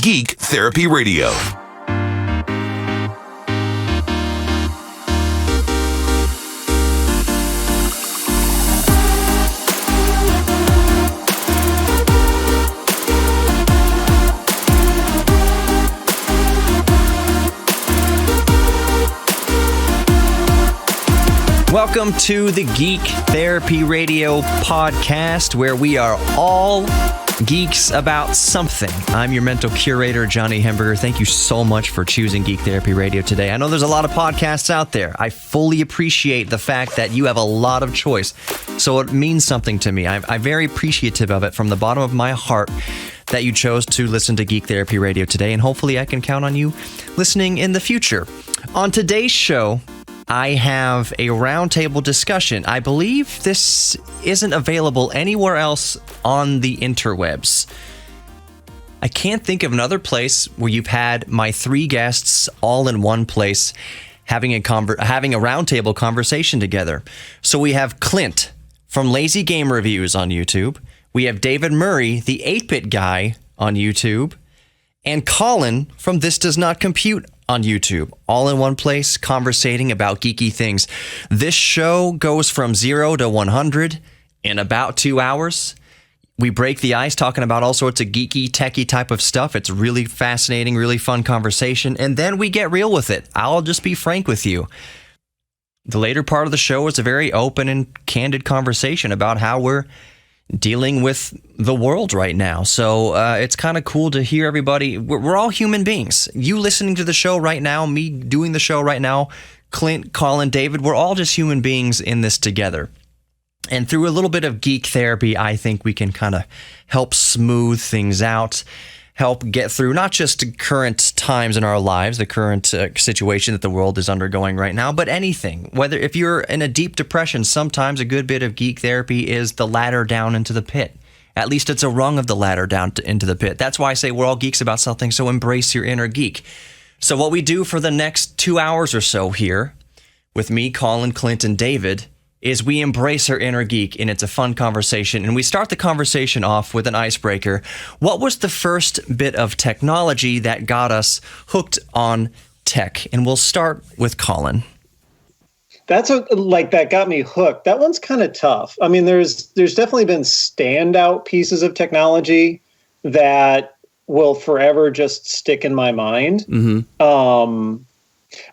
Geek Therapy Radio. Welcome to the Geek Therapy Radio podcast, where we are all geeks about something. I'm your mental curator, Johnny Hemberger. Thank you so much for choosing Geek Therapy Radio today. I know there's a lot of podcasts out there. I fully appreciate the fact that you have a lot of choice, so it means something to me. I'm very appreciative of it from the bottom of my heart that you chose to listen to Geek Therapy Radio today, and hopefully I can count on you listening in the future. On today's show, I have a roundtable discussion. I believe this isn't available anywhere else on the interwebs. I can't think of another place where you've had my three guests all in one place having a roundtable conversation together. So we have Clint from Lazy Game Reviews on YouTube. We have David Murray, the 8-Bit guy on YouTube. And Colin from This Does Not Compute on YouTube, all in one place, conversating about geeky things. This show goes from 0 to 100 in about 2 hours. We break the ice talking about all sorts of geeky, techie type of stuff. It's really fascinating, really fun conversation. And then we get real with it. I'll just be frank with you. The later part of the show is a very open and candid conversation about how we're dealing with the world right now. So it's kind of cool to hear everybody. We're all human beings. You listening to the show right now, me doing the show right now, Clint, Colin, David, we're all just human beings in this together. And through a little bit of geek therapy, I think we can kind of help smooth things out, help get through not just current times in our lives, the current situation that the world is undergoing right now, but anything. Whether if you're in a deep depression, sometimes a good bit of geek therapy is the ladder down into the pit. At least it's a rung of the ladder down into the pit. That's why I say we're all geeks about something, so embrace your inner geek. So what we do for the next 2 hours or so here with me, Colin, Clint, and David is we embrace our inner geek, and it's a fun conversation. And we start the conversation off with an icebreaker. What was the first bit of technology that got us hooked on tech? And we'll start with Colin. That got me hooked. That one's kind of tough. I mean, there's definitely been standout pieces of technology that will forever just stick in my mind. Mm-hmm.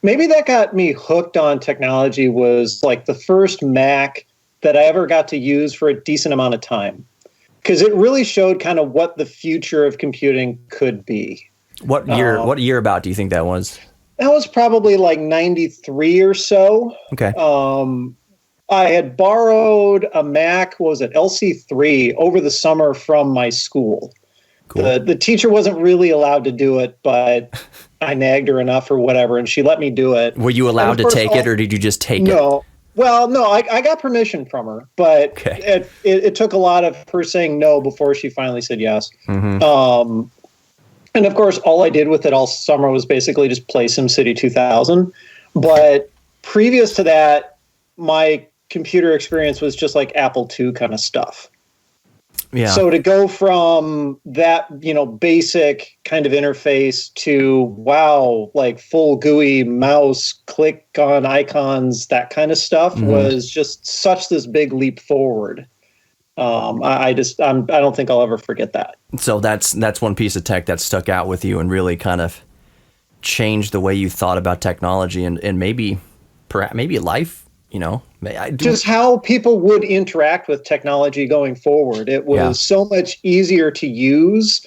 Maybe that got me hooked on technology was like the first Mac that I ever got to use for a decent amount of time, because it really showed kind of what the future of computing could be. What year about do you think that was? That was probably like 93 or so. Okay. I had borrowed a Mac, what was it, LC3 over the summer from my school. Cool. The teacher wasn't really allowed to do it, but I nagged her enough or whatever, and she let me do it. Were you allowed to take it, or did you just take it? No. Well, no, I got permission from her, but okay. it took a lot of her saying no before she finally said yes. Mm-hmm. And of course, all I did with it all summer was basically just play SimCity 2000. But previous to that, my computer experience was just like Apple II kind of stuff. Yeah. So to go from that, basic kind of interface to, wow, like full GUI mouse, click on icons, that kind of stuff was just such this big leap forward. I don't think I'll ever forget that. So that's one piece of tech that stuck out with you and really kind of changed the way you thought about technology and maybe life. Just how people would interact with technology going forward. It was so much easier to use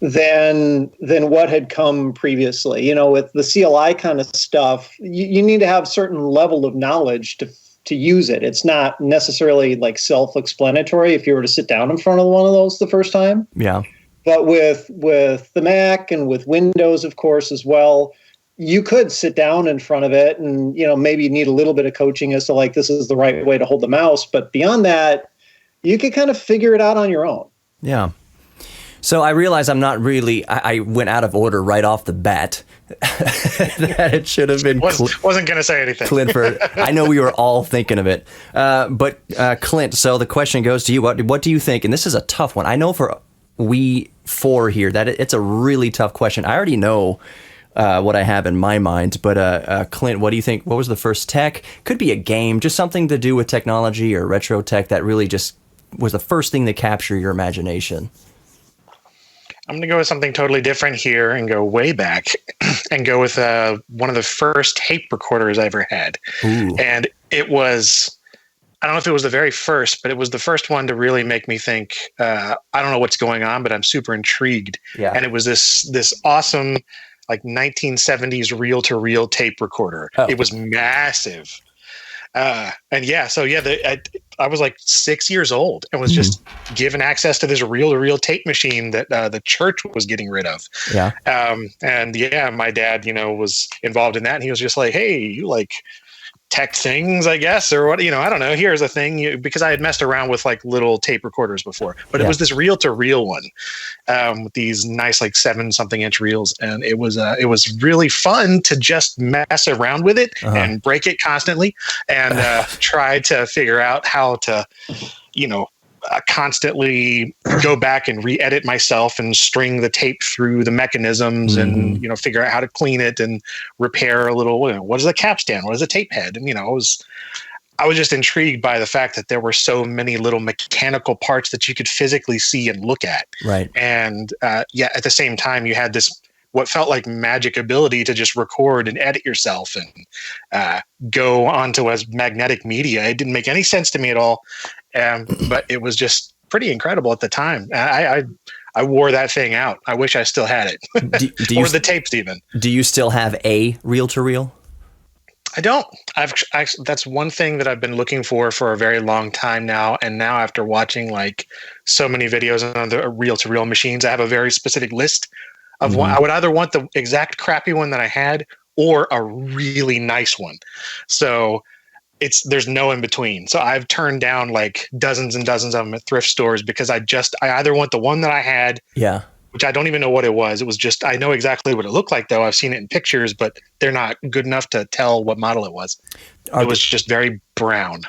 than what had come previously. With the CLI kind of stuff, you need to have a certain level of knowledge to use it. It's not necessarily like self-explanatory if you were to sit down in front of one of those the first time. Yeah. But with the Mac and with Windows, of course, as well, you could sit down in front of it and, maybe need a little bit of coaching as to like, this is the right way to hold the mouse. But beyond that, you could kind of figure it out on your own. Yeah. So I realize I'm not really, I went out of order right off the bat. That it should have been. Wasn't going to say anything. Clint, I know we were all thinking of it. But Clint, so the question goes to you. What do you think? And this is a tough one. I know for we four here? That it's a really tough question. I already know what I have in my mind, but Clint, what do you think? What was the first tech? Could be a game, just something to do with technology or retro tech that really just was the first thing to capture your imagination. I'm going to go with something totally different here and go way back and go with one of the first tape recorders I ever had. Ooh. And it was, I don't know if it was the very first, but it was the first one to really make me think, I don't know what's going on, but I'm super intrigued. Yeah. And it was this awesome, like 1970s reel-to-reel tape recorder. Oh. It was massive. And yeah, so yeah, I was like 6 years old and was just given access to this reel-to-reel tape machine that the church was getting rid of. Yeah. And yeah, my dad, was involved in that, and he was just like, "Hey, you like tech things, I guess, or what? I don't know. Here's a thing," because I had messed around with like little tape recorders before, but it was this reel-to-reel one with these nice like 7-something-inch reels, and it was really fun to just mess around with it and break it constantly, and try to figure out how to, constantly go back and re-edit myself and string the tape through the mechanisms and figure out how to clean it and repair a little. What is a capstan? What is a tape head? And I was just intrigued by the fact that there were so many little mechanical parts that you could physically see and look at. Right. And at the same time, you had this what felt like magic ability to just record and edit yourself and go onto as magnetic media. It didn't make any sense to me at all. But it was just pretty incredible at the time. I wore that thing out. I wish I still had it. Do or the tapes even. Do you still have a reel-to-reel? I don't. That's one thing that I've been looking for a very long time now. And now after watching like so many videos on the reel-to-reel machines, I have a very specific list of one. I would either want the exact crappy one that I had or a really nice one. So there's no in between. So I've turned down like dozens and dozens of them at thrift stores because I either want the one that I had, which I don't even know what it was. It was just, I know exactly what it looked like though. I've seen it in pictures, but they're not good enough to tell what model it was. It was just very brown.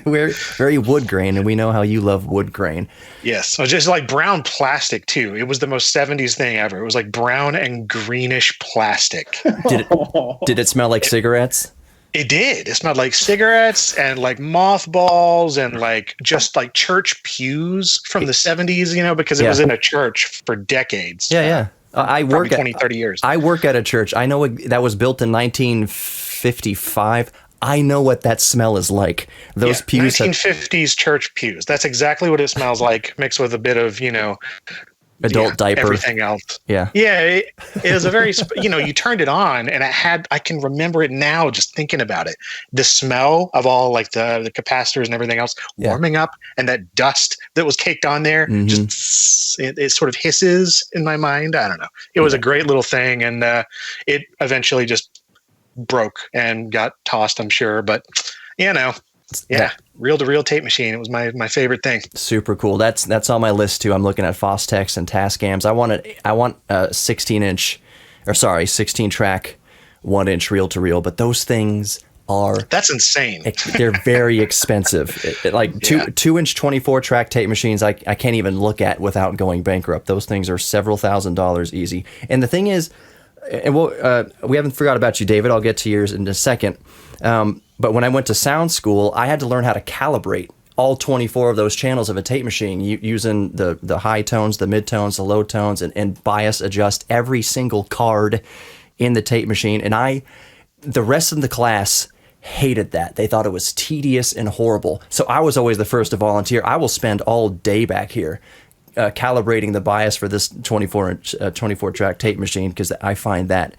Very, very wood grain, and we know how you love wood grain. Yes, so just like brown plastic too. It was the most 70s thing ever. It was like brown and greenish plastic. Did it smell like cigarettes? It did. It smelled like cigarettes and like mothballs and like just like church pews from the 70s, because it was in a church for decades. Yeah. I work 20, 30 years. I work at a church. I know that was built in 1955. I know what that smell is like. Those pews. 1950s church pews. That's exactly what it smells like, mixed with a bit of, adult diaper, everything else. Yeah. It was a very, you turned it on and I can remember it now just thinking about it. The smell of all like the capacitors and everything else warming up, and that dust that was caked on there, just it sort of hisses in my mind. I don't know. It was a great little thing, and it eventually just broke and got tossed, I'm sure. But, reel-to-reel tape machine. It was my favorite thing. Super cool. That's on my list too. I'm looking at Fostex and Tascams. I want a 16 track 1-inch reel-to-reel, but those things that's insane. They're very expensive. Like 2-inch 24 track tape machines I can't even look at without going bankrupt. Those things are several $1,000s easy. And the thing is, and we haven't forgot about you, David. I'll get to yours in a second. But when I went to sound school, I had to learn how to calibrate all 24 of those channels of a tape machine using the high tones, the mid tones, the low tones, and bias adjust every single card in the tape machine. And the rest of the class hated that. They thought it was tedious and horrible. So I was always the first to volunteer. I will spend all day back here calibrating the bias for this 24 track tape machine, because I find that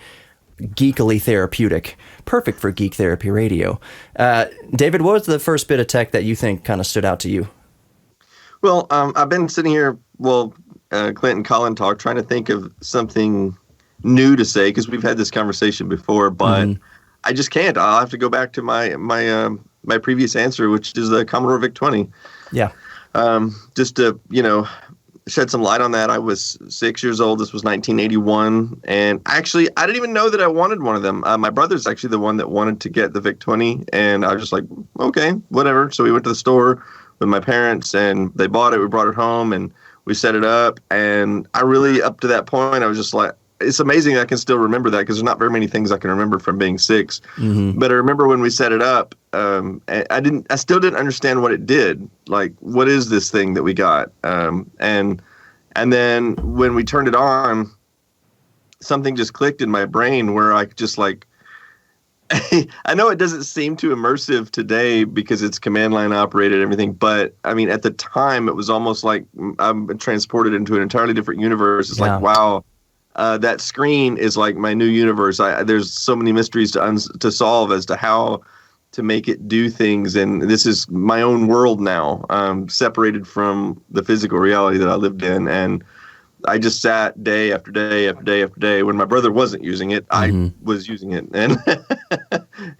geekily therapeutic, perfect for Geek Therapy Radio. David, what was the first bit of tech that you think kind of stood out to you? Well, I've been sitting here, Clint and Colin talk, trying to think of something new to say, because we've had this conversation before, but I just can't. I'll have to go back to my previous answer, which is the Commodore Vic-20. Yeah. Just to, shed some light on that. I was 6 years old. This was 1981. And actually, I didn't even know that I wanted one of them. My brother's actually the one that wanted to get the Vic-20. And I was just like, okay, whatever. So we went to the store with my parents and they bought it. We brought it home and We set it up, and I really, up to that point, I was just like, it's amazing I can still remember that because there's not very many things I can remember from being 6. Mm-hmm. But I remember when we set it up, I still didn't understand what it did. Like, what is this thing that we got? And then when we turned it on, something just clicked in my brain where I just like, I know it doesn't seem too immersive today because it's command line operated and everything, but I mean, at the time it was almost like I'm transported into an entirely different universe. It's like, wow, that screen is like my new universe. There's so many mysteries to solve as to how to make it do things. And this is my own world now, separated from the physical reality that I lived in. And I just sat day after day after day after day. When my brother wasn't using it, I was using it. And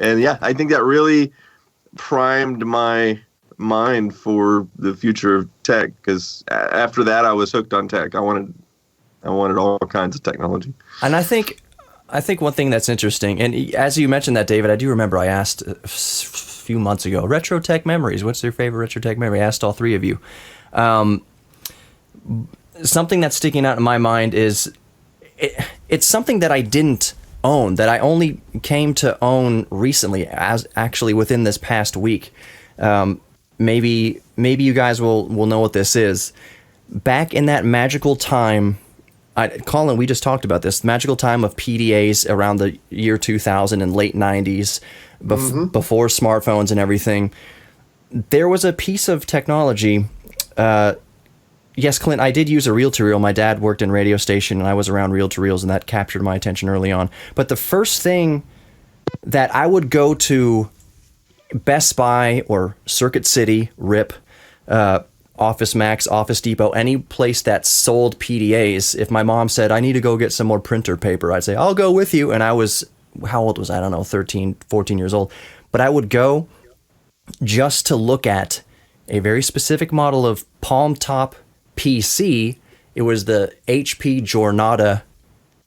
and yeah, I think that really primed my mind for the future of tech, because after that I was hooked on tech. I wanted all kinds of technology. And I think one thing that's interesting, and as you mentioned that, David, I do remember I asked a few months ago, retro tech memories, what's your favorite retro tech memory? I asked all 3 of you. Something that's sticking out in my mind is it's something that I didn't own, that I only came to own recently, as actually within this past week. Maybe you guys will know what this is. Back in that magical time, Colin, we just talked about this, magical time of PDAs around the year 2000 and late 90s, before smartphones and everything. There was a piece of technology. Yes, Clint, I did use a reel-to-reel. My dad worked in radio station, and I was around reel-to-reels, and that captured my attention early on. But the first thing that I would go to Best Buy or Circuit City, RIP, Office Max, Office Depot, any place that sold PDAs, if my mom said, I need to go get some more printer paper, I'd say, I'll go with you. And I was, how old was I? I don't know, 13, 14 years old. But I would go just to look at a very specific model of palm top PC. It was the HP Giornata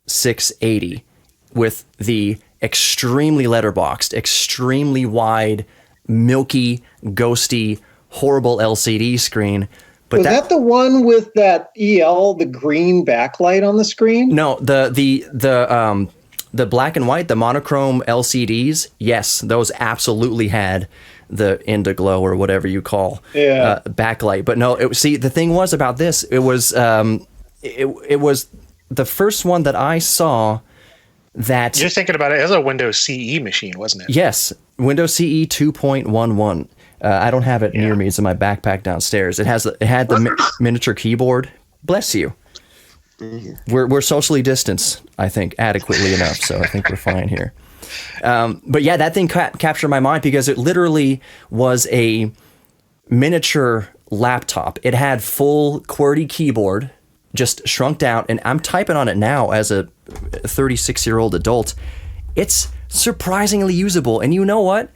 680 with the extremely letterboxed, extremely wide, milky, ghosty, horrible LCD screen. But was that the one with that the green backlight on the screen? No, the black and white, the monochrome LCDs, yes, those absolutely had the Indiglow or whatever you call backlight. But no, the thing was about this, it was the first one that I saw that... You're thinking about it as a Windows CE machine, wasn't it? Yes, Windows CE 2.11. I don't have it near me. It's in my backpack downstairs. It had the miniature keyboard. Bless you. We're socially distanced, I think, adequately enough. So I think we're fine here. But yeah, that thing captured my mind because it literally was a miniature laptop. It had full QWERTY keyboard, just shrunk down, and I'm typing on it now as a 36-year-old adult. It's surprisingly usable, and you know what?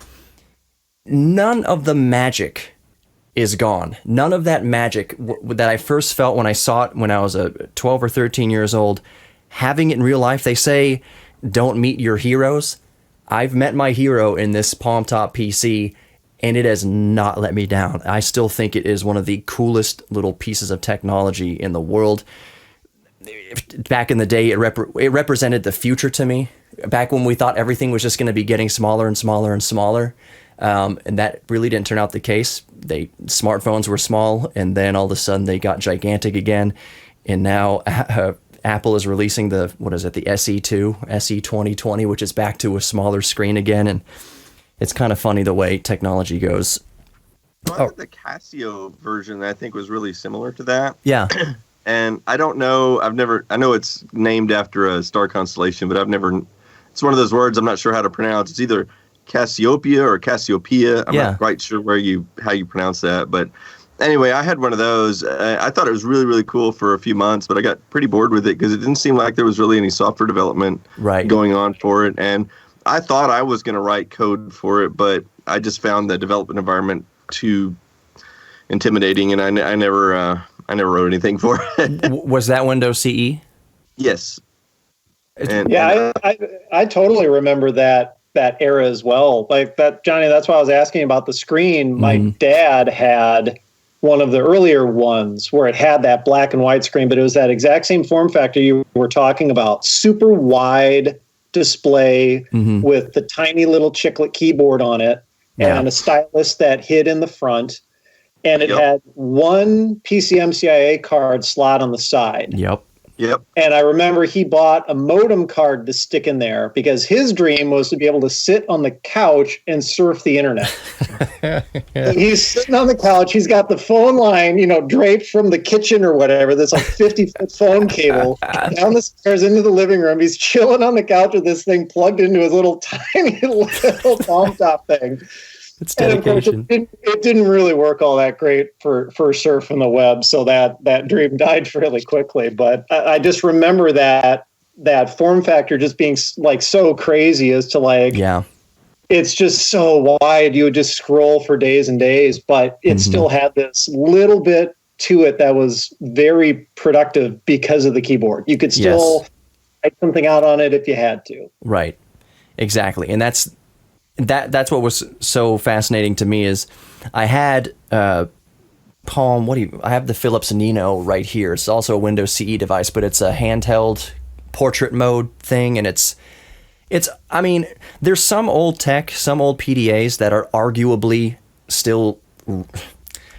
None of the magic is gone. None of that magic that I first felt when I saw it when I was 12 or 13 years old. Having it in real life, they say, don't meet your heroes. I've met my hero in this palm top PC, and it has not let me down. I still think it is one of the coolest little pieces of technology in the world. Back in the day, it represented the future to me. Back when we thought everything was just going to be getting smaller and smaller and smaller. And that really didn't turn out the case. Smartphones were small, and then all of a sudden they got gigantic again. And now Apple is releasing the SE2, SE 2020, which is back to a smaller screen again. And it's kind of funny the way technology goes. Well, the Casio version, I think, was really similar to that. Yeah. And I don't know, I know it's named after a star constellation, but it's one of those words I'm not sure how to pronounce. It's either Cassiopeia or Cassiopeia. I'm not quite sure how you pronounce that. But anyway, I had one of those. I thought it was really, really cool for a few months, but I got pretty bored with it because it didn't seem like there was really any software development going on for it. And I thought I was going to write code for it, but I just found the development environment too intimidating, and I never wrote anything for it. Was that Windows CE? Yes. I totally remember that era as well. Like that, Johnny, that's why I was asking about the screen. My dad had one of the earlier ones where it had that black and white screen, but it was that exact same form factor you were talking about. Super wide display with the tiny little chiclet keyboard on it and a stylus that hid in the front. And it had one PCMCIA card slot on the side. Yep. And I remember he bought a modem card to stick in there because his dream was to be able to sit on the couch and surf the internet. So he's sitting on the couch. He's got the phone line, draped from the kitchen or whatever. There's like 50-foot phone cable down the stairs into the living room. He's chilling on the couch with this thing plugged into his little tiny little palm top thing. It's dedication. And of course, it didn't really work all that great for surfing the web, so that dream died fairly quickly. But I just remember that form factor just being like so crazy as to like, it's just so wide. You would just scroll for days and days, but it still had this little bit to it that was very productive because of the keyboard. You could still type something out on it if you had to. Right. Exactly. And that's what was so fascinating to me is I had Palm. I have the Philips Nino right here. It's also a Windows CE device, but it's a handheld portrait mode thing, and it's. I mean, there's some old tech, some old PDAs that are arguably still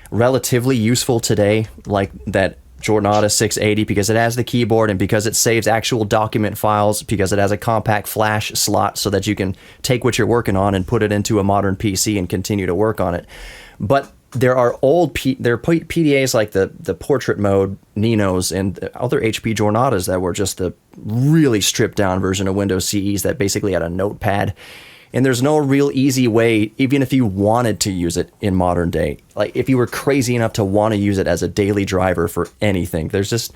relatively useful today, like that Giornata 680, because it has the keyboard and because it saves actual document files, because it has a compact flash slot so that you can take what you're working on and put it into a modern PC and continue to work on it. But there are PDAs like the portrait mode Ninos and other HP Giornatas that were just the really stripped down version of Windows CEs that basically had a notepad. And there's no real easy way, even if you wanted to use it in modern day, like if you were crazy enough to want to use it as a daily driver for anything, there's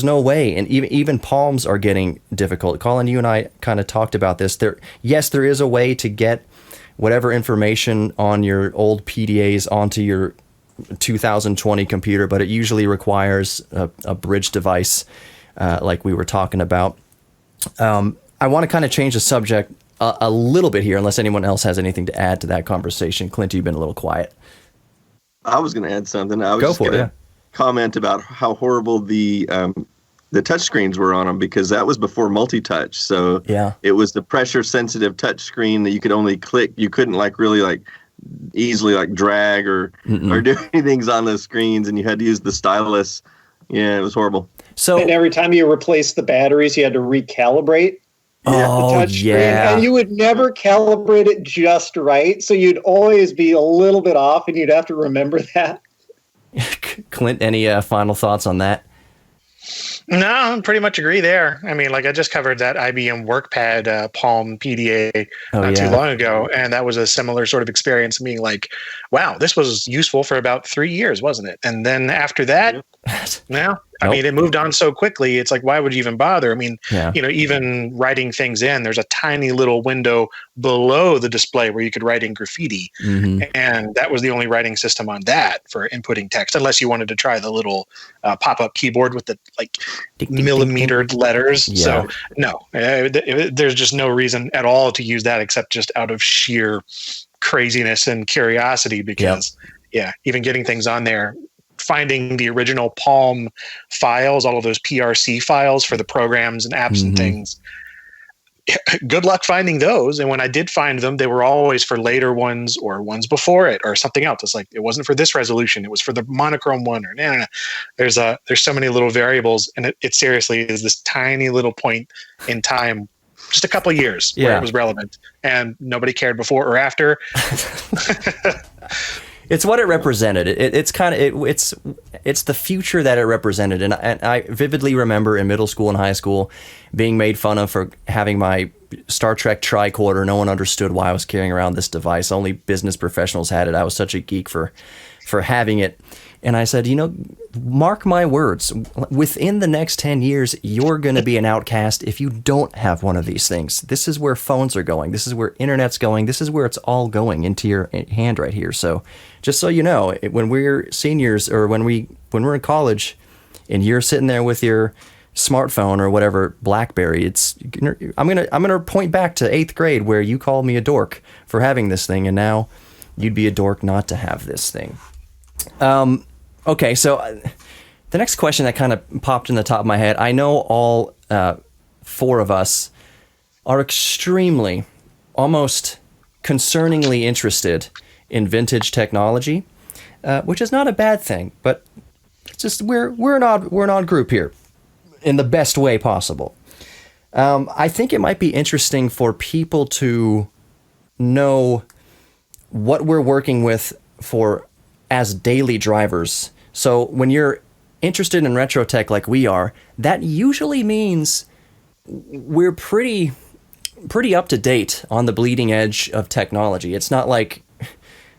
no way. And even Palms are getting difficult. Colin, you and I kind of talked about this. There is a way to get whatever information on your old PDAs onto your 2020 computer, but it usually requires a bridge device, like we were talking about. I want to kind of change the subject a little bit here, unless anyone else has anything to add to that conversation. Clint, you've been a little quiet. I was going to add something. I was just going to comment about how horrible the touch screens were on them, because that was before multi-touch. So it was the pressure-sensitive touch screen that you could only click. You couldn't really easily drag or do anything on those screens, and you had to use the stylus. Yeah, it was horrible. So, and every time you replaced the batteries, you had to recalibrate. The touch screen, and you would never calibrate it just right, so you'd always be a little bit off, and you'd have to remember that. Clint, any final thoughts on that? No, I pretty much agree there. I mean, I just covered that IBM WorkPad Palm PDA not too long ago, and that was a similar sort of experience, being like, wow, this was useful for about 3 years, wasn't it? And then after that, I mean, it moved on so quickly. It's like, why would you even bother? I mean, even writing things in, there's a tiny little window below the display where you could write in graffiti. And that was the only writing system on that for inputting text, unless you wanted to try the little pop-up keyboard with the millimetered letters. So no, there's just no reason at all to use that except just out of sheer craziness and curiosity, because even getting things on there, finding the original Palm files, all of those PRC files for the programs and apps and things. Good luck finding those. And when I did find them, they were always for later ones or ones before it or something else. It's like, it wasn't for this resolution. It was for the monochrome one, or no. There's so many little variables, and it seriously is this tiny little point in time, just a couple of years where it was relevant, and nobody cared before or after. It's what it represented. It's the future that it represented. And I vividly remember in middle school and high school being made fun of for having my Star Trek tricorder. No one understood why I was carrying around this device. Only business professionals had it. I was such a geek for having it. And I said, mark my words, within the next 10 years, you're going to be an outcast if you don't have one of these things. This is where phones are going. This is where internet's going. This is where it's all going, into your hand right here. So just so you know, when we're seniors, or when we're in college and you're sitting there with your smartphone or whatever, BlackBerry, I'm gonna point back to 8th grade where you called me a dork for having this thing, and now you'd be a dork not to have this thing. Okay, so the next question that kind of popped in the top of my head, I know all four of us are extremely, almost concerningly interested in vintage technology, which is not a bad thing, but it's just we're an odd group here in the best way possible. I think it might be interesting for people to know what we're working with for as daily drivers. So when you're interested in retro tech like we are, that usually means we're pretty up to date on the bleeding edge of technology. It's not like,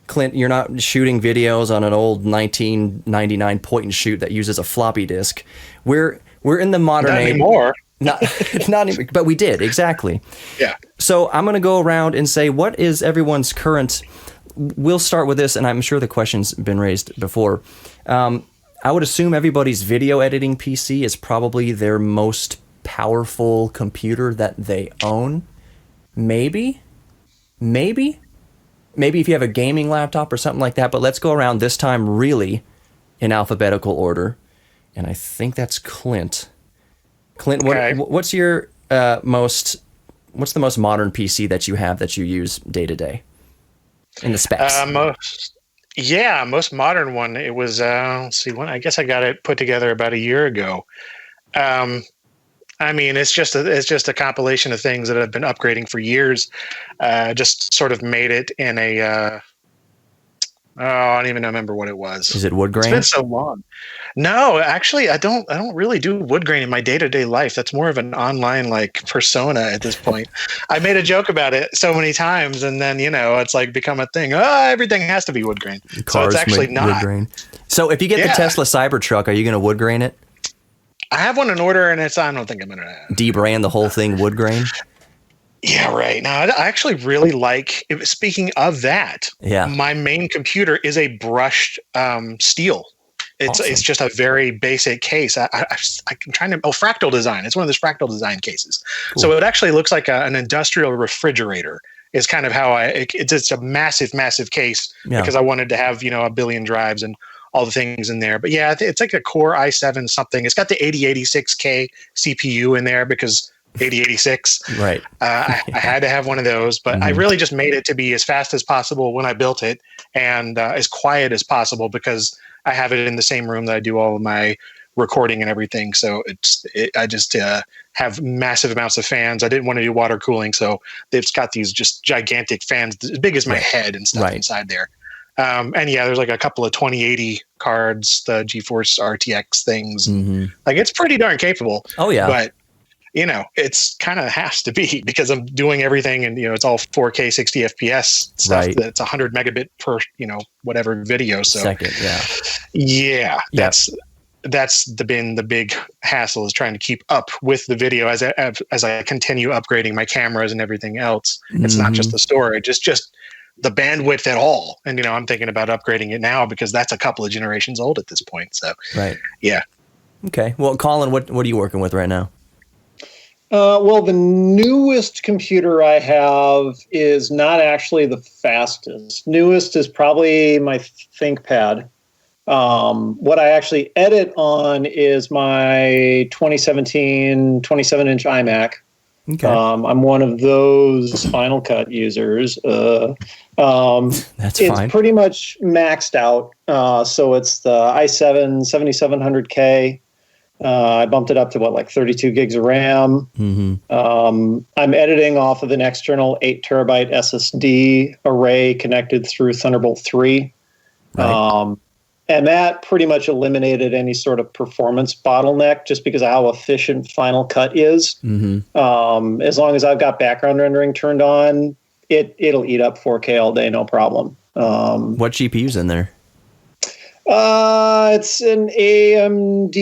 Clint, you're not shooting videos on an old 1999 point and shoot that uses a floppy disk. We're in the modern age. Anymore. Not anymore, but we did, exactly. Yeah. So I'm going to go around and say, what is everyone's current... We'll start with this, and I'm sure the question's been raised before. I would assume everybody's video editing PC is probably their most powerful computer that they own. Maybe if you have a gaming laptop or something like that, but let's go around this time really in alphabetical order. And I think that's Clint. Clint, okay. what's your what's the most modern PC that you have that you use day to day in the specs? Most modern one. It was let's see, when I guess I got it put together about a year ago. I mean, it's just a compilation of things that I've been upgrading for years. Just sort of made it in a. I don't even remember what it was. Is it wood grain? It's been so long. No, actually, I don't really do wood grain in my day-to-day life. That's more of an online like persona at this point. I made a joke about it so many times, and then it's like become a thing. Everything has to be wood grain. Cars so it's actually not wood grain. So if you get the Tesla Cybertruck, are you going to wood grain it? I have one in order, and I don't think I'm going to debrand the whole thing wood grain. Yeah, right. Now, I actually really like, speaking of that, my main computer is a brushed steel. It's just a very basic case. I'm trying to, fractal design. It's one of those fractal design cases. Cool. So it actually looks like an industrial refrigerator is kind of how it's a massive, massive case because I wanted to have, a billion drives and all the things in there. But yeah, it's like a Core i7 something. It's got the 8086K CPU in there because 8086. Right. I had to have one of those, but I really just made it to be as fast as possible when I built it and as quiet as possible because I have it in the same room that I do all of my recording and everything. So I just have massive amounts of fans. I didn't want to do water cooling, so it's got these just gigantic fans as big as my head and stuff inside there. And there's like a couple of 2080 cards, the GeForce RTX things. Like it's pretty darn capable. Oh yeah. But it's kind of has to be because I'm doing everything and, it's all 4K 60 FPS stuff that's 100 megabit per, whatever video. So second. Yeah. That's been the big hassle is trying to keep up with the video as I continue upgrading my cameras and everything else. It's not just the storage, it's just the bandwidth at all. And, I'm thinking about upgrading it now because that's a couple of generations old at this point. So, yeah. Okay. Well, Colin, what are you working with right now? Well, the newest computer I have is not actually the fastest. Newest is probably my ThinkPad. What I actually edit on is my 2017 27-inch iMac. Okay. I'm one of those Final Cut users. That's fine. It's pretty much maxed out. So it's the i7 7700K. I bumped it up to 32 gigs of RAM. I'm editing off of an external 8 terabyte SSD array connected through Thunderbolt 3. And that pretty much eliminated any sort of performance bottleneck just because of how efficient Final Cut is. As long as I've got background rendering turned on, it'll eat up 4K all day, no problem. What GPU's in there? It's an AMD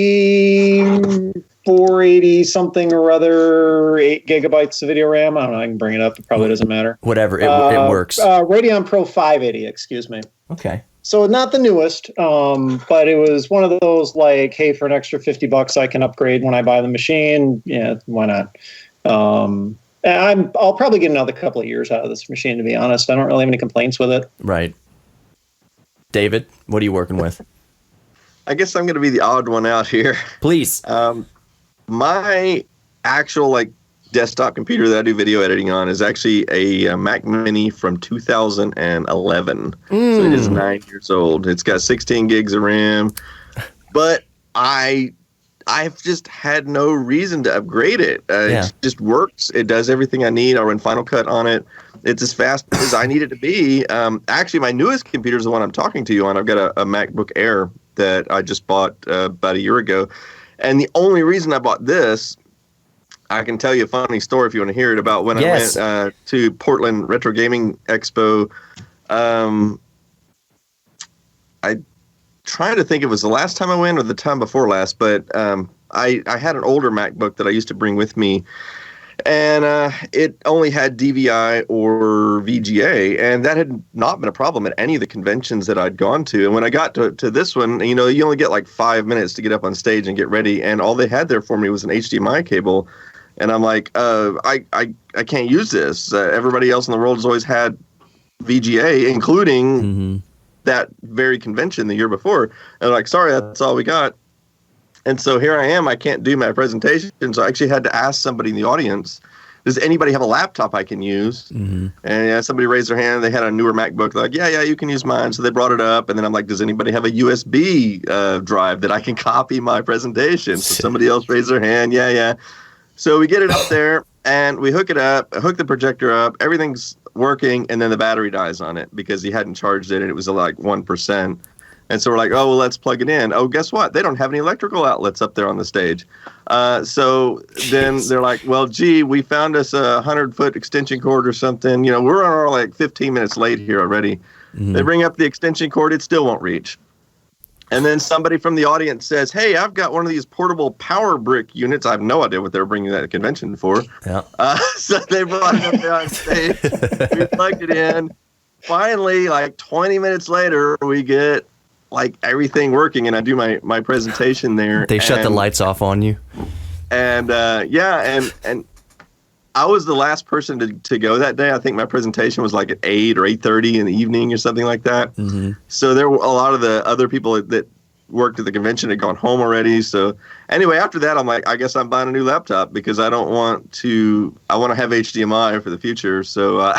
480 something or other, 8 gigabytes of video RAM. I don't know. I can bring it up. It probably doesn't matter. Whatever. It works. Radeon Pro 580, excuse me. Okay. So not the newest, but it was one of those like, hey, for an extra $50, I can upgrade when I buy the machine. Yeah, why not? I'll probably get another couple of years out of this machine, to be honest. I don't really have any complaints with it. Right. David, what are you working with? I guess I'm going to be the odd one out here. Please. My actual like desktop computer that I do video editing on is actually a Mac Mini from 2011. So it is 9 years old. It's got 16 gigs of RAM, but I've just had no reason to upgrade it. It just works. It does everything I need. I run Final Cut on it. It's as fast as I need it to be. Actually, my newest computer is the one I'm talking to you on. I've got a MacBook Air that I just bought about a year ago. And the only reason I bought this, I can tell you a funny story if you want to hear it, about when I went to Portland Retro Gaming Expo. I trying to think if it was the last time I went or the time before last, but I had an older MacBook that I used to bring with me, and it only had DVI or VGA, and that had not been a problem at any of the conventions that I'd gone to. And when I got to this one, you know, you only get like 5 minutes to get up on stage and get ready, and all they had there for me was an HDMI cable, and I'm like, I can't use this. Everybody else in the world has always had VGA, including that very convention the year before. And like, sorry, that's all we got. And so here I am. I can't do my presentation. So I actually had to ask somebody in the audience, does anybody have a laptop I can use? And somebody raised their hand. They had a newer MacBook. They're like, yeah, you can use mine. So they brought it up. And then I'm like, does anybody have a USB drive that I can copy my presentation? So somebody else raised their hand. Yeah. So we get it up there and we hook it up, hook the projector up. Everything's working, and then the battery dies on it because he hadn't charged it, and it was like 1%. And so we're like, oh, well, let's plug it in. Oh, guess what? They don't have any electrical outlets up there on the stage. So then they're like, well, gee, we found us a 100-foot extension cord or something. You know, we're like 15 minutes late here already. They bring up the extension cord. It still won't reach. And then somebody from the audience says, hey, I've got one of these portable power brick units. I have no idea what they were bringing that convention for. Yeah. So they brought it up there on stage. We plugged it in. Finally, like 20 minutes later, we get like everything working, and I do my presentation there. They shut the lights off on you. And and I was the last person to go that day. I think my presentation was like at 8 or 8:30 in the evening or something like that. So there were a lot of the other people that worked at the convention had gone home already. So anyway, after that, I'm like, I guess I'm buying a new laptop because I want to have HDMI for the future. So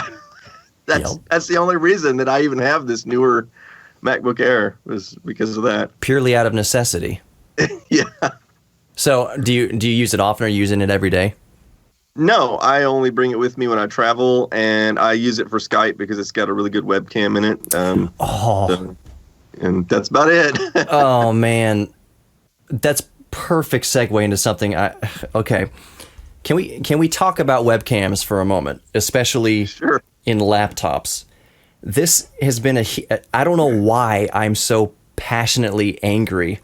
that's the only reason that I even have this newer MacBook Air, was because of that. Purely out of necessity. Yeah. So do you use it often? Or are you using it every day? No, I only bring it with me when I travel, and I use it for Skype because it's got a really good webcam in it. And that's about it. Oh man, that's perfect segue into something. Okay, can we talk about webcams for a moment, especially in laptops? This has been I don't know why I'm so passionately angry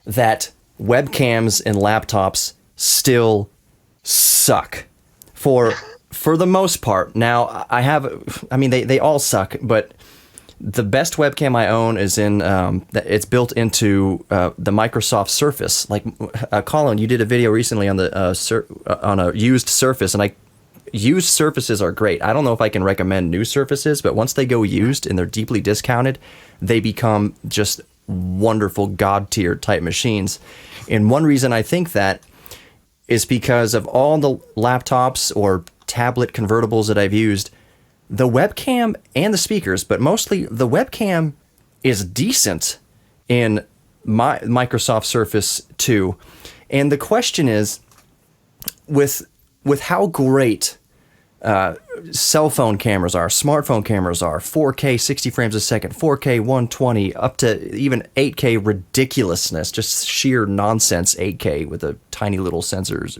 that webcams in laptops still suck. For the most part. Now, they all suck, but the best webcam I own is it's built into the Microsoft Surface. Like, Colin, you did a video recently on on a used Surface, and used Surfaces are great. I don't know if I can recommend new Surfaces, but once they go used and they're deeply discounted, they become just wonderful God-tier type machines. And one reason I think that is because of all the laptops or tablet convertibles that I've used, the webcam and the speakers, but mostly the webcam is decent in my Microsoft Surface 2. And the question is, with how great cell phone cameras are, smartphone cameras are, 4K 60 frames a second, 4K 120, up to even 8K ridiculousness, just sheer nonsense 8K with the tiny little sensors.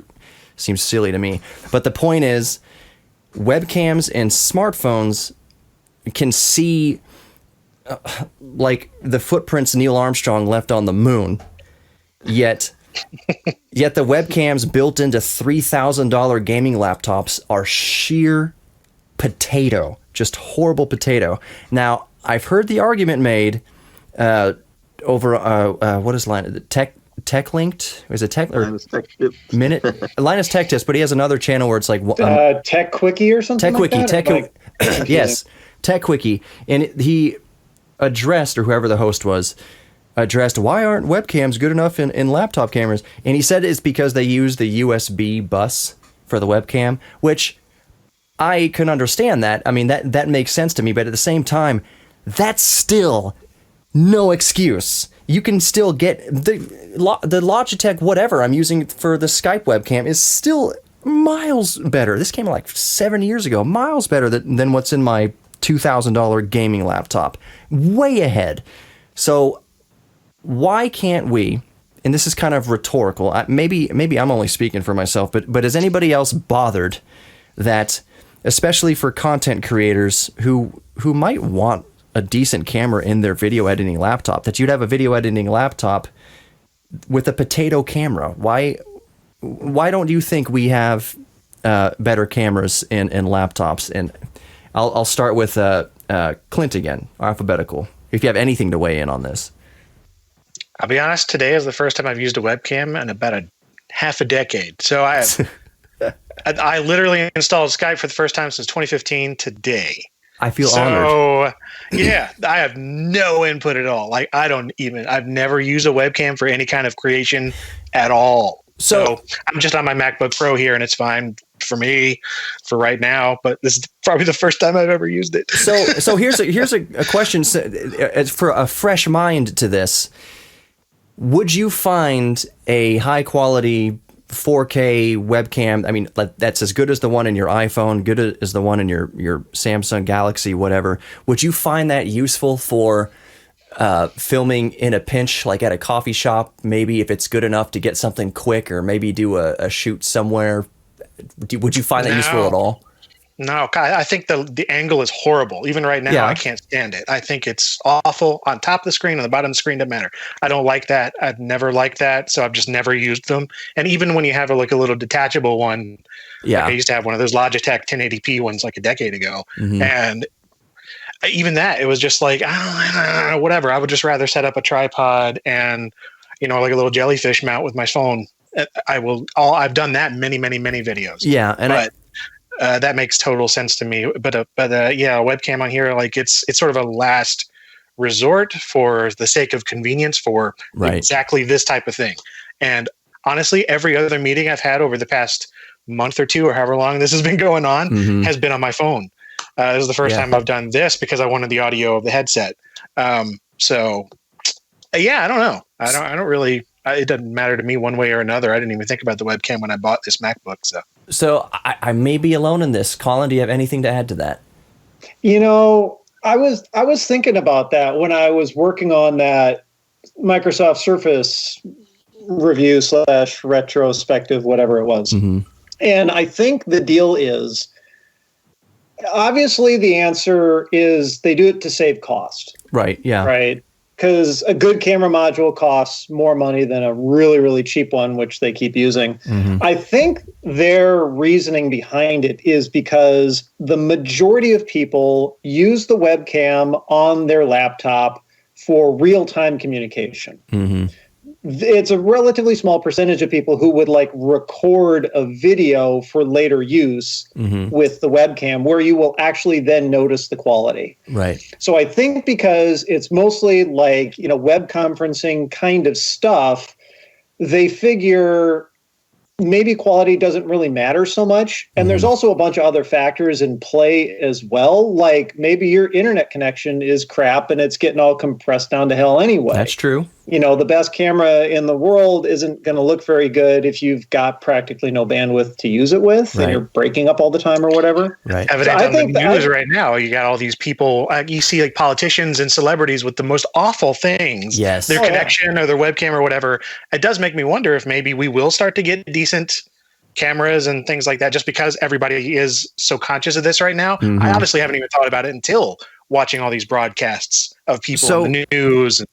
Seems silly to me. But the point is, webcams and smartphones can see like the footprints Neil Armstrong left on the moon, yet the webcams built into $3,000 gaming laptops are sheer potato, just horrible potato. Now, I've heard the argument made over what is Tech Linked? Is it Tech or Linus Tech Tips? Linus Tech Tips, but he has another channel where it's like Tech Quickie or something. Tech Quickie, like that? Yes, Tech Quickie, and he addressed, or whoever the host was, addressed why aren't webcams good enough in laptop cameras, and he said it's because they use the USB bus for the webcam, which I can understand that. I mean, that makes sense to me, but at the same time, that's still no excuse. You can still get the Logitech whatever I'm using for the Skype webcam is still miles better. This came like 7 years ago, miles better than what's in my $2,000 gaming laptop. Way ahead. So why can't we, and this is kind of rhetorical, maybe I'm only speaking for myself, but is anybody else bothered that, especially for content creators who might want a decent camera in their video editing laptop, that you'd have a video editing laptop with a potato camera? Why don't you think we have better cameras in laptops? And I'll start with Clint again, alphabetical, if you have anything to weigh in on this. I'll be honest, today is the first time I've used a webcam in about half a decade. So I literally installed Skype for the first time since 2015 today. I feel honored. Yeah, I have no input at all. Like, I've never used a webcam for any kind of creation at all. So I'm just on my MacBook Pro here, and it's fine for me for right now. But this is probably the first time I've ever used it. So here's a question for a fresh mind to this. Would you find a high quality 4K webcam, I mean, that's as good as the one in your iPhone, good as the one in your Samsung Galaxy, whatever, would you find that useful for filming in a pinch, like at a coffee shop, maybe if it's good enough to get something quick, or maybe do a shoot somewhere? Would you find that useful at all? No, I think the angle is horrible. Even right now, I can't stand it. I think it's awful. On top of the screen, on the bottom of the screen, doesn't matter. I don't like that. I've never liked that, so I've just never used them. And even when you have a little detachable one, like I used to have one of those Logitech 1080p ones like a decade ago, and even that, it was just like, whatever. I would just rather set up a tripod and, like a little jellyfish mount with my phone. I've done that in many, many, many videos. Yeah, and that makes total sense to me. But a webcam on here, like it's sort of a last resort for the sake of convenience for exactly this type of thing. And honestly, every other meeting I've had over the past month or two, or however long this has been going on, has been on my phone. This is the first time I've done this because I wanted the audio of the headset. I don't know. I don't really. It doesn't matter to me one way or another. I didn't even think about the webcam when I bought this MacBook. So I may be alone in this. Colin, do you have anything to add to that? I was thinking about that when I was working on that Microsoft Surface review / retrospective, whatever it was. And I think the deal is, obviously the answer is they do it to save cost. Right, yeah. Right? Because a good camera module costs more money than a really, really cheap one, which they keep using. I think their reasoning behind it is because the majority of people use the webcam on their laptop for real-time communication. It's a relatively small percentage of people who would record a video for later use with the webcam, where you will actually then notice the quality. Right. So I think because it's mostly web conferencing kind of stuff, they figure maybe quality doesn't really matter so much. And there's also a bunch of other factors in play as well. Like maybe your internet connection is crap and it's getting all compressed down to hell anyway. That's true. The best camera in the world isn't going to look very good if you've got practically no bandwidth to use it with, and you're breaking up all the time or whatever. Right. Evident on the news right now, you got all these people, you see politicians and celebrities with the most awful things. Yes. Their connection or their webcam or whatever. It does make me wonder if maybe we will start to get decent cameras and things like that, just because everybody is so conscious of this right now. I honestly haven't even thought about it until watching all these broadcasts of people in the news and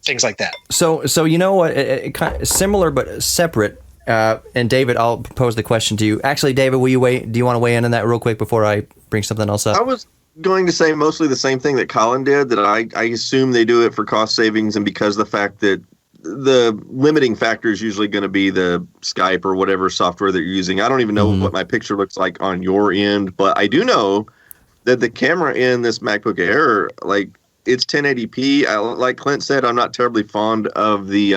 things like that. So you know what? Kind of similar but separate. And David, I'll pose the question to you. Actually, David, do you want to weigh in on that real quick before I bring something else up? I was going to say mostly the same thing that Colin did. That I assume they do it for cost savings, and because the fact that the limiting factor is usually going to be the Skype or whatever software that you're using. I don't even know what my picture looks like on your end, but I do know that the camera in this MacBook Air, it's 1080p. Like Clint said, I'm not terribly fond of the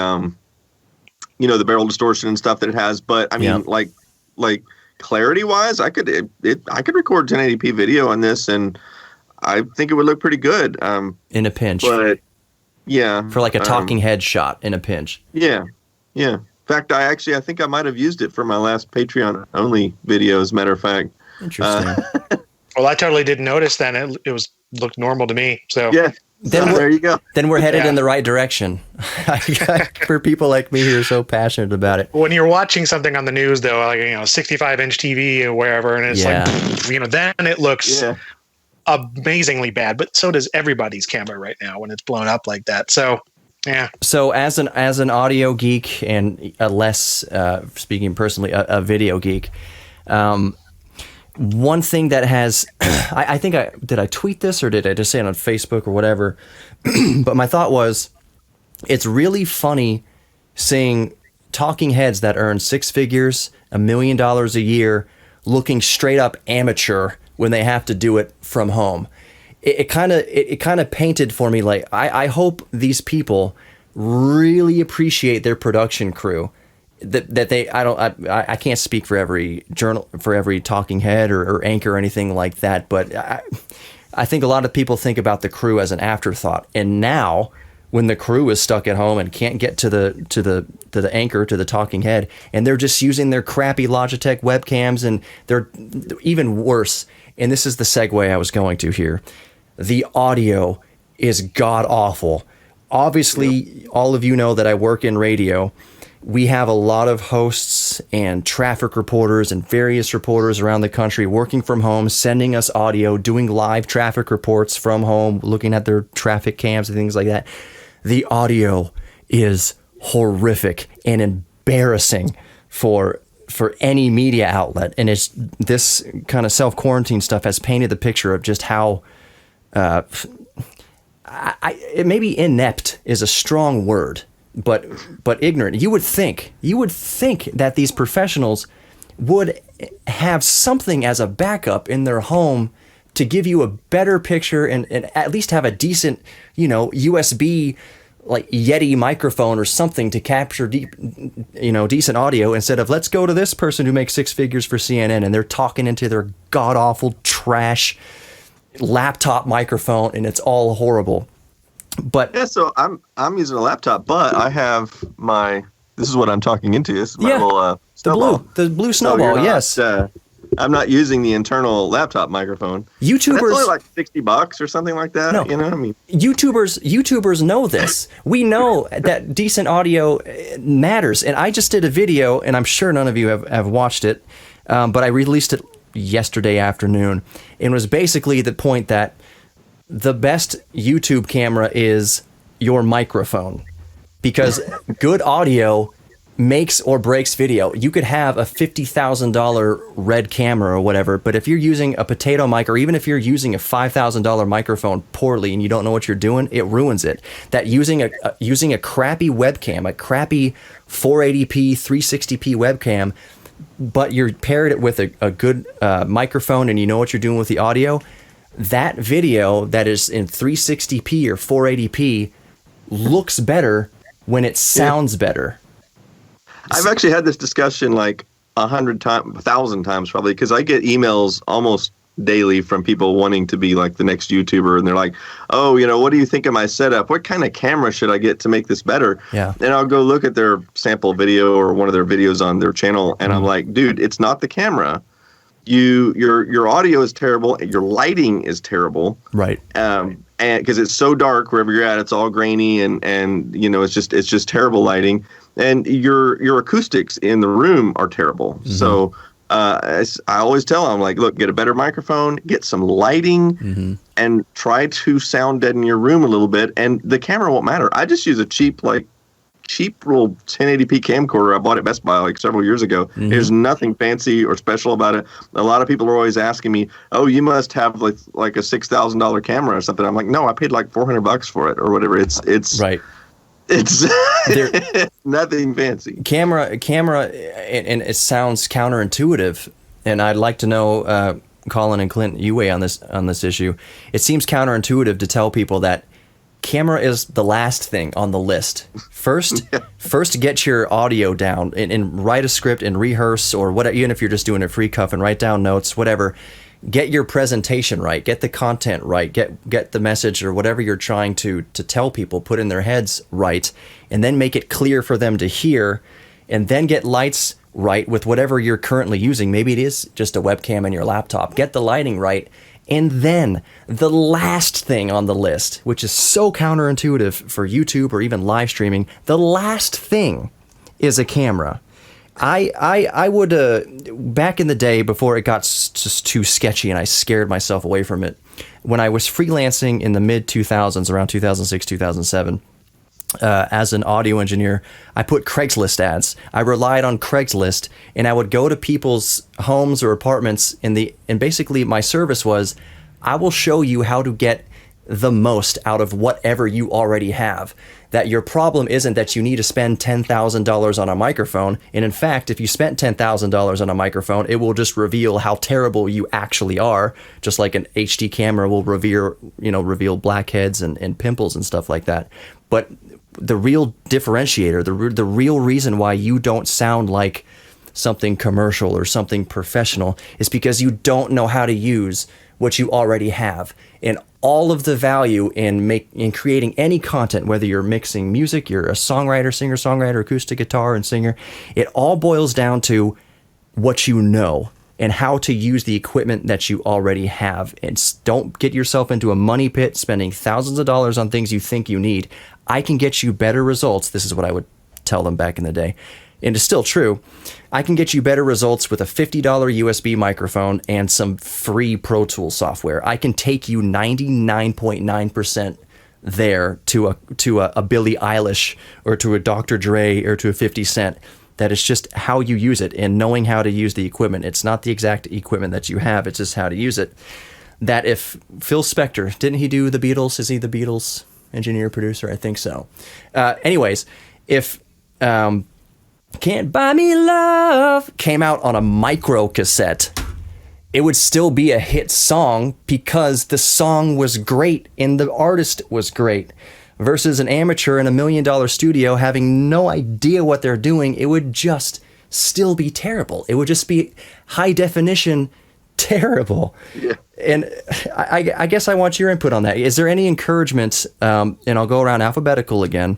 the barrel distortion and stuff that it has. But I mean, like clarity wise, I could record 1080p video on this, and I think it would look pretty good. In a pinch. But yeah, for like a talking head shot in a pinch. Yeah. In fact, I think I might have used it for my last Patreon only video, as a matter of fact. Interesting. Well, I totally didn't notice then. It looked normal to me. So yeah. Then there you go. Then we're headed in the right direction. For people like me who are so passionate about it. When you're watching something on the news, though, like 65-inch TV or wherever, and it's like then it looks amazingly bad. But so does everybody's camera right now when it's blown up like that. So yeah. So as an audio geek and a less speaking personally a video geek. One thing that has, I think did I tweet this or did I just say it on Facebook or whatever? But my thought was, it's really funny seeing talking heads that earn six figures, $1 million a year, looking straight up amateur when they have to do it from home. It kind of painted for me like I hope these people really appreciate their production crew. That they I can't speak for every talking head or anchor or anything like that, but I think a lot of people think about the crew as an afterthought. And now, when the crew is stuck at home and can't get to the anchor, to the talking head, and they're just using their crappy Logitech webcams, and they're even worse. And this is the segue I was going to here. The audio is god awful. Obviously, all of you know that I work in radio. We have a lot of hosts and traffic reporters and various reporters around the country working from home, sending us audio, doing live traffic reports from home, looking at their traffic cams and things like that. The audio is horrific and embarrassing for any media outlet. And it's this kind of self-quarantine stuff has painted the picture of just how it maybe inept is a strong word. But ignorant. You would think that these professionals would have something as a backup in their home to give you a better picture and at least have a decent, USB like Yeti microphone or something to capture decent audio, instead of let's go to this person who makes six figures for CNN and they're talking into their god awful trash laptop microphone and it's all horrible. But yeah, so I'm using a laptop, but I have this is what I'm talking into. This is my little snowball. The blue snowball, so yes. I'm not using the internal laptop microphone. YouTubers, that's only like $60 or something like that. No, YouTubers know this. We know that decent audio matters. And I just did a video, and I'm sure none of you have watched it, but I released it yesterday afternoon. It was basically the point that the best YouTube camera is your microphone, because good audio makes or breaks video. You could have a $50,000 Red camera or whatever, but if you're using a potato mic, or even if you're using a $5,000 microphone poorly and you don't know what you're doing, it ruins it. That using a crappy webcam, a crappy 480p, 360p webcam, but you're paired it with a good microphone and you know what you're doing with the audio, that video that is in 360p or 480p looks better when it sounds better. I've actually had this discussion like 1,000 times probably, because I get emails almost daily from people wanting to be like the next YouTuber, and they're like, oh, what do you think of my setup? What kind of camera should I get to make this better? Yeah. And I'll go look at their sample video or one of their videos on their channel, and I'm like, dude, it's not the camera. Your audio is terrible, and your lighting is terrible. Right. And because it's so dark wherever you're at, it's all grainy, and it's just terrible lighting, and your acoustics in the room are terrible. Mm-hmm. So I always tell them, like, look, get a better microphone, get some lighting, and try to sound deaden your room a little bit, and the camera won't matter. I just use a cheap little 1080p camcorder I bought at Best Buy like several years ago. Mm-hmm. There's nothing fancy or special about it. A lot of people are always asking me, oh, you must have like a $6,000 camera or something. I'm like, no, I paid like $400 for it or whatever. It's right. It's nothing fancy. Camera, and it sounds counterintuitive. And I'd like to know, Colin and Clint, you weigh on this issue. It seems counterintuitive to tell people that camera is the last thing on the list. First get your audio down and write a script and rehearse, or whatever. Even if you're just doing a free cuff and write down notes, whatever. Get your presentation right. Get the content right. Get the message or whatever you're trying to tell people, put in their heads right, and then make it clear for them to hear. And then get lights right with whatever you're currently using. Maybe it is just a webcam in your laptop. Get the lighting right. And then the last thing on the list, which is so counterintuitive for YouTube or even live streaming, the last thing is a camera. I would, back in the day before it got just too sketchy and I scared myself away from it, when I was freelancing in the mid-2000s, around 2006, 2007, as an audio engineer, I put Craigslist ads. I relied on Craigslist, and I would go to people's homes or apartments, and basically my service was, I will show you how to get the most out of whatever you already have. That your problem isn't that you need to spend $10,000 on a microphone, and in fact, if you spent $10,000 on a microphone, it will just reveal how terrible you actually are, just like an HD camera will reveal blackheads and pimples and stuff like that. But the real differentiator, the real reason why you don't sound like something commercial or something professional is because you don't know how to use what you already have. And all of the value in creating any content, whether you're mixing music, you're a songwriter, singer-songwriter, acoustic guitar and singer, it all boils down to what you know and how to use the equipment that you already have. And don't get yourself into a money pit spending thousands of dollars on things you think you need. I can get you better results. This is what I would tell them back in the day. And it's still true. I can get you better results with a $50 USB microphone and some free Pro Tools software. I can take you 99.9% there to a Billie Eilish or to a Dr. Dre or to a 50 Cent. That is just how you use it and knowing how to use the equipment. It's not the exact equipment that you have. It's just how to use it. That if Phil Spector, didn't he do the Beatles? Is he the Beatles engineer, producer? I think so. Anyways, if Can't Buy Me Love came out on a micro cassette, it would still be a hit song because the song was great and the artist was great. Versus an amateur in $1 million studio having no idea what they're doing, it would just still be terrible. It would just be high definition terrible. Yeah. And I guess I want your input on that. Is there any encouragement, and I'll go around alphabetical again,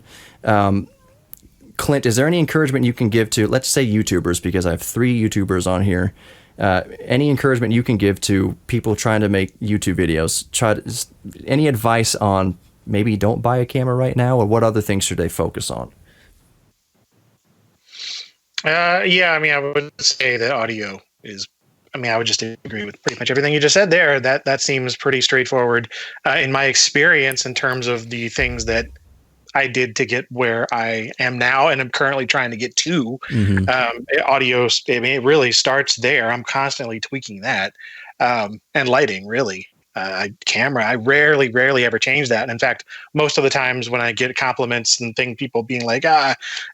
Clint, is there any encouragement you can give to, let's say YouTubers, because I have 3 YouTubers on here, any encouragement you can give to people trying to make YouTube videos? Any advice on maybe don't buy a camera right now, or what other things should they focus on? Yeah, I mean, I would say that audio is, I would just agree with pretty much everything you just said there. That seems pretty straightforward in my experience in terms of the things that I did to get where I am now and I'm currently trying to get to. Audio, it really starts there. I'm constantly tweaking that. And lighting, really. Camera, I rarely ever change that. And in fact, most of the times when I get compliments and people being like,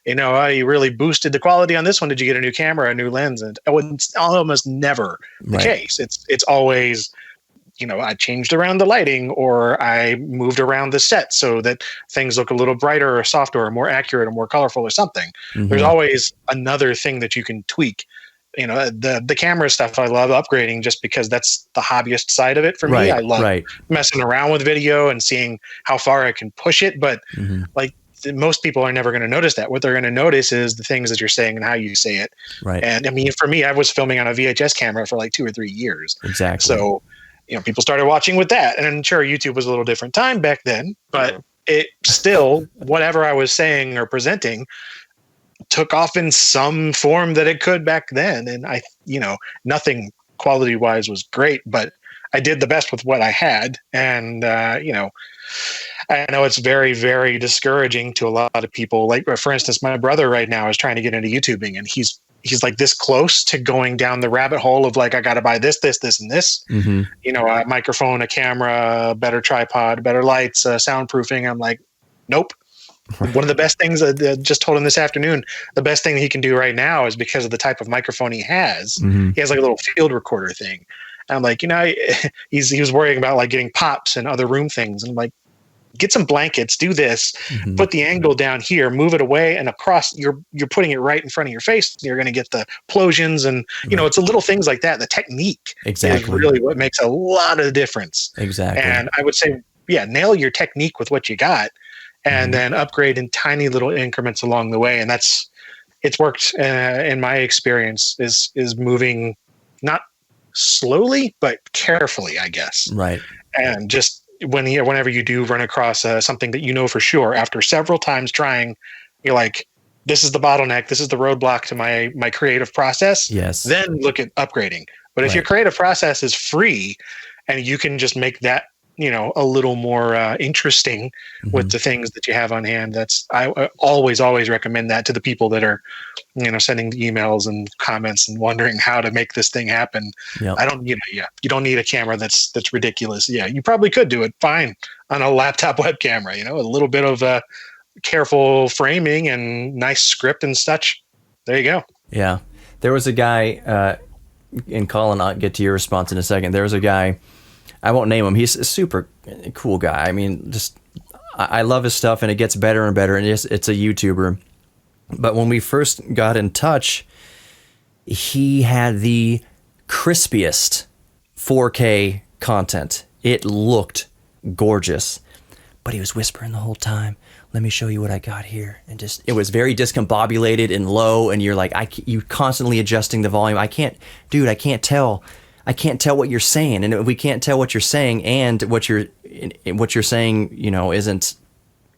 you really boosted the quality on this one. Did you get a new camera, a new lens? And it's almost never the case. It's always, I changed around the lighting or I moved around the set so that things look a little brighter or softer or more accurate or more colorful or something. There's always another thing that you can tweak. The camera stuff, I love upgrading just because that's the hobbyist side of it for me. I love messing around with video and seeing how far I can push it. But most people are never going to notice that. What they're going to notice is the things that you're saying and how you say it. Right. And for me, I was filming on a VHS camera for like 2 or 3 years. Exactly. So, people started watching with that. And sure, YouTube was a little different time back then, but it still, whatever I was saying or presenting took off in some form that it could back then. And nothing quality wise was great, but I did the best with what I had. And, I know it's very, very discouraging to a lot of people. Like, for instance, my brother right now is trying to get into YouTubing, and he's like this close to going down the rabbit hole of like, I got to buy this, and this, a microphone, a camera, a better tripod, better lights, soundproofing. I'm like, nope. One of the best things I just told him this afternoon, the best thing he can do right now is because of the type of microphone he has. He has like a little field recorder thing. And I'm like, he was worrying about like getting pops and other room things. And I'm like, get some blankets, do this, put the angle down here, move it away and across. You're putting it right in front of your face. You're going to get the plosions, and it's the little things like that. The technique is really what makes a lot of difference. Exactly. And I would say, nail your technique with what you got, and then upgrade in tiny little increments along the way. And it's worked in my experience. Is moving not slowly but carefully, I guess. Right. And just whenever you do run across something that for sure, after several times trying, you're like, this is the bottleneck, this is the roadblock to my creative process. Yes. Then look at upgrading. But if your creative process is free and you can just make that, a little more interesting with the things that you have on hand, I always recommend that to the people that are, sending emails and comments and wondering how to make this thing happen. Yep. You don't need a camera that's ridiculous. Yeah, you probably could do it fine on a laptop web camera, a little bit of careful framing and nice script and such. There you go. Yeah. There was a guy, and Colin, I'll get to your response in a second. There was a guy, I won't name him. He's a super cool guy. I mean, I love his stuff, and it gets better and better. And it's a YouTuber. But when we first got in touch, he had the crispiest 4K content. It looked gorgeous, but he was whispering the whole time. Let me show you what I got here. And it was very discombobulated and low. And you're like, you constantly adjusting the volume. I can't tell what you're saying. And if we can't tell what you're saying and what you're saying, isn't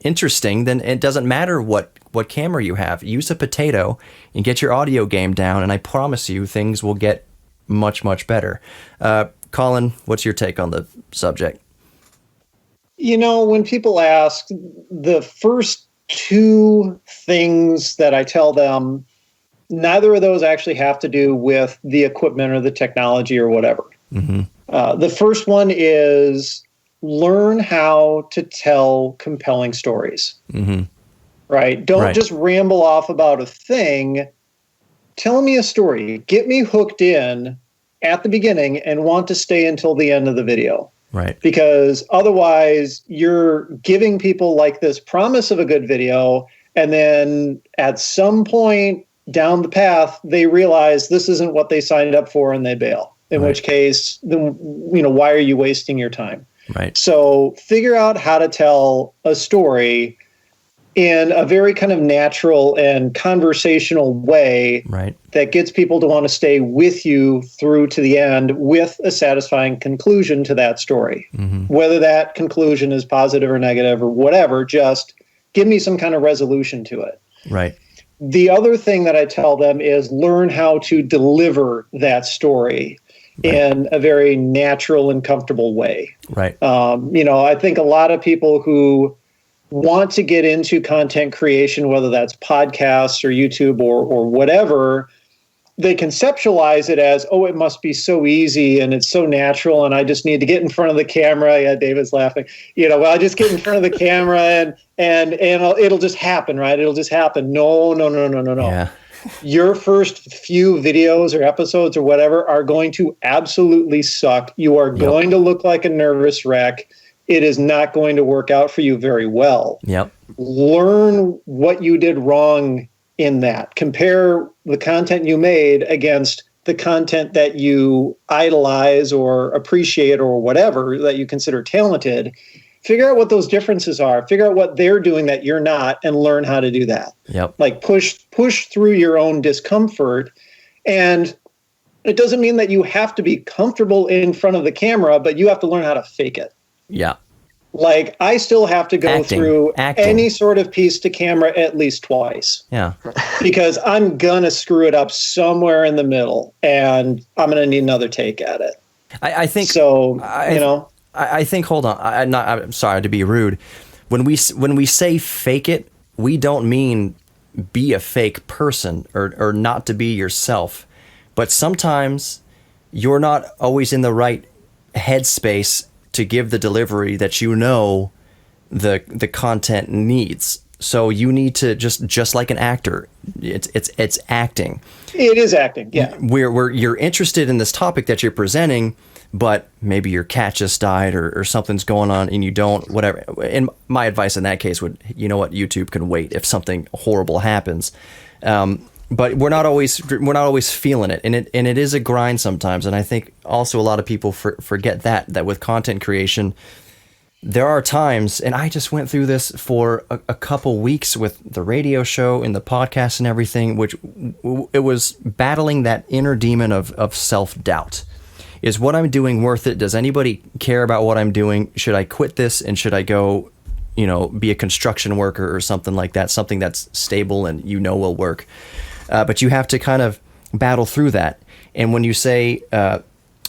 interesting, then it doesn't matter what camera you have. Use a potato and get your audio game down, and I promise you things will get much, much better. Colin, what's your take on the subject? When people ask, the first two things that I tell them, neither of those actually have to do with the equipment or the technology or whatever. The first one is learn how to tell compelling stories. Right? Don't just ramble off about a thing. Tell me a story. Get me hooked in at the beginning and want to stay until the end of the video. Right. Because otherwise you're giving people like this promise of a good video, and then at some point down the path, they realize this isn't what they signed up for and they bail. In which case, then, why are you wasting your time? Right. So figure out how to tell a story in a very kind of natural and conversational way that gets people to want to stay with you through to the end with a satisfying conclusion to that story. Whether that conclusion is positive or negative or whatever, just give me some kind of resolution to it. Right. The other thing that I tell them is learn how to deliver that story in a very natural and comfortable way. Right. I think a lot of people who want to get into content creation, whether that's podcasts or YouTube or whatever, they conceptualize it as, it must be so easy and it's so natural and I just need to get in front of the camera. Yeah, David's laughing. I just get in front of the camera and it'll just happen, right? It'll just happen. No. Yeah. Your first few videos or episodes or whatever are going to absolutely suck. You are going to look like a nervous wreck. It is not going to work out for you very well. Yep. Learn what you did wrong in that. Compare the content you made against the content that you idolize or appreciate or whatever that you consider talented. Figure out what those differences are. Figure out what they're doing that you're not, and learn how to do that. Yep. Like push through your own discomfort. And it doesn't mean that you have to be comfortable in front of the camera, but you have to learn how to fake it. Yeah. Like, I still have to go through any sort of piece to camera at least twice. Yeah. Because I'm going to screw it up somewhere in the middle, and I'm going to need another take at it. I think so. I think. Hold on. I'm sorry to be rude. When we say fake it, we don't mean be a fake person or not to be yourself. But sometimes you're not always in the right headspace to give the delivery that the content needs. So you need to just like an actor, it's acting. It is acting, yeah. Where you're interested in this topic that you're presenting, but maybe your cat just died or something's going on and you don't, whatever. And my advice in that case would, you know what, YouTube can wait if something horrible happens. But we're not always feeling it, and it is a grind sometimes. And I think also a lot of people forget that with content creation, there are times, and I just went through this for a couple weeks with the radio show and the podcast and everything, which it was battling that inner demon of self-doubt. Is what I'm doing worth it? Does anybody care about what I'm doing? Should I quit this and should I go, be a construction worker or something like that, something that's stable and will work? But you have to kind of battle through that. And when you say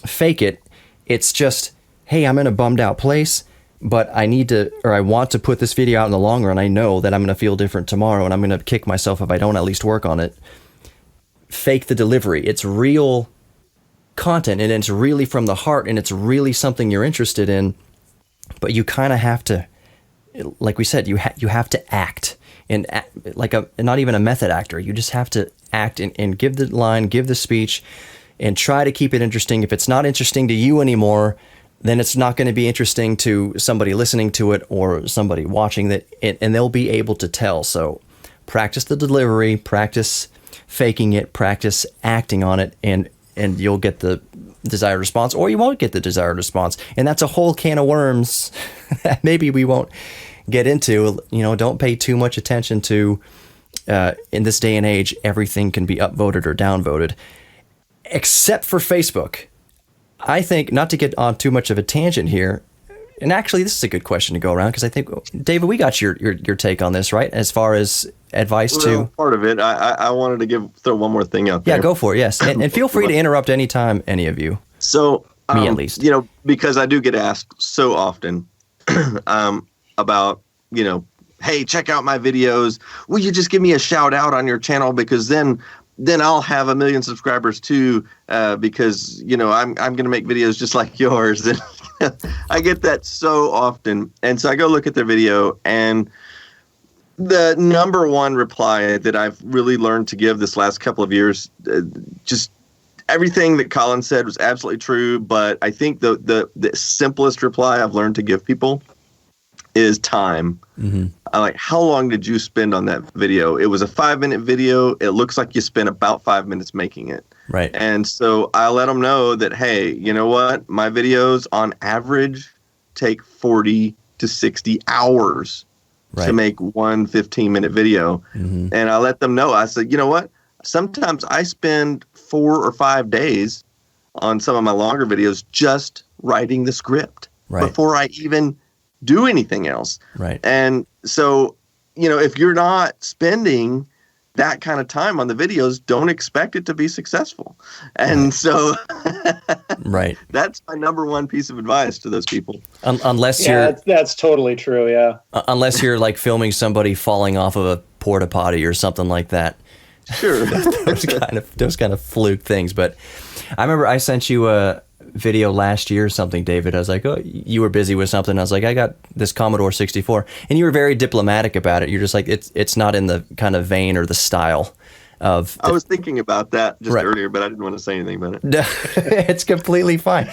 fake it, it's just, hey, I'm in a bummed out place, but I want to put this video out in the long run. I know that I'm going to feel different tomorrow and I'm going to kick myself if I don't at least work on it. Fake the delivery. It's real content and it's really from the heart and it's really something you're interested in, but you kind of have to, like we said, you have to act and not even a method actor. You just have to act and give the line, give the speech and try to keep it interesting. If it's not interesting to you anymore, then it's not going to be interesting to somebody listening to it or somebody watching that, and they'll be able to tell. So practice the delivery, practice faking it, practice acting on it, and you'll get the desired response, or you won't get the desired response. And that's a whole can of worms that maybe we won't get into. Don't pay too much attention to, in this day and age, everything can be upvoted or downvoted, except for Facebook. I think, not to get on too much of a tangent here, and actually this is a good question to go around, because I think, David, we got your take on this, right? As far as advice to... Part of it. I wanted to throw one more thing out there. Yeah, go for it, yes. And feel free to interrupt anytime, any of you. So, me at least. Because I do get asked so often about, hey, check out my videos. Will you just give me a shout out on your channel? Because then I'll have 1 million subscribers too, because, I'm going to make videos just like yours. And I get that so often. And so I go look at their video, and the number one reply that I've really learned to give this last couple of years, just everything that Colin said was absolutely true. But I think the simplest reply I've learned to give people is time. Mm-hmm. Like, how long did you spend on that video? It was a 5-minute video. It looks like you spent about 5 minutes making it. Right. And so I let them know that, hey, you know what? My videos on average take 40 to 60 hours to make one 15-minute video. Mm-hmm. And I let them know. I said, you know what? Sometimes I spend 4 or 5 days on some of my longer videos just writing the script before I even do anything else. Right. And so, if you're not spending that kind of time on the videos, don't expect it to be successful. And so that's my number one piece of advice to those people. Unless that's totally true. Yeah. Unless you're like filming somebody falling off of a porta potty or something like that. Sure. those kind of fluke things. But I remember I sent you a video last year or something, David. I was like, oh, you were busy with something. I was like, I got this Commodore 64, and you were very diplomatic about it. You're just like, it's not in the kind of vein or the style of. I was thinking about that just earlier, but I didn't want to say anything about it. It's completely fine.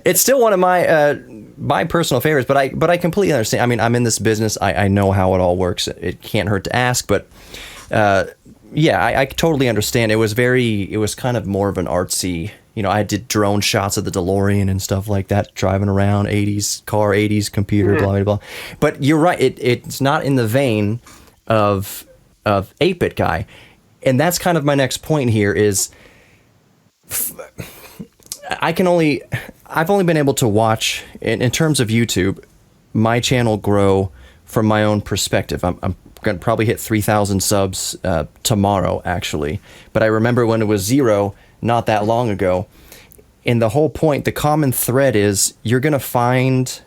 It's still one of my personal favorites, but I completely understand. I mean, I'm in this business. I know how it all works. It can't hurt to ask, but I totally understand. It was kind of more of an artsy. I did drone shots of the DeLorean and stuff like that, driving around, 80s car, 80s computer, blah, blah, blah. But you're right. It's not in the vein of 8-Bit Guy. And that's kind of my next point here is I've only been able to watch, in terms of YouTube, my channel grow from my own perspective. I'm going to probably hit 3,000 subs tomorrow, actually. But I remember when it was 0, not that long ago. And the whole point, the common thread is you're going to find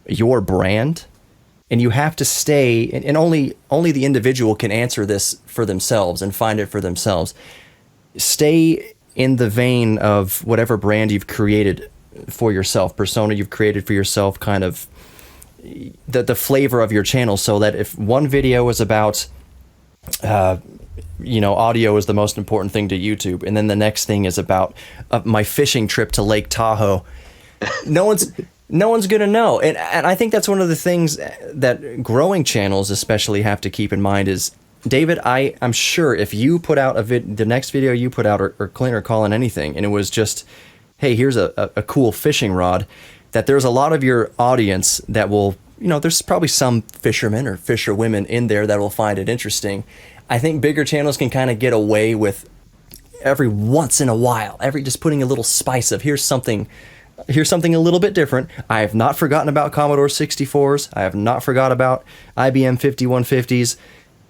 your brand, and you have to stay, and only the individual can answer this for themselves and find it for themselves. Stay in the vein of whatever brand you've created for yourself, persona you've created for yourself, kind of, the flavor of your channel, so that if one video is about audio is the most important thing to YouTube, and then the next thing is about my fishing trip to Lake Tahoe, no one's gonna know. And I think that's one of the things that growing channels especially have to keep in mind is, David, I'm sure if you put out the next video you put out, or Clint or Colin, anything, and it was just, hey, here's a cool fishing rod, that there's a lot of your audience that will, there's probably some fishermen or fisherwomen in there that will find it interesting. I think bigger channels can kind of get away with every once in a while, just putting a little spice of here's something a little bit different. I have not forgotten about Commodore 64s. I have not forgot about IBM 5150s,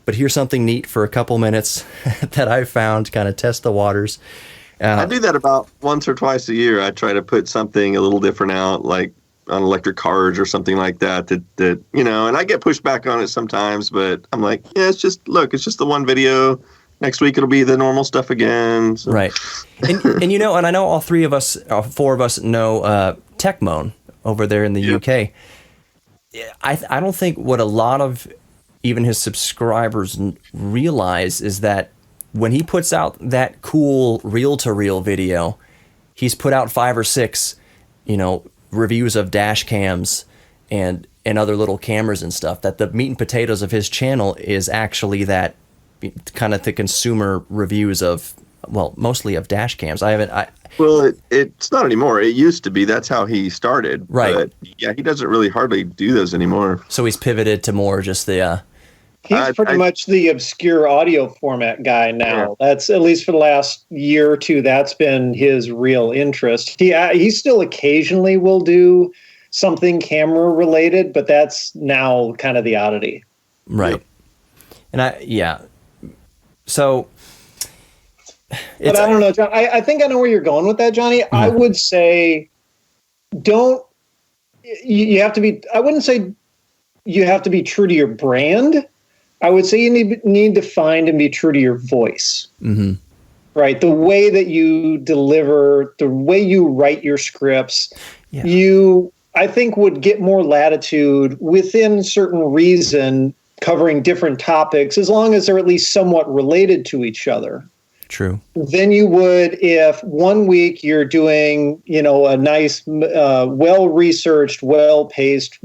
but here's something neat for a couple minutes that I've found to kind of test the waters. I do that about once or twice a year. I try to put something a little different out, like on electric cars or something like that, and I get pushed back on it sometimes, but I'm like, yeah, it's just the one video. Next week it'll be the normal stuff again. So. Right. And I know all four of us know Techmoan over there in the UK. I don't think what a lot of even his subscribers realize is that when he puts out that cool reel-to-reel video, he's put out 5 or 6, reviews of dash cams and other little cameras and stuff, that the meat and potatoes of his channel is actually that kind of the consumer reviews of, well, mostly of dash cams. It's not anymore. It used to be. That's how he started. Right. But yeah, he doesn't really hardly do those anymore. So he's pivoted to more just the... He's pretty much the obscure audio format guy now. Yeah. That's, at least for the last year or two, that's been his real interest. He still occasionally will do something camera related, but that's now kind of the oddity. Right. Yep. And so... But I don't know, John. I think I know where you're going with that, Johnny. Mm-hmm. I would say you have to be... I wouldn't say you have to be true to your brand. I would say you need to find and be true to your voice. Mm-hmm. Right? The way that you deliver, the way you write your scripts, you, I think, would get more latitude within certain reason covering different topics, as long as they're at least somewhat related to each other. True. Than you would if one week you're doing, a nice, well-researched, well-paced,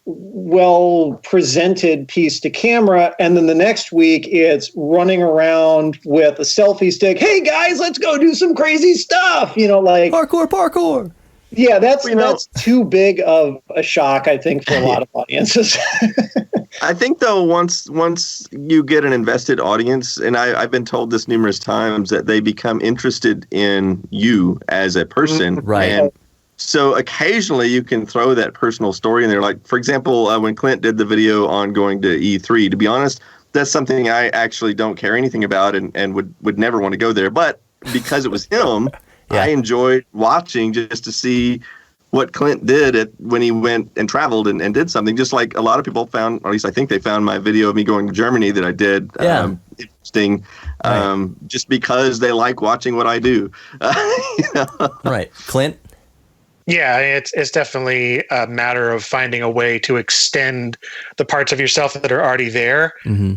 well-presented piece to camera, and then the next week it's running around with a selfie stick. Hey guys, let's go do some crazy stuff. Like parkour. Yeah, that's too big of a shock, I think, for a lot of audiences. I think though, once you get an invested audience, and I've been told this numerous times, that they become interested in you as a person, right? And so occasionally you can throw that personal story in there. Like, for example, when Clint did the video on going to E3, to be honest, that's something I actually don't care anything about and would never want to go there. But because it was him, I enjoyed watching just to see what Clint did when he went and traveled and did something. Just like a lot of people found, or at least I think they found my video of me going to Germany that I did interesting, just because they like watching what I do. Right. Clint? Yeah, it's definitely a matter of finding a way to extend the parts of yourself that are already there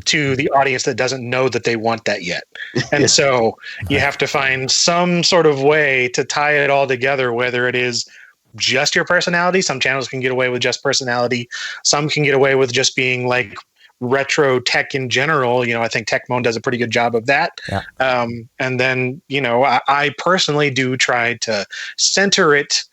to the audience that doesn't know that they want that yet. And so you have to find some sort of way to tie it all together, whether it is just your personality. Some channels can get away with just personality. Some can get away with just being like retro tech in general. I think Techmoan does a pretty good job of that. Yeah. And then, I personally do try to center it.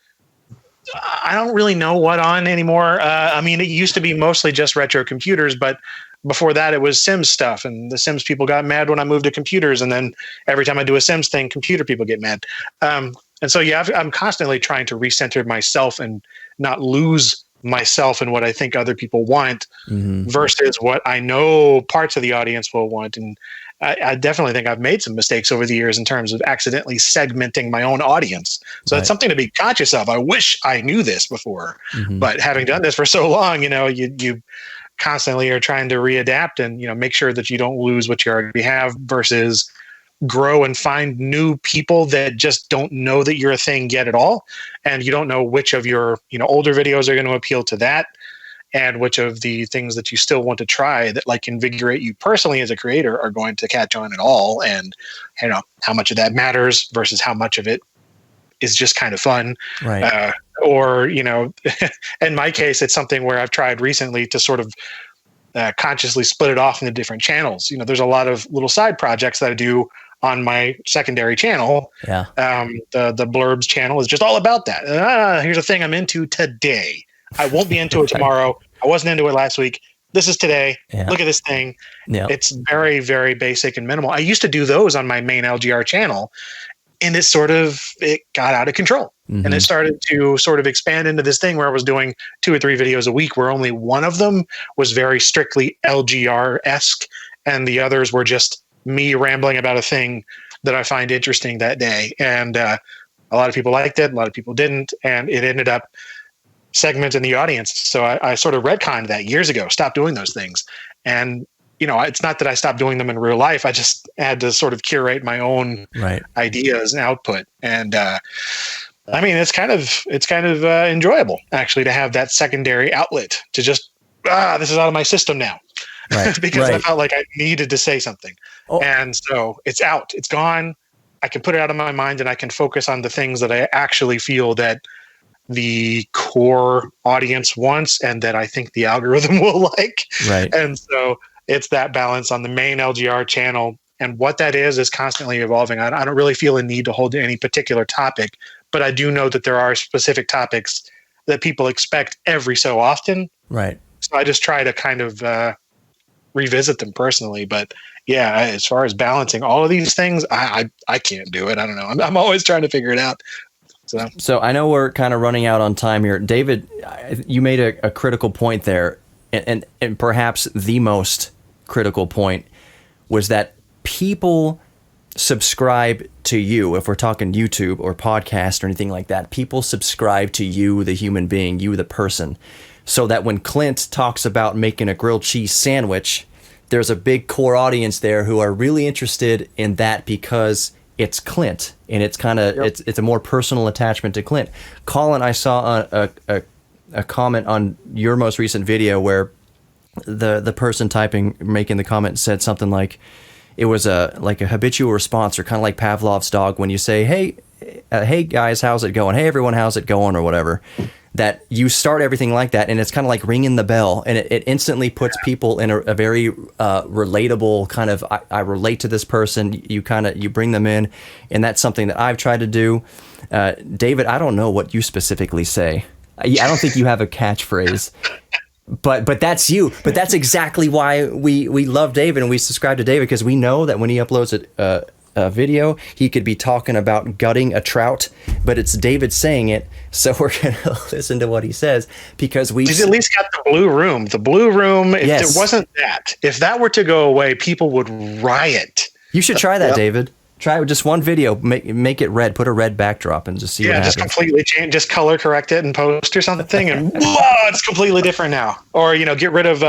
I don't really know what on anymore. It used to be mostly just retro computers, but before that it was Sims stuff, and the Sims people got mad when I moved to computers, and then every time I do a Sims thing, computer people get mad. And so, I'm constantly trying to recenter myself and not lose myself in what I think other people want versus what I know parts of the audience will want. And I definitely think I've made some mistakes over the years in terms of accidentally segmenting my own audience. So it's something to be conscious of. I wish I knew this before, but having done this for so long, you constantly are trying to readapt and, make sure that you don't lose what you already have versus grow and find new people that just don't know that you're a thing yet at all. And you don't know which of your, older videos are going to appeal to that, and which of the things that you still want to try that like invigorate you personally as a creator are going to catch on at all. And, how much of that matters versus how much of it is just kind of fun. Right. Or, in my case, it's something where I've tried recently to sort of consciously split it off into different channels. There's a lot of little side projects that I do on my secondary channel. Yeah. The Blurbs channel is just all about that. Here's a thing I'm into today. I won't be into it tomorrow. I wasn't into it last week. This is today. Yeah. Look at this thing. Yeah. It's very, very basic and minimal. I used to do those on my main LGR channel, and it got out of control. Mm-hmm. And it started to sort of expand into this thing where I was doing 2 or 3 videos a week, where only one of them was very strictly LGR-esque, and the others were just me rambling about a thing that I find interesting that day. And a lot of people liked it, a lot of people didn't, and it ended up segmenting the audience. So I sort of retconned that years ago, stopped doing those things. And it's not that I stopped doing them in real life. I just had to sort of curate my own ideas and output. And it's kind of enjoyable actually to have that secondary outlet to just this is out of my system now, because I felt like I needed to say something. And so it's out, it's gone. I can put it out of my mind, and I can focus on the things that I actually feel that the core audience wants and that I think the algorithm will like. Right. And so it's that balance on the main LGR channel, and what that is constantly evolving. I don't really feel a need to hold to any particular topic, but I do know that there are specific topics that people expect every so often. Right. So I just try to kind of revisit them personally. But yeah, as far as balancing all of these things, I can't do it. I don't know. I'm always trying to figure it out. So I know we're kind of running out on time here. David, you made a critical point there, and perhaps the most critical point was that people subscribe to you. If we're talking YouTube or podcast or anything like that, people subscribe to you, the human being, you, the person, so that when Clint talks about making a grilled cheese sandwich, there's a big core audience there who are really interested in that because it's Clint, and it's kind of it's a more personal attachment to Clint. Colin, I saw a comment on your most recent video where the person making the comment said something like it was a habitual response, or kind of like Pavlov's dog when you say, hey guys, how's it going? Hey everyone, how's it going? Or whatever. That you start everything like that, and it's kind of like ringing the bell, and it instantly puts people in a very relatable kind of, I relate to this person. You bring them in, and that's something that I've tried to do. David, I don't know what you specifically say. I don't think you have a catchphrase, but that's you. But that's exactly why we love David and we subscribe to David, because we know that when he uploads a video, he could be talking about gutting a trout, but it's David saying it, so we're gonna listen to what he says, because he's at least got the blue room. The blue room, if it wasn't that, if that were to go away, people would riot. You should try that, David. Try it with just one video, make it red, put a red backdrop, and just see what happens. Just completely change, just color correct it in post or something, and whoa, it's completely different now. Or, get rid of,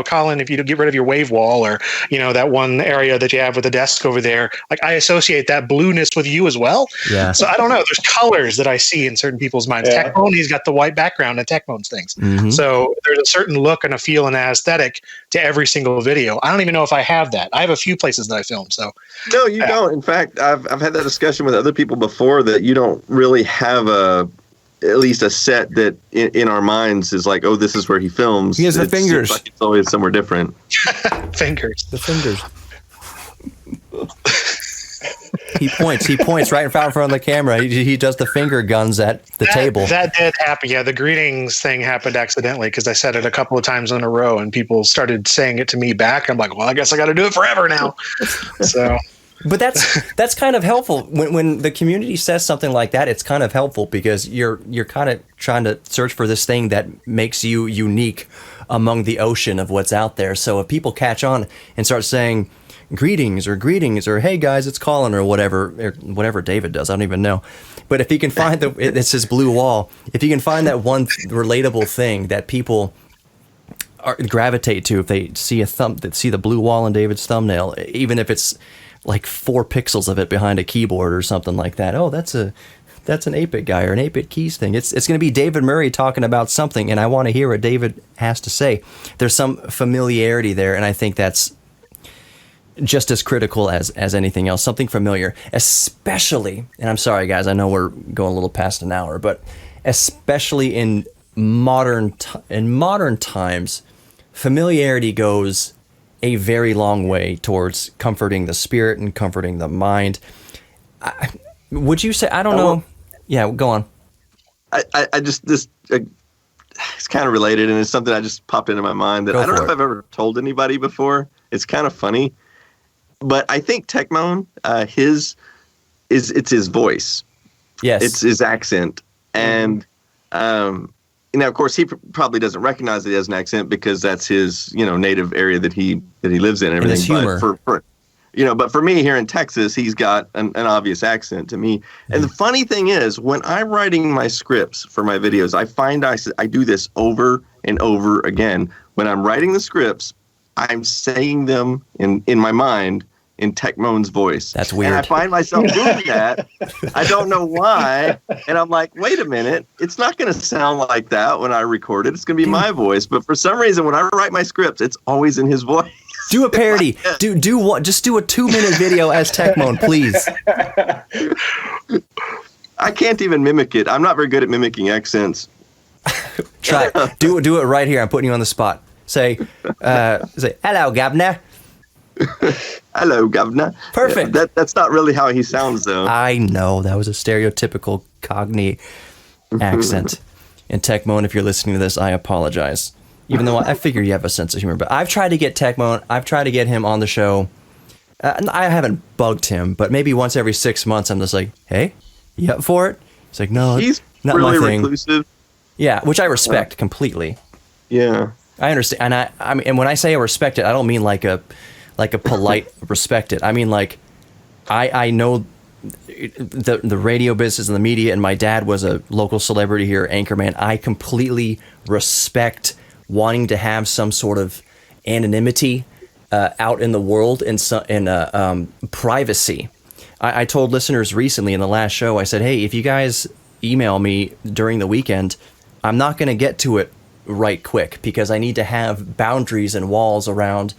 Colin, if you get rid of your wave wall, or, that one area that you have with the desk over there, like I associate that blueness with you as well. Yeah. So I don't know, there's colors that I see in certain people's minds. Yeah. Techmone's got the white background and Techmone's things. Mm-hmm. So there's a certain look and a feel and an aesthetic to every single video. I don't even know if I have that. I have a few places that I film, so. No, you don't. In fact, I've had that discussion with other people before, that you don't really have at least a set that in our minds is like, oh, this is where he films. He has the fingers. Like it's always somewhere different. Fingers. The fingers. He points right in front of the camera. He does the finger guns at the table. That did happen. Yeah, the greetings thing happened accidentally because I said it a couple of times in a row, and people started saying it to me back. I'm like, well, I guess I got to do it forever now. So. But that's kind of helpful when the community says something like that. It's kind of helpful because you're kind of trying to search for this thing that makes you unique among the ocean of what's out there. So if people catch on and start saying greetings or hey guys, it's Colin, or whatever David does, I don't even know. But if he can find it's his blue wall. If he can find that one relatable thing that people gravitate to, if they see see the blue wall in David's thumbnail, even if it's like 4 pixels of it behind a keyboard or something like that. Oh, that's an 8-bit guy or an 8-bit keys thing. It's going to be David Murray talking about something, and I want to hear what David has to say. There's some familiarity there, and I think that's just as critical as anything else. Something familiar, especially, and I'm sorry guys, I know we're going a little past an hour, but especially in modern times, familiarity goes a very long way towards comforting the spirit and comforting the mind. Would you say, I don't know. Yeah, go on. I just, it's kind of related, and it's something that just popped into my mind that I don't know if I've ever told anybody before. It's kind of funny, but I think Techmoan, it's his voice. Yes. It's his accent. And, of course, he probably doesn't recognize that he has an accent because that's his, native area that he lives in and everything. And his humor. But for me here in Texas, he's got an obvious accent to me. And the funny thing is, when I'm writing my scripts for my videos, I find I do this over and over again. When I'm writing the scripts, I'm saying them in my mind in Techmoan's voice. That's weird. And I find myself doing that. I don't know why. And I'm like, wait a minute. It's not going to sound like that when I record it. It's going to be my voice. But for some reason, when I write my scripts, it's always in his voice. Do a parody. Do what? Just do a 2-minute video as Techmoan, please. I can't even mimic it. I'm not very good at mimicking accents. Try it. Do it right here. I'm putting you on the spot. Say, hello, Governor. Hello, Governor. Perfect. Yeah, that's not really how he sounds, though. I know. That was a stereotypical Cockney accent. And Techmoan, if you're listening to this, I apologize. Even though I figure you have a sense of humor. But I've tried to get Techmoan. I've tried to get him on the show. I haven't bugged him, but maybe once every 6 months, I'm just like, hey, you up for it? He's like, no, he's not really my thing. Reclusive. Yeah, which I respect completely. Yeah. I understand. And I mean, and when I say I respect it, I don't mean like a polite respect it. I mean, like, I know the radio business and the media, and my dad was a local celebrity here, anchorman. I completely respect wanting to have some sort of anonymity out in the world and privacy. I told listeners recently in the last show, I said, hey, if you guys email me during the weekend, I'm not going to get to it right quick because I need to have boundaries and walls around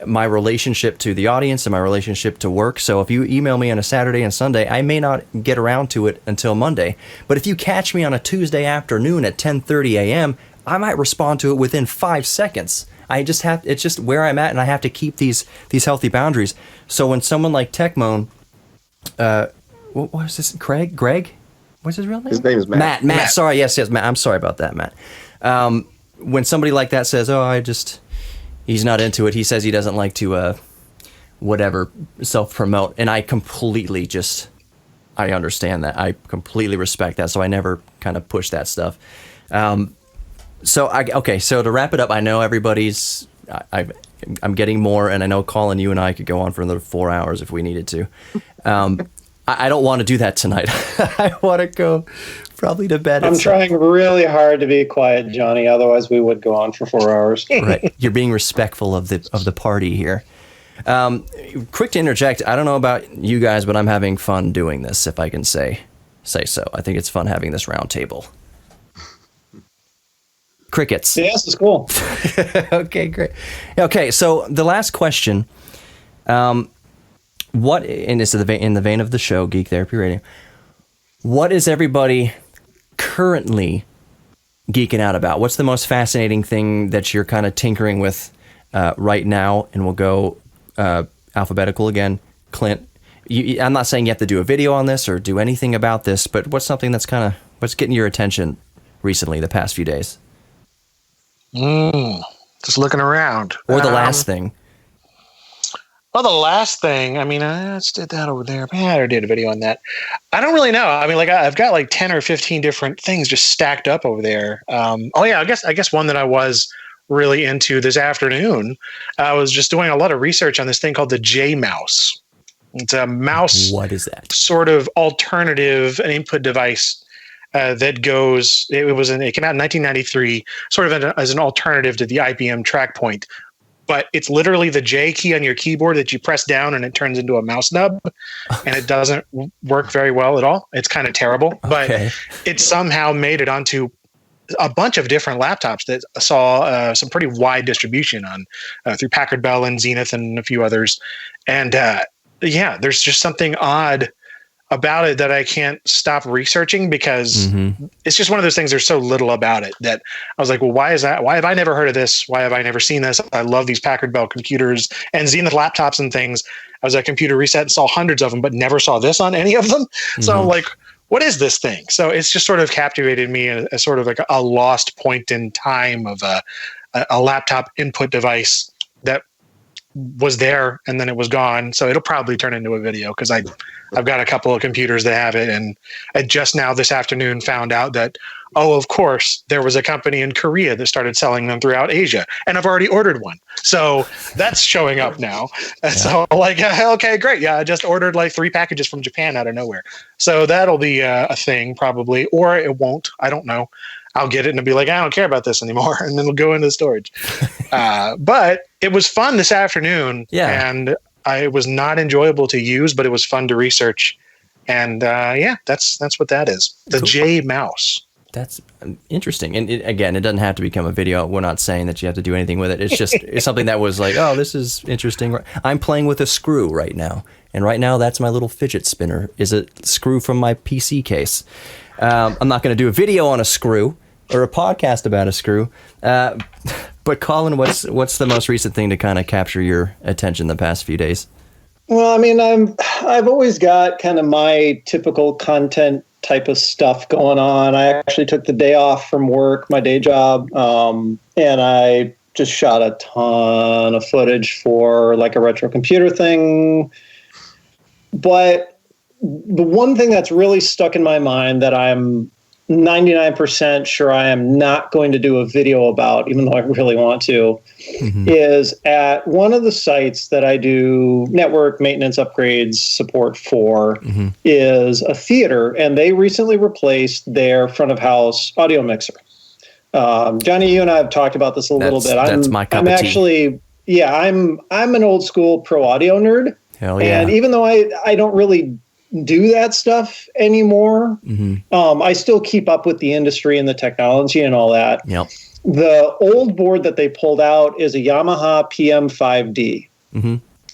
my relationship to the audience and my relationship to work. So if you email me on a Saturday and Sunday, I may not get around to it until Monday. But if you catch me on a Tuesday afternoon at 10:30 a.m., I might respond to it within 5 seconds. It's just where I'm at, and I have to keep these healthy boundaries. So when someone like Techmoan, what is this? Greg? What's his real name? His name is Matt. Matt. Sorry, yes, Matt. I'm sorry about that, Matt. When somebody like that says, he's not into it. He says he doesn't like to, self-promote. And I completely I understand that. I completely respect that. So I never kind of push that stuff. So to wrap it up, I know everybody's, I'm getting more, and I know Colin, you and I could go on for another 4 hours if we needed to. I don't want to do that tonight. I want to go probably to bed. I'm trying really hard to be quiet, Johnny. Otherwise, we would go on for 4 hours. Right. You're being respectful of the party here. Quick to interject. I don't know about you guys, but I'm having fun doing this, if I can say so. I think it's fun having this round table. Crickets. Yes, it's cool. Okay, great. Okay, so the last question. What, and it's in the vein of the show, Geek Therapy Radio, what is everybody currently geeking out about? What's the most fascinating thing that you're kind of tinkering with right now? And we'll go alphabetical again. Clint, I'm not saying you have to do a video on this or do anything about this, but what's something that's what's getting your attention recently, the past few days? Just looking around. Or the last thing. Well, the last thing, I mean, I just did that over there. Man, I already did a video on that. I don't really know. I mean, I've got like 10 or 15 different things just stacked up over there. I guess one that I was really into this afternoon, I was just doing a lot of research on this thing called the J Mouse. It's a mouse. What is that? Sort of alternative, an input device that goes. It came out in 1993, sort of as an alternative to the IBM TrackPoint. but it's literally the J key on your keyboard that you press down and it turns into a mouse nub, and it doesn't work very well at all. It's kind of terrible, but it somehow made it onto a bunch of different laptops that saw some pretty wide distribution on through Packard Bell and Zenith and a few others. And there's just something odd about it that I can't stop researching, because it's just one of those things. There's so little about it that I was like, well, why is that? Why have I never heard of this? Why have I never seen this? I love these Packard Bell computers and Zenith laptops and things. I was at Computer Reset and saw hundreds of them, but never saw this on any of them. So I'm like, what is this thing? So it's just sort of captivated me as sort of like a lost point in time of a laptop input device that was there and then it was gone. So it'll probably turn into a video, because I've got a couple of computers that have it, and I just now this afternoon found out that, oh, of course, there was a company in Korea that started selling them throughout Asia, and I've already ordered one. So that's showing up now. And so like, okay, great. Yeah, I just ordered like 3 packages from Japan out of nowhere. So that'll be a thing probably, or it won't. I don't know. I'll get it and it'll be like, I don't care about this anymore. And then it'll go into storage. But it was fun this afternoon. Yeah. And it was not enjoyable to use, but it was fun to research. And that's what that is. The J mouse. That's interesting. And it doesn't have to become a video. We're not saying that you have to do anything with it. It's just it's something that was like, oh, this is interesting. I'm playing with a screw right now. And right now, that's my little fidget spinner. Is a screw from my PC case. I'm not going to do a video on a screw or a podcast about a screw. But Colin, what's the most recent thing to kind of capture your attention the past few days? Well, I mean, I've always got kind of my typical content type of stuff going on. I actually took the day off from work, my day job, and I just shot a ton of footage for like a retro computer thing. But the one thing that's really stuck in my mind that I'm 99% sure I am not going to do a video about, even though I really want to, is at one of the sites that I do network maintenance upgrades support for is a theater, and they recently replaced their front of house audio mixer. Johnny, you and I have talked about this a little bit. That's my cup of tea. I'm an old school pro audio nerd. Hell yeah. And even though I don't really do that stuff anymore, I still keep up with the industry and the technology and all that. Yep. The old board that they pulled out is a Yamaha PM5D.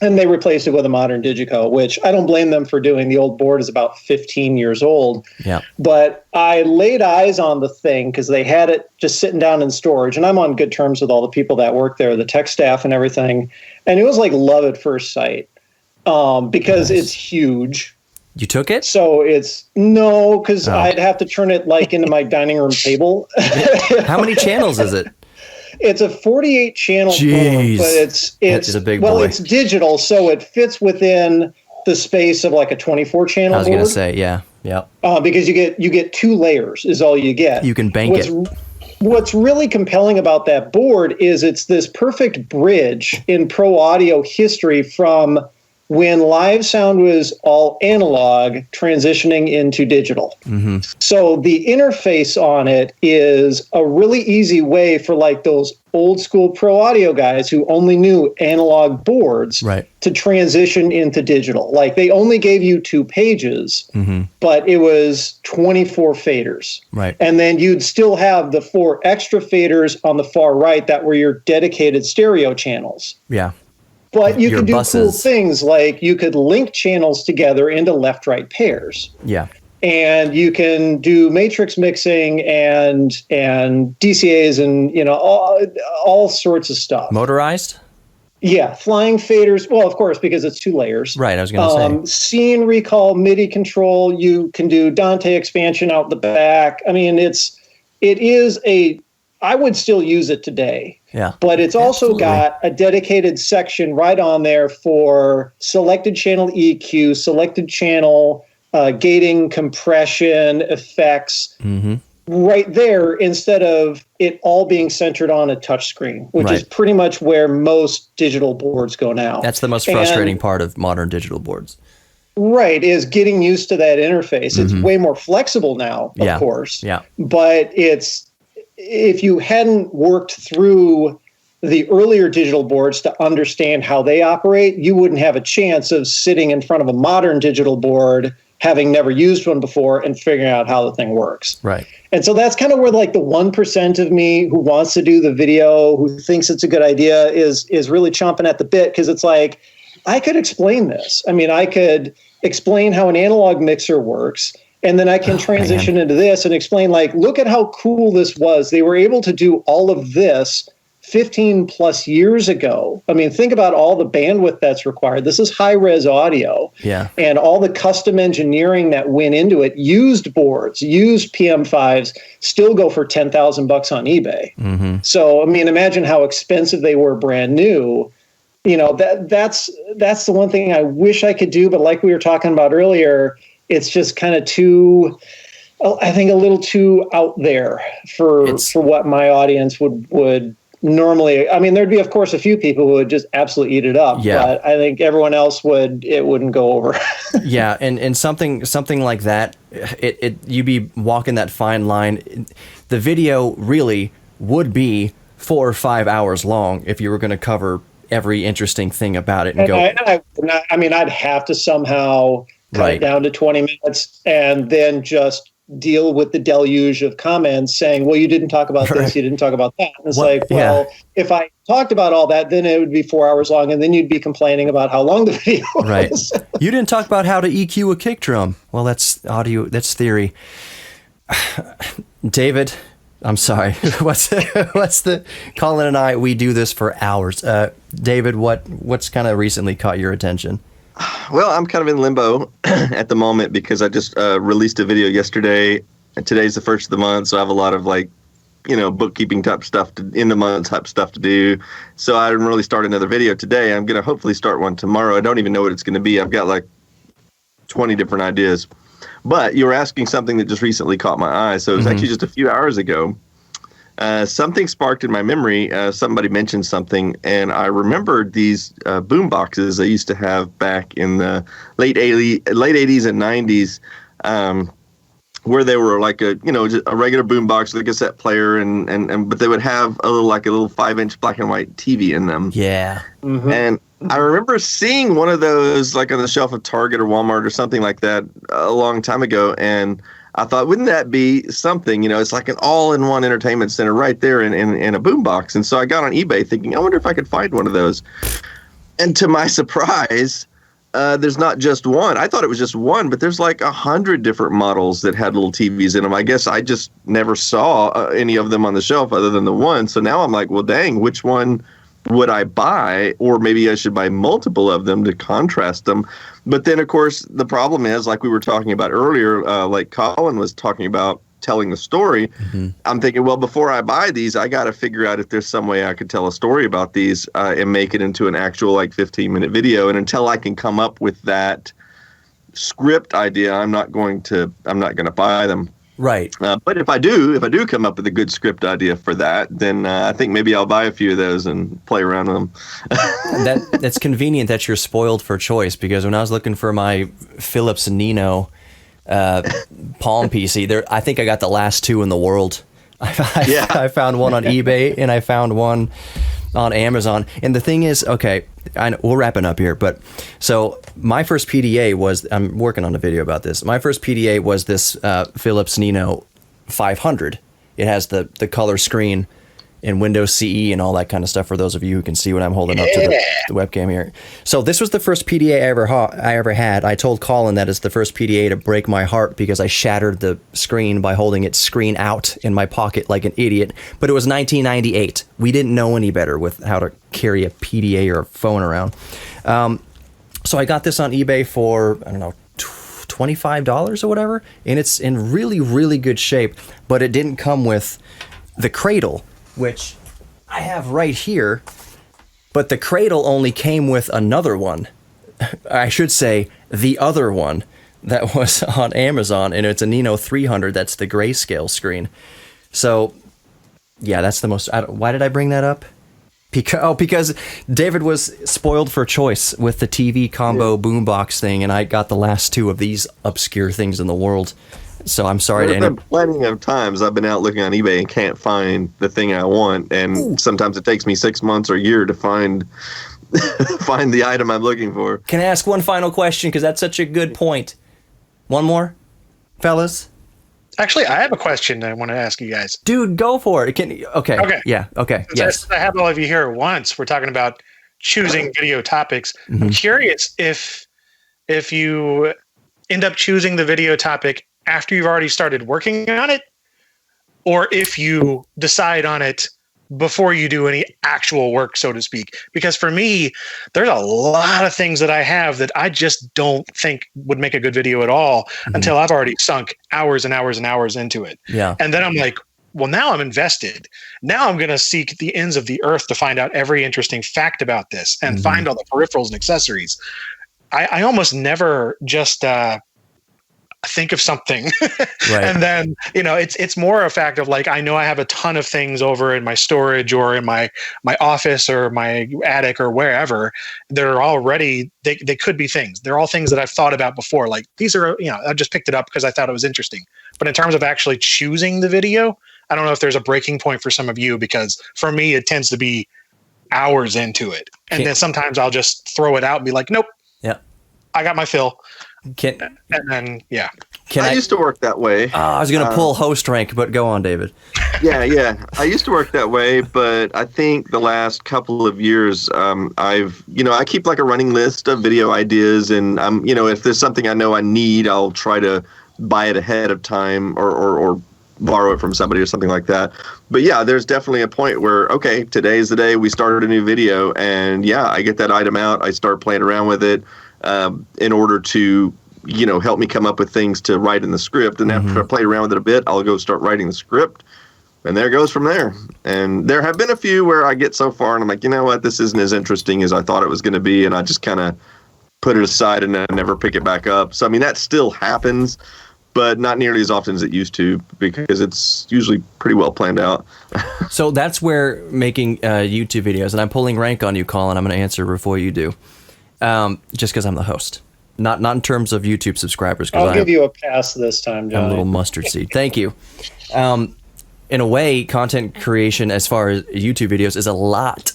And they replaced it with a modern Digico, which I don't blame them for doing. The old board is about 15 years old. Yeah. But I laid eyes on the thing because they had it just sitting down in storage. And I'm on good terms with all the people that work there, the tech staff and everything. And it was like love at first sight because it's huge. You took it? So no, because I'd have to turn it like into my dining room table. How many channels is it? It's a 48 channel phone, but it's a big boy. It's digital, so it fits within the space of like a 24 channel board. I was going to say, yeah. Because you get 2 layers is all you get. You can bank it. What's really compelling about that board is it's this perfect bridge in pro audio history from when live sound was all analog transitioning into digital. So the interface on it is a really easy way for like those old school pro audio guys who only knew analog boards to transition into digital. Like they only gave you 2 pages, but it was 24 faders. Right. And then you'd still have the 4 extra faders on the far right that were your dedicated stereo channels. Yeah. But you Your could do buses. cool things like you could link channels together into left-right pairs. Yeah. And you can do matrix mixing and DCAs and all sorts of stuff. Motorized? Yeah, flying faders. Well, of course, because it's 2 layers. Right, I was going to say. Scene recall, MIDI control. You can do Dante expansion out the back. I mean, it is I would still use it today. Yeah. But it's also got a dedicated section right on there for selected channel EQ, selected channel gating, compression, effects. Right there, instead of it all being centered on a touchscreen, which is pretty much where most digital boards go now. That's the most frustrating part of modern digital boards. Right, is getting used to that interface. It's way more flexible now, of course. Yeah. But if you hadn't worked through the earlier digital boards to understand how they operate, you wouldn't have a chance of sitting in front of a modern digital board, having never used one before, and figuring out how the thing works. Right. And so that's kind of where like the 1% of me who wants to do the video, who thinks it's a good idea, is really chomping at the bit, because it's like, I could explain this. I mean, I could explain how an analog mixer works, and then I can transition into this and explain, like, look at how cool this was. They were able to do all of this 15 plus years ago. I mean, think about all the bandwidth that's required. This is high res audio. Yeah. And all the custom engineering that went into it. Used boards, used PM5s still go for $10,000 on eBay. Mm-hmm. So, I mean, imagine how expensive they were brand new. You know, that's the one thing I wish I could do. But like we were talking about earlier, it's just kind of too, I think, a little too out there for what my audience would normally. I mean, there'd be, of course, a few people who would just absolutely eat it up. Yeah. But I think everyone else wouldn't go over. Yeah, and something like that, you'd be walking that fine line. The video really would be 4 or 5 hours long if you were going to cover every interesting thing about it and go. I'd have to somehow cut it down to 20 minutes and then just deal with the deluge of comments saying, well, you didn't talk about this, you didn't talk about that. And it's if I talked about all that, then it would be 4 hours long, and then you'd be complaining about how long the video was. Right. You didn't talk about how to EQ a kick drum. Well, that's audio, that's theory. David, I'm sorry. What's the Colin and I, we do this for hours. David, what's kind of recently caught your attention? Well, I'm kind of in limbo at the moment because I just released a video yesterday, and today's the first of the month, so I have a lot of bookkeeping type stuff in the month type stuff to do. So I didn't really start another video today. I'm going to hopefully start one tomorrow. I don't even know what it's going to be. I've got like 20 different ideas. But you were asking something that just recently caught my eye. So it was actually just a few hours ago. Something sparked in my memory. Somebody mentioned something, and I remembered these boom boxes I used to have back in the late 80s and 90s, where they were like a regular boom box with a cassette player, but they would have a little 5-inch black and white TV in them. Yeah. Mm-hmm. And I remember seeing one of those like on the shelf of Target or Walmart or something like that a long time ago, and I thought, wouldn't that be something? It's like an all-in-one entertainment center right there in a boombox. And so I got on eBay thinking, I wonder if I could find one of those. And to my surprise, there's not just one. I thought it was just one, but there's like 100 different models that had little TVs in them. I guess I just never saw any of them on the shelf other than the one. So now I'm like, well, dang, which one would I buy? Or maybe I should buy multiple of them to contrast them. But then, of course, the problem is, like we were talking about earlier, like Colin was talking about telling the story. Mm-hmm. I'm thinking, well, before I buy these, I got to figure out if there's some way I could tell a story about these and make it into an actual like 15-minute video. And until I can come up with that script idea, I'm not going to buy them. Right. But if I do come up with a good script idea for that, then I think maybe I'll buy a few of those and play around with them. That's convenient that you're spoiled for choice, because when I was looking for my Philips Nino Palm PC, I think I got the last two in the world. I found one on eBay and I found one on Amazon. And the thing is, okay, we're wrapping up here, but so my first PDA was, I'm working on a video about this. My first PDA was this Philips Nino 500. It has the color screen and Windows CE and all that kind of stuff, for those of you who can see what I'm holding up to the webcam here. So this was the first PDA I ever had. I told Colin that it's the first PDA to break my heart because I shattered the screen by holding its screen out in my pocket like an idiot. But it was 1998. We didn't know any better with how to carry a PDA or a phone around. So I got this on eBay for, I don't know, $25 or whatever. And it's in really, really good shape. But it didn't come with the cradle, which I have right here, but the cradle only came with another one. I should say the other one that was on Amazon, and it's a Nino 300. That's the grayscale screen. So, yeah, that's the most... why did I bring that up? Because David was spoiled for choice with the TV combo boombox thing, and I got the last two of these obscure things in the world. So I'm sorry There's been plenty of times I've been out looking on eBay and can't find the thing I want, and sometimes it takes me 6 months or a year to find the item I'm looking for. Can I ask one final question? Because that's such a good point. One more, fellas? Actually, I have a question I want to ask you guys. Dude, go for it. Okay. Yeah. Okay. Yes. I have all of you here at once. We're talking about choosing video topics. Mm-hmm. I'm curious if you end up choosing the video topic after you've already started working on it, or if you decide on it before you do any actual work, so to speak. Because for me, there's a lot of things that I have that I just don't think would make a good video at all until I've already sunk hours and hours and hours into it. Yeah. And then I'm like, well, now I'm invested. Now I'm going to seek the ends of the earth to find out every interesting fact about this and find all the peripherals and accessories. I almost never just think of something right. And then it's more a fact of like, I know I have a ton of things over in my storage or in my office or my attic or wherever that are already they could be things. They're all things that I've thought about before. Like these are, I just picked it up because I thought it was interesting. But in terms of actually choosing the video, I don't know if there's a breaking point for some of you, because for me it tends to be hours into it, and then sometimes I'll just throw it out and be like, nope, I got my fill. And then, I used to work that way. I was going to pull host rank, but go on, David. Yeah. I used to work that way, but I think the last couple of years, I keep like a running list of video ideas, and if there's something I know I need, I'll try to buy it ahead of time or borrow it from somebody or something like that. But yeah, there's definitely a point where, okay, today's the day we started a new video, and I get that item out, I start playing around with it. In order to, help me come up with things to write in the script. And after I play around with it a bit, I'll go start writing the script. And there it goes from there. And there have been a few where I get so far and I'm like, you know what, this isn't as interesting as I thought it was going to be. And I just kind of put it aside and then never pick it back up. So, I mean, that still happens, but not nearly as often as it used to, because it's usually pretty well planned out. So that's where making YouTube videos, and I'm pulling rank on you, Colin. I'm going to answer before you do. Just because I'm the host, not in terms of YouTube subscribers. I'll give you a pass this time, John. I'm a little mustard seed. Thank you. In a way, content creation as far as YouTube videos is a lot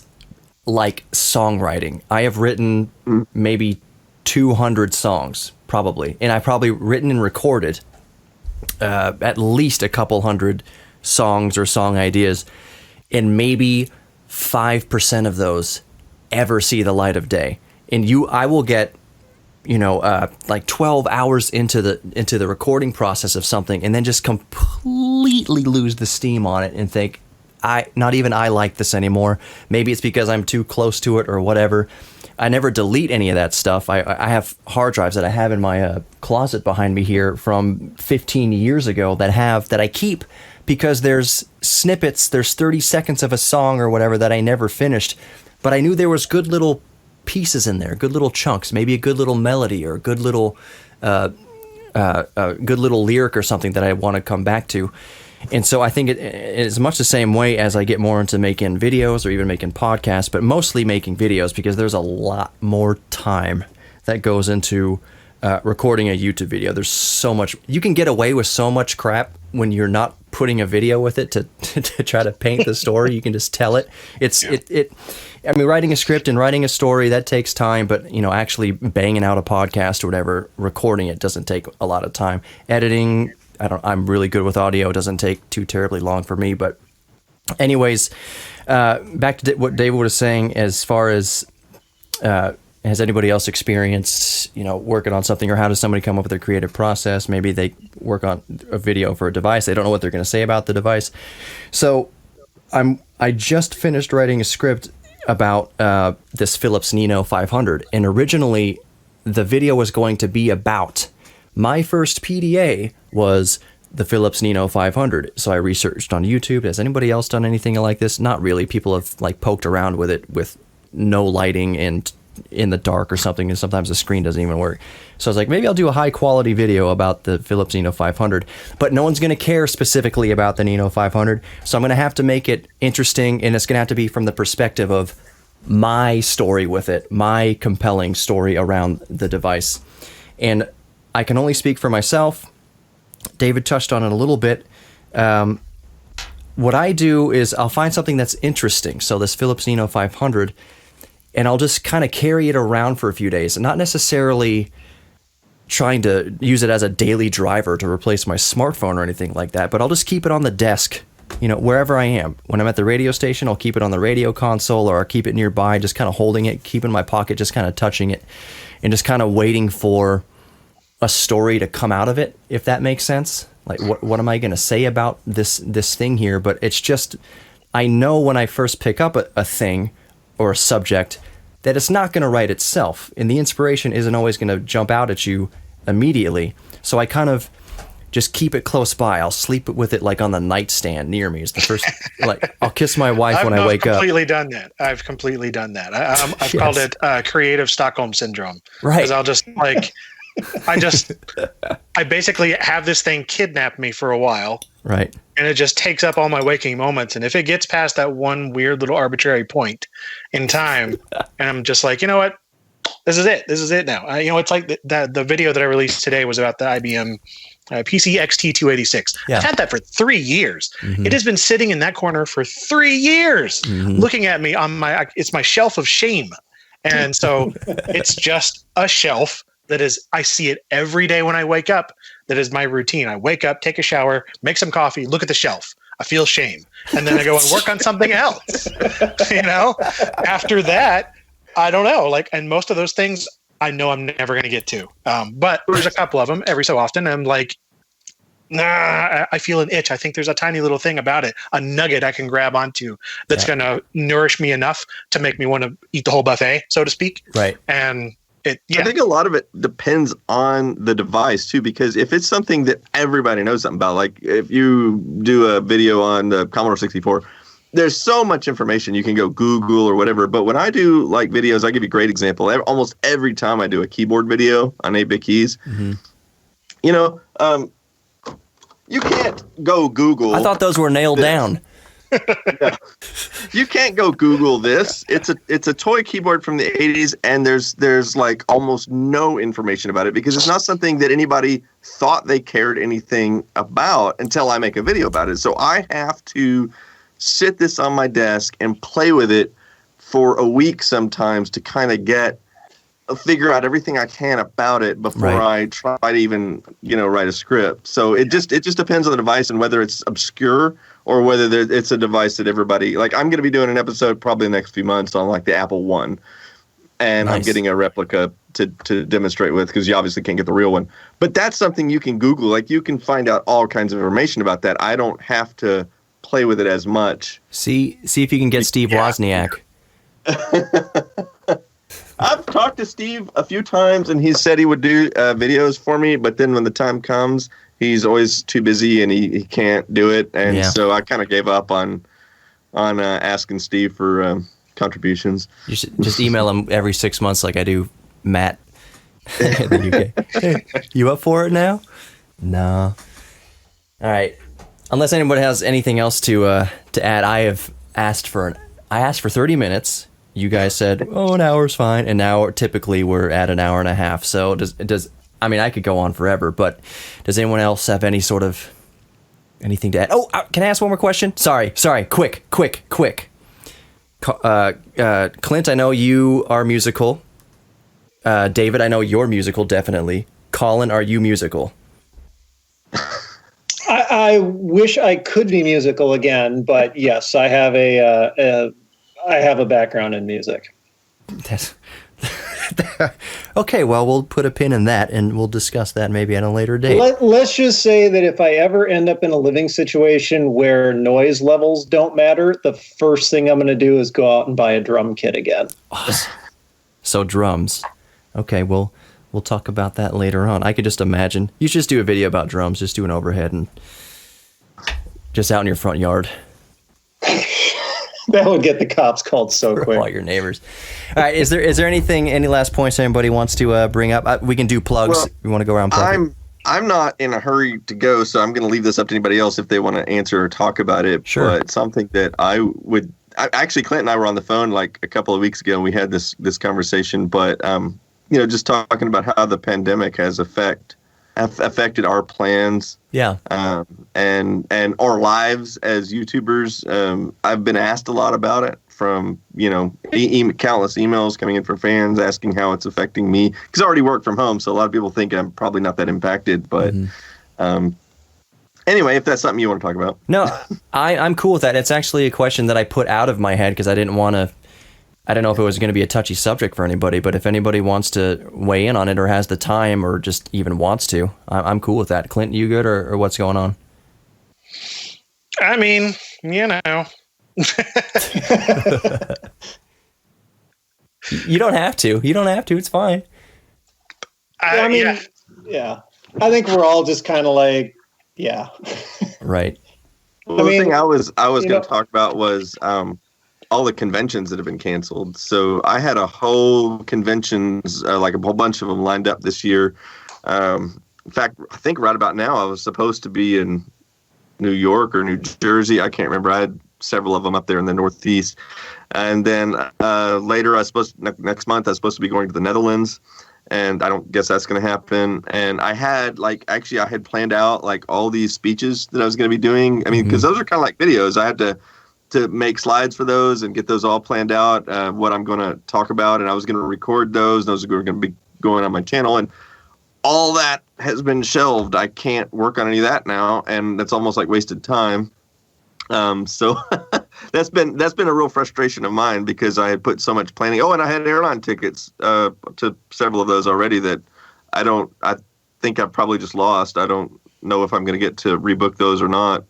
like songwriting. I have written maybe 200 songs, probably, and I've probably written and recorded at least a couple hundred songs or song ideas, and maybe 5% of those ever see the light of day. And I will get, like 12 hours into the recording process of something, and then just completely lose the steam on it and think, not even I like this anymore. Maybe it's because I'm too close to it or whatever. I never delete any of that stuff. I have hard drives that I have in my closet behind me here from 15 years ago that I keep, because there's snippets, there's 30 seconds of a song or whatever that I never finished, but I knew there was good little pieces in there, good little chunks, maybe a good little melody or a good little lyric or something that I want to come back to. And so I think it is much the same way as I get more into making videos or even making podcasts, but mostly making videos, because there's a lot more time that goes into recording a YouTube video. There's so much, you can get away with so much crap when you're not putting a video with it to try to paint the story. You can just tell it. I mean, writing a script and writing a story, that takes time, but actually banging out a podcast or whatever, recording it doesn't take a lot of time. Editing, I'm really good with audio. It doesn't take too terribly long for me. But anyways, back to what David was saying, as far as has anybody else experienced, working on something, or how does somebody come up with their creative process? Maybe they work on a video for a device. They don't know what they're going to say about the device. So I just finished writing a script about this Philips Nino 500, and originally the video was going to be about my first PDA was the Philips Nino 500. So I researched on YouTube. Has anybody else done anything like this? Not really. People have poked around with it with no lighting and in the dark or something, and sometimes the screen doesn't even work. So I was like, maybe I'll do a high quality video about the Philips Nino 500, but no one's going to care specifically about the Nino 500. So I'm going to have to make it interesting, and it's going to have to be from the perspective of my story with it, my compelling story around the device. And I can only speak for myself. David touched on it a little bit. What I do is I'll find something that's interesting. So this Philips Nino 500, and I'll just kind of carry it around for a few days, and not necessarily trying to use it as a daily driver to replace my smartphone or anything like that, but I'll just keep it on the desk, wherever I am. When I'm at the radio station, I'll keep it on the radio console, or I'll keep it nearby, just kind of holding it, keep it in my pocket, just kind of touching it, and just kind of waiting for a story to come out of it, if that makes sense. Like, what am I going to say about this thing here? But it's just, I know when I first pick up a thing or a subject that it's not going to write itself, and the inspiration isn't always going to jump out at you immediately. So I kind of just keep it close by. I'll sleep with it like on the nightstand near me. Is the first, like, I'll kiss my wife when I wake up. I've completely done that. I've called it creative Stockholm syndrome. Right. Because I'll just like, I basically have this thing kidnap me for a while. Right. And it just takes up all my waking moments. And if it gets past that one weird little arbitrary point in time, and I'm just like, you know what? This is it. This is it now. It's like the video that I released today was about the IBM PC XT286. Yeah. I've had that for 3 years. Mm-hmm. It has been sitting in that corner for 3 years, looking at me on it's my shelf of shame. And so it's just a shelf that is, I see it every day when I wake up. That is my routine. I wake up, take a shower, make some coffee, look at the shelf. I feel shame. And then I go and work on something else. After that, I don't know. And most of those things I know I'm never going to get to. But there's a couple of them every so often. I'm like, nah, I feel an itch. I think there's a tiny little thing about it, a nugget I can grab onto that's going to nourish me enough to make me want to eat the whole buffet, so to speak. Right. And I think a lot of it depends on the device too, because if it's something that everybody knows something about, like if you do a video on the Commodore 64, there's so much information you can go Google or whatever. But when I do like videos, I'll give you a great example. Almost every time I do a keyboard video on 8-bit keys, you can't go Google. I thought those were nailed down. Yeah. You can't go Google this. It's a toy keyboard from the 80s, and there's like almost no information about it because it's not something that anybody thought they cared anything about until I make a video about it. So I have to sit this on my desk and play with it for a week sometimes to kind of figure out everything I can about it before I try to even write a script. So it just depends on the device and whether it's obscure or whether it's a device that everybody, like, I'm going to be doing an episode probably the next few months on like the Apple One, and I'm getting a replica to demonstrate with because you obviously can't get the real one. But that's something you can Google. Like, you can find out all kinds of information about that. I don't have to play with it as much. See if you can get Steve Wozniak. I've talked to Steve a few times, and he said he would do videos for me, but then when the time comes, he's always too busy and he can't do it. And so I kind of gave up on asking Steve for contributions. You should just email him every 6 months like I do Matt in the UK. Hey, you up for it now? No. All right. Unless anybody has anything else to add, I asked for 30 minutes. You guys said, an hour's fine, and now typically we're at an hour and a half. So I mean, I could go on forever, but does anyone else have anything to add? Oh, can I ask one more question? Sorry, quick. Clint, I know you are musical. David, I know you're musical, definitely. Colin, are you musical? I wish I could be musical again, but yes, I have a background in music. Okay, well, we'll put a pin in that, and we'll discuss that maybe at a later date. Let's just say that if I ever end up in a living situation where noise levels don't matter, the first thing I'm going to do is go out and buy a drum kit again. Awesome. So drums. Okay, well, we'll talk about that later on. I could just imagine. You should just do a video about drums, just do an overhead, and just out in your front yard. That would get the cops called so quick. All your neighbors. All right. Is there any last points anybody wants to bring up? We can do plugs. Well, we want to go around plugging. I'm not in a hurry to go, so I'm going to leave this up to anybody else if they want to answer or talk about it. Sure. But something that actually, Clint and I were on the phone like a couple of weeks ago, and we had this conversation. But just talking about how the pandemic has affected affected our plans. Yeah. And our lives as YouTubers. I've been asked a lot about it from, countless emails coming in from fans asking how it's affecting me. Because I already work from home, so a lot of people think I'm probably not that impacted. But anyway, if that's something you want to talk about. No, I'm cool with that. It's actually a question that I put out of my head because I didn't want to. I don't know if it was going to be a touchy subject for anybody, but if anybody wants to weigh in on it or has the time or just even wants to, I'm cool with that. Clint, you good or what's going on? I mean, You don't have to. It's fine. Yeah. I think we're all just kind of like, yeah. Right. Well, the thing I was going to talk about was all the conventions that have been canceled. So I had a whole conventions, like a whole bunch of them lined up this year. In fact, I think right about now I was supposed to be in New York or New Jersey. I can't remember. I had several of them up there in the Northeast. And then later, next month, I was supposed to be going to the Netherlands. And I don't guess that's going to happen. And I had I had planned out like all these speeches that I was going to be doing. I mean, because those are kind of like videos. I had to make slides for those and get those all planned out, what I'm going to talk about. And I was going to record those. Those are going to be going on my channel. And all that has been shelved. I can't work on any of that now. And that's almost like wasted time. So that's been a real frustration of mine because I had put so much planning. Oh, and I had airline tickets to several of those already that I think I've probably just lost. I don't know if I'm going to get to rebook those or not.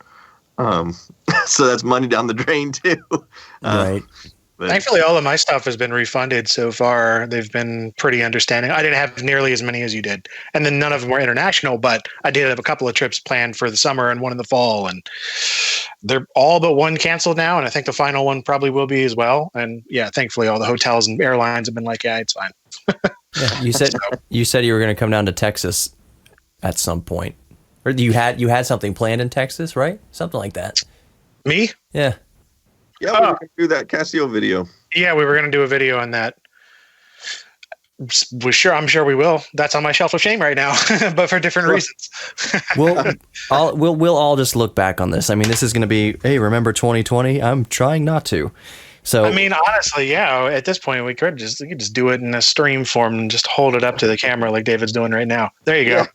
So that's money down the drain too. Right. Thankfully, all of my stuff has been refunded so far. They've been pretty understanding. I didn't have nearly as many as you did. And then none of them were international, but I did have a couple of trips planned for the summer and one in the fall. And they're all but one canceled now. And I think the final one probably will be as well. And yeah, thankfully, all the hotels and airlines have been like, yeah, it's fine. Yeah, you said you were going to come down to Texas at some point. Or you had something planned in Texas, right? Something like that. Me? Yeah. Yeah, we were going to do that Casio video. Yeah, we were going to do a video on that. I'm sure we will. That's on my shelf of shame right now, but for different reasons. We'll all just look back on this. I mean, this is going to be, hey, remember 2020? I'm trying not to. So I mean, honestly, yeah. At this point, we could just do it in a stream form and just hold it up to the camera like David's doing right now. There you go.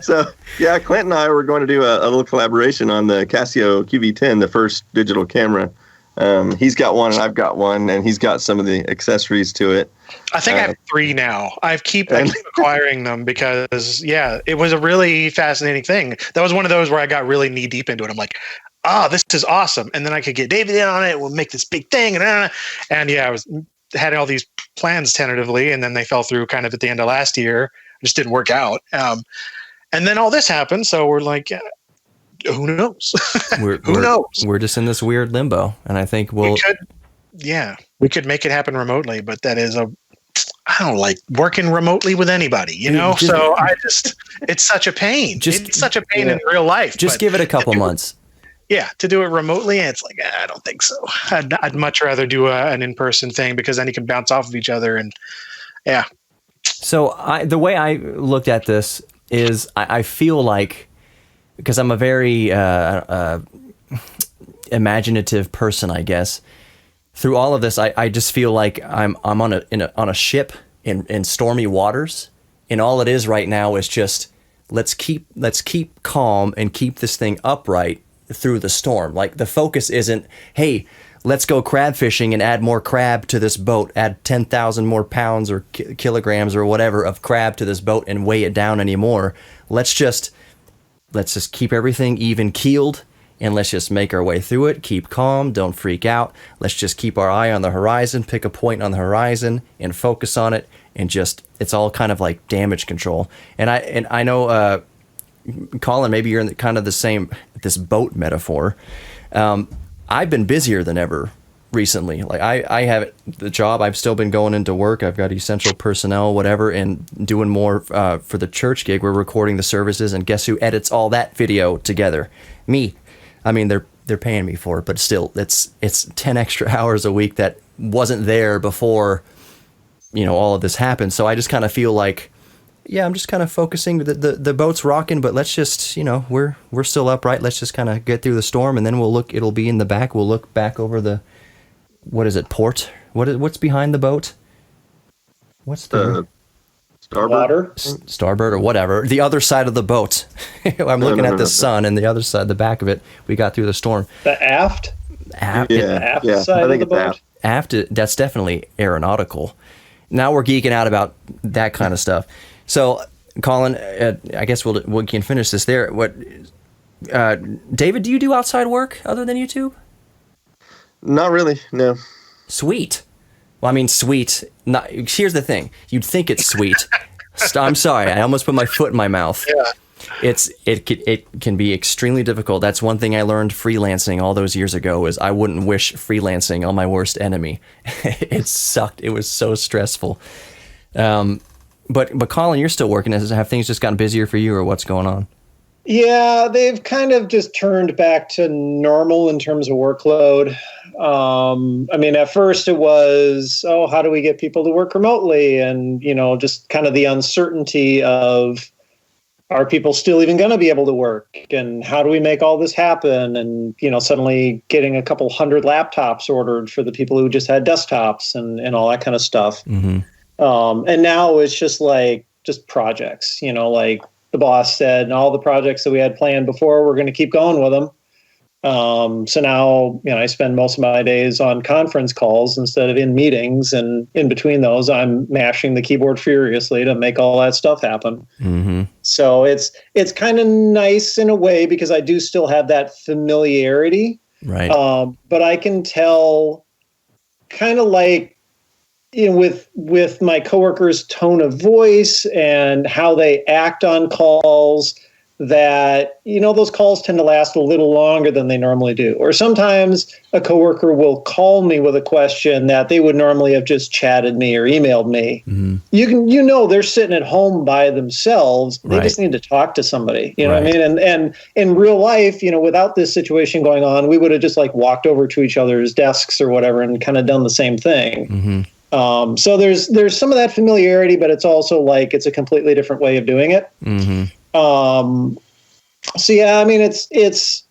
So yeah, Clint and I were going to do a little collaboration on the Casio QV10, the first digital camera. He's got one and I've got one, and he's got some of the accessories to it. I think I have 3 now. I keep acquiring them because it was a really fascinating thing. That was one of those where I got really knee deep into it. I'm like, this is awesome. And then I could get David in on it. We'll make this big thing. And I had all these plans tentatively, and then they fell through kind of at the end of last year. It just didn't work out. And then all this happened. So we're like, who knows? Who knows? We're just in this weird limbo. And I think we could make it happen remotely, but that is I don't like working remotely with anybody, it's such a pain. It's such a pain in real life. Just give it a couple months. Yeah, to do it remotely, it's like, I don't think so. I'd much rather do an in-person thing because then you can bounce off of each other. And yeah. So the way I looked at this is I feel like, because I'm a very imaginative person, I guess, through all of this, I just feel like I'm on a ship in stormy waters. And all it is right now is just, let's keep calm and keep this thing upright through the storm. Like, the focus isn't, hey, let's go crab fishing and add more crab to this boat, add 10,000 more pounds or kilograms or whatever of crab to this boat and weigh it down anymore. Let's just keep everything even keeled, and let's just make our way through it. Keep calm, don't freak out. Let's just keep our eye on the horizon, pick a point on the horizon and focus on it, and just, it's all kind of like damage control. And I know Colin, maybe you're in kind of the same, this boat metaphor. I've been busier than ever recently. Like I have the job. I've still been going into work. I've got essential personnel, whatever, and doing more for the church gig. We're recording the services, and guess who edits all that video together? Me. I mean, they're paying me for it, but still, it's 10 extra hours a week that wasn't there before, all of this happened. So I just kind of feel like yeah, I'm just kind of focusing. The boat's rocking, but let's just, we're still upright. Let's just kind of get through the storm, and then we'll look. It'll be in the back. We'll look back over the, what is it, port? What's behind the boat? What's the starboard? Starboard or whatever. The other side of the boat. I'm looking at the sun, and the other side, the back of it. We got through the storm. The aft. Aft. Yeah, side I think of the it's boat. Aft. That's definitely aeronautical. Now we're geeking out about that kind of stuff. So, Colin, I guess we can finish this there. David, do you do outside work other than YouTube? Not really, no. Sweet. Well, I mean, sweet. Here's the thing. You'd think it's sweet. I'm sorry. I almost put my foot in my mouth. Yeah. It can be extremely difficult. That's one thing I learned freelancing all those years ago is I wouldn't wish freelancing on my worst enemy. It sucked. It was so stressful. But Colin, you're still working. Have things just gotten busier for you, or what's going on? Yeah, they've kind of just turned back to normal in terms of workload. I mean, at first it was, how do we get people to work remotely? And, just kind of the uncertainty of, are people still even going to be able to work? And how do we make all this happen? And, suddenly getting a couple hundred laptops ordered for the people who just had desktops and all that kind of stuff. Mm-hmm. And now it's just projects, like the boss said, and all the projects that we had planned before, we're going to keep going with them. So now, I spend most of my days on conference calls instead of in meetings. And in between those, I'm mashing the keyboard furiously to make all that stuff happen. Mm-hmm. So it's kind of nice in a way because I do still have that familiarity. Right. But I can tell kind of with my coworkers' tone of voice and how they act on calls that, those calls tend to last a little longer than they normally do. Or sometimes a coworker will call me with a question that they would normally have just chatted me or emailed me. Mm-hmm. They're sitting at home by themselves. They just need to talk to somebody. You know what I mean? And in real life, without this situation going on, we would have just walked over to each other's desks or whatever and kind of done the same thing. Mm-hmm. So there's some of that familiarity, but it's also it's a completely different way of doing it. Mm-hmm. So yeah, I mean, it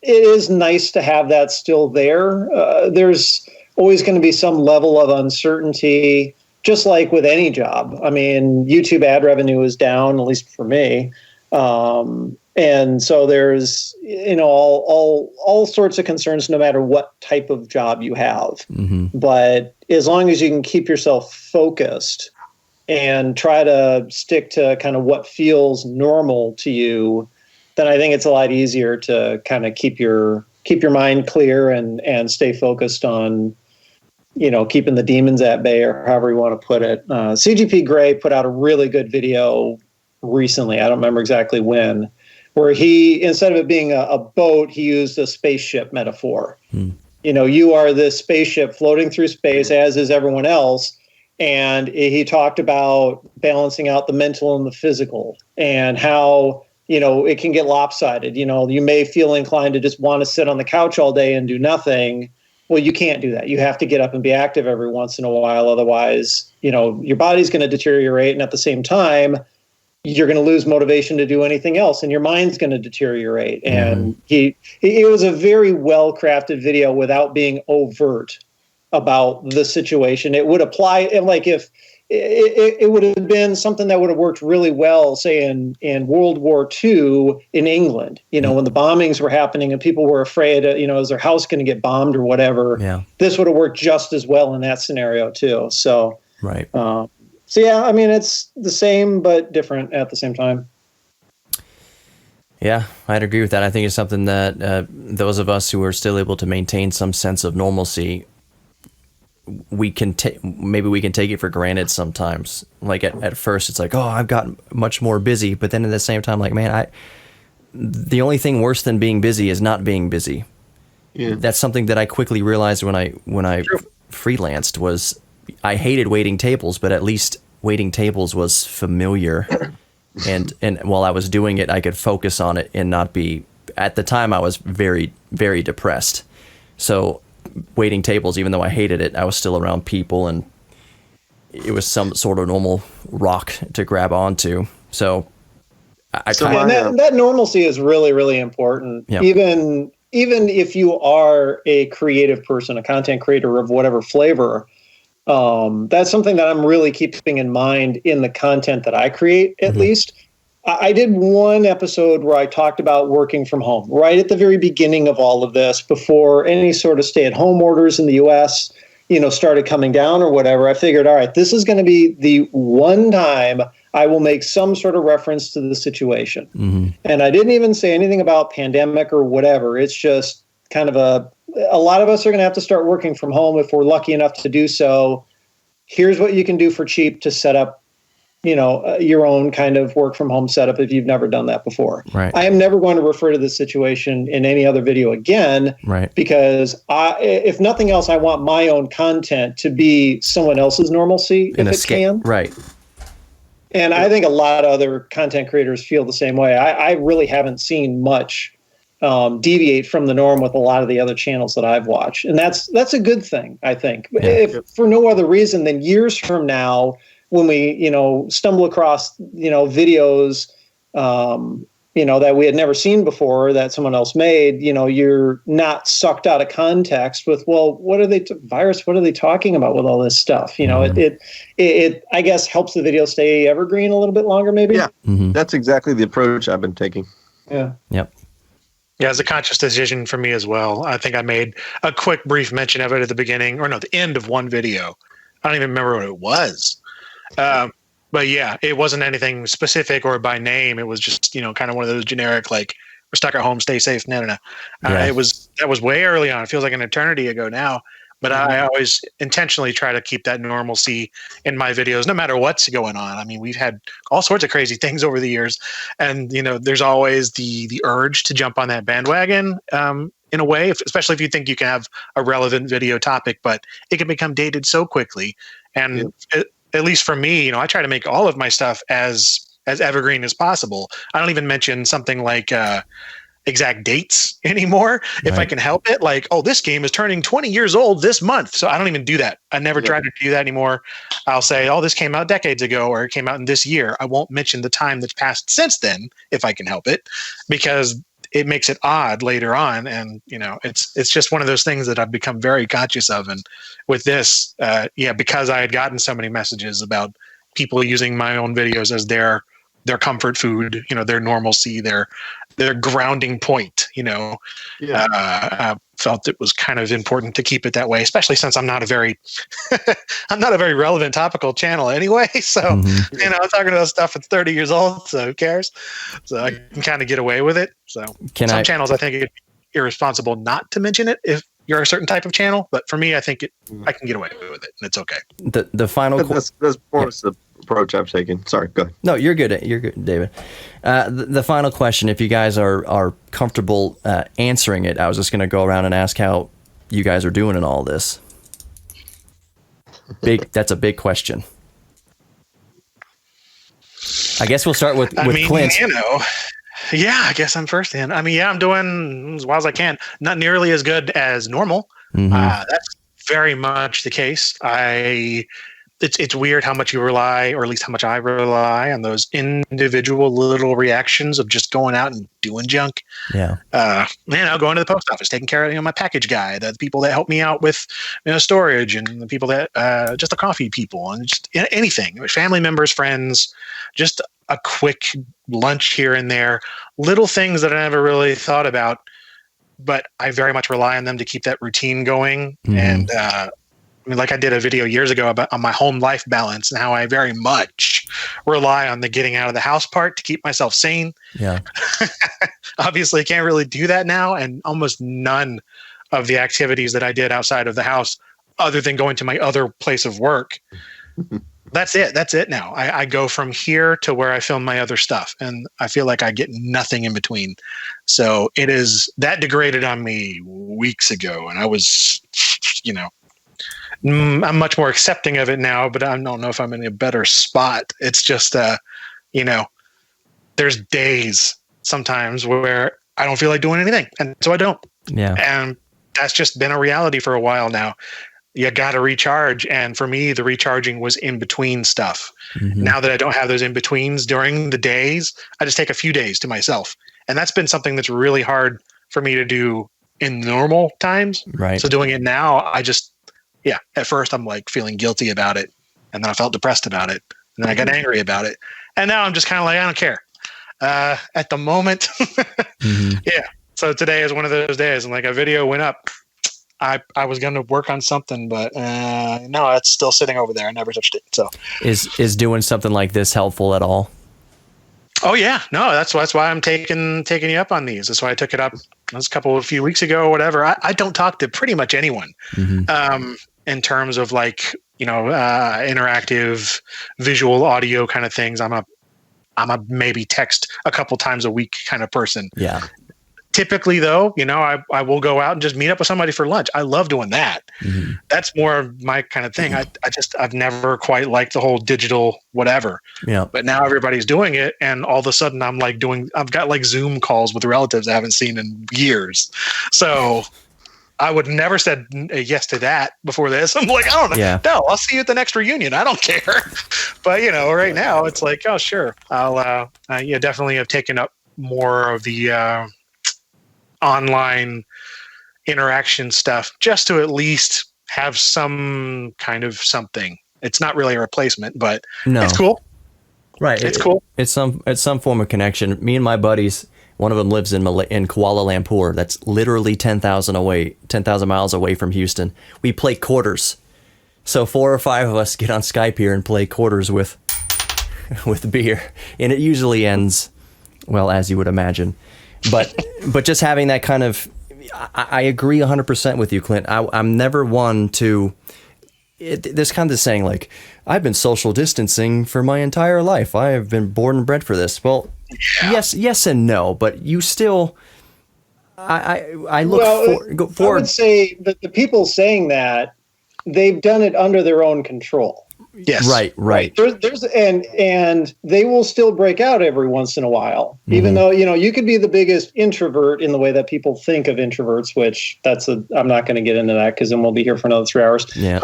is nice to have that still there. There's always going to be some level of uncertainty, just like with any job. I mean, YouTube ad revenue is down, at least for me. And so there's, all sorts of concerns, no matter what type of job you have. Mm-hmm. But as long as you can keep yourself focused and try to stick to kind of what feels normal to you, then I think it's a lot easier to kind of keep your mind clear and stay focused on, keeping the demons at bay, or however you want to put it. CGP Grey put out a really good video recently. I don't remember exactly when, where he, instead of it being a boat, he used a spaceship metaphor. You are this spaceship floating through space, as is everyone else. And he talked about balancing out the mental and the physical, and how, it can get lopsided. You may feel inclined to just want to sit on the couch all day and do nothing. Well, you can't do that. You have to get up and be active every once in a while. Otherwise, your body's going to deteriorate. And at the same time, you're going to lose motivation to do anything else, and your mind's going to deteriorate. And it was a very well-crafted video without being overt about the situation. It would apply, and if it would have been something that would have worked really well, say in World War II in England, when the bombings were happening and people were afraid, is their house going to get bombed or whatever? Yeah. This would have worked just as well in that scenario too. So, right. So yeah, I mean, it's the same but different at the same time. Yeah, I'd agree with that. I think it's something that those of us who are still able to maintain some sense of normalcy, maybe we can take it for granted sometimes. At first, it's I've gotten much more busy, but then at the same time, man, the only thing worse than being busy is not being busy. Yeah. That's something that I quickly realized when I freelanced was I hated waiting tables, but at least waiting tables was familiar. and while I was doing it, I could focus on it and not be, at the time I was very, very depressed. So waiting tables, even though I hated it, I was still around people, and it was some sort of normal rock to grab onto. So that normalcy is really, really important. Yep. Even if you are a creative person, a content creator of whatever flavor, that's something that I'm really keeping in mind in the content that I create, at least. I did one episode where I talked about working from home right at the very beginning of all of this, before any sort of stay-at-home orders in the U.S., started coming down or whatever. I figured, all right, this is going to be the one time I will make some sort of reference to the situation. And I didn't even say anything about pandemic or whatever. It's just kind of a lot of us are going to have to start working from home if we're lucky enough to do so. Here's what you can do for cheap to set up, your own kind of work from home setup if you've never done that before. Right. I am never going to refer to this situation in any other video again, because if nothing else, I want my own content to be someone else's normalcy if it can. Right. And I think a lot of other content creators feel the same way. I really haven't seen much deviate from the norm with a lot of the other channels that I've watched. And that's a good thing, I think. If for no other reason than years from now, when we, stumble across, videos, that we had never seen before that someone else made, you're not sucked out of context with, well, what are they talking about with all this stuff? It I guess helps the video stay evergreen a little bit longer, maybe. Yeah, that's exactly the approach I've been taking. Yeah. Yep. Yeah, it's a conscious decision for me as well. I think I made a quick brief mention of it at the beginning, or no, the end of one video. I don't even remember what it was. But yeah, it wasn't anything specific or by name. It was just, kind of one of those generic, like, we're stuck at home, stay safe. No. That was way early on. It feels like an eternity ago now. But I always intentionally try to keep that normalcy in my videos, no matter what's going on. I mean, we've had all sorts of crazy things over the years. And, there's always the urge to jump on that bandwagon in a way, especially if you think you can have a relevant video topic, but it can become dated so quickly. And at least for me, I try to make all of my stuff as evergreen as possible. I don't even mention something like exact dates anymore if I can help it. Like, oh, this game is turning 20 years old this month. So I don't even do that. I never try to do that anymore. I'll say, oh, this came out decades ago, or it came out in this year. I won't mention the time that's passed since then if I can help it, because it makes it odd later on. And, it's just one of those things that I've become very conscious of. And with this, because I had gotten so many messages about people using my own videos as their comfort food, their normalcy, their grounding point, I felt it was kind of important to keep it that way, especially since I'm not a very relevant topical channel anyway. So, I'm talking about stuff that's 30 years old, so who cares? So I can kind of get away with it. So some channels, I think it's irresponsible not to mention it if you're a certain type of channel, but for me, I think I can get away with it, and it's okay. The final that's more the approach I've taken. Sorry, go ahead. No, you're good. You're good, David. The final question, if you guys are comfortable answering it, I was just going to go around and ask how you guys are doing in all this. That's a big question. I guess we'll start with Clint. Yeah, I guess I'm first in. I'm doing as well as I can. Not nearly as good as normal. That's very much the case. It's weird how much you rely, or at least how much I rely, on those individual little reactions of just going out and doing junk. Yeah. Going to the post office, taking care of my package guy, the people that help me out with storage, and the people that just the coffee people, and just anything, family members, friends, just a quick lunch here and there, little things that I never really thought about, but I very much rely on them to keep that routine going. And like I did a video years ago on my home life balance, and how I very much rely on the getting out of the house part to keep myself sane. Yeah. Obviously, I can't really do that now, and almost none of the activities that I did outside of the house, other than going to my other place of work, that's it now. I go from here to where I film my other stuff, and I feel like I get nothing in between. So that degraded on me weeks ago, and I was, I'm much more accepting of it now, but I don't know if I'm in a better spot. It's just, there's days sometimes where I don't feel like doing anything, and so I don't. Yeah. And that's just been a reality for a while now. you got to recharge. And for me, the recharging was in between stuff. Mm-hmm. Now that I don't have those in betweens during the days, I just take a few days to myself. And that's been something that's really hard for me to do in normal times. Right. So doing it now, at first I'm like feeling guilty about it. And then I felt depressed about it. And then I got angry about it. And now I'm just kind of like, I don't care. At the moment. Mm-hmm. Yeah. So today is one of those days. And like a video went up. I was going to work on something, but no, it's still sitting over there. I never touched it. So is doing something like this helpful at all? Oh yeah, no, that's why I'm taking you up on these. That's why I took it up a few weeks ago or whatever. I don't talk to pretty much anyone in terms of like, interactive visual audio kind of things. I'm a maybe text a couple times a week kind of person. Yeah. Typically, though, I will go out and just meet up with somebody for lunch. I love doing that. Mm-hmm. That's more my kind of thing. I've never quite liked the whole digital whatever. Yeah. But now everybody's doing it, and all of a sudden I'm like I've got like Zoom calls with relatives I haven't seen in years. So I would never said yes to that before this. I'm like, I don't know. Yeah. No, I'll see you at the next reunion. I don't care. But right now it's like, oh sure, I'll definitely have taken up more of the online interaction stuff just to at least have some kind of something. It's not really a replacement, but it's cool. Right. It's cool. It's some form of connection. Me and my buddies, one of them lives in Kuala Lumpur. That's literally 10,000 miles away from Houston. We play quarters. So 4 or 5 of us get on Skype here and play quarters with beer. And it usually ends, well, as you would imagine. But just having that kind of, I agree 100% with you, Clint. I'm never one to, there's kind of this saying like, I've been social distancing for my entire life. I have been born and bred for this. Well, yes and no, but you still, I look forward. I would say that the people saying that, they've done it under their own control. Yes. Right. There's and they will still break out every once in a while, even though, you could be the biggest introvert in the way that people think of introverts, which I'm not going to get into that because then we'll be here for another 3 hours. Yeah.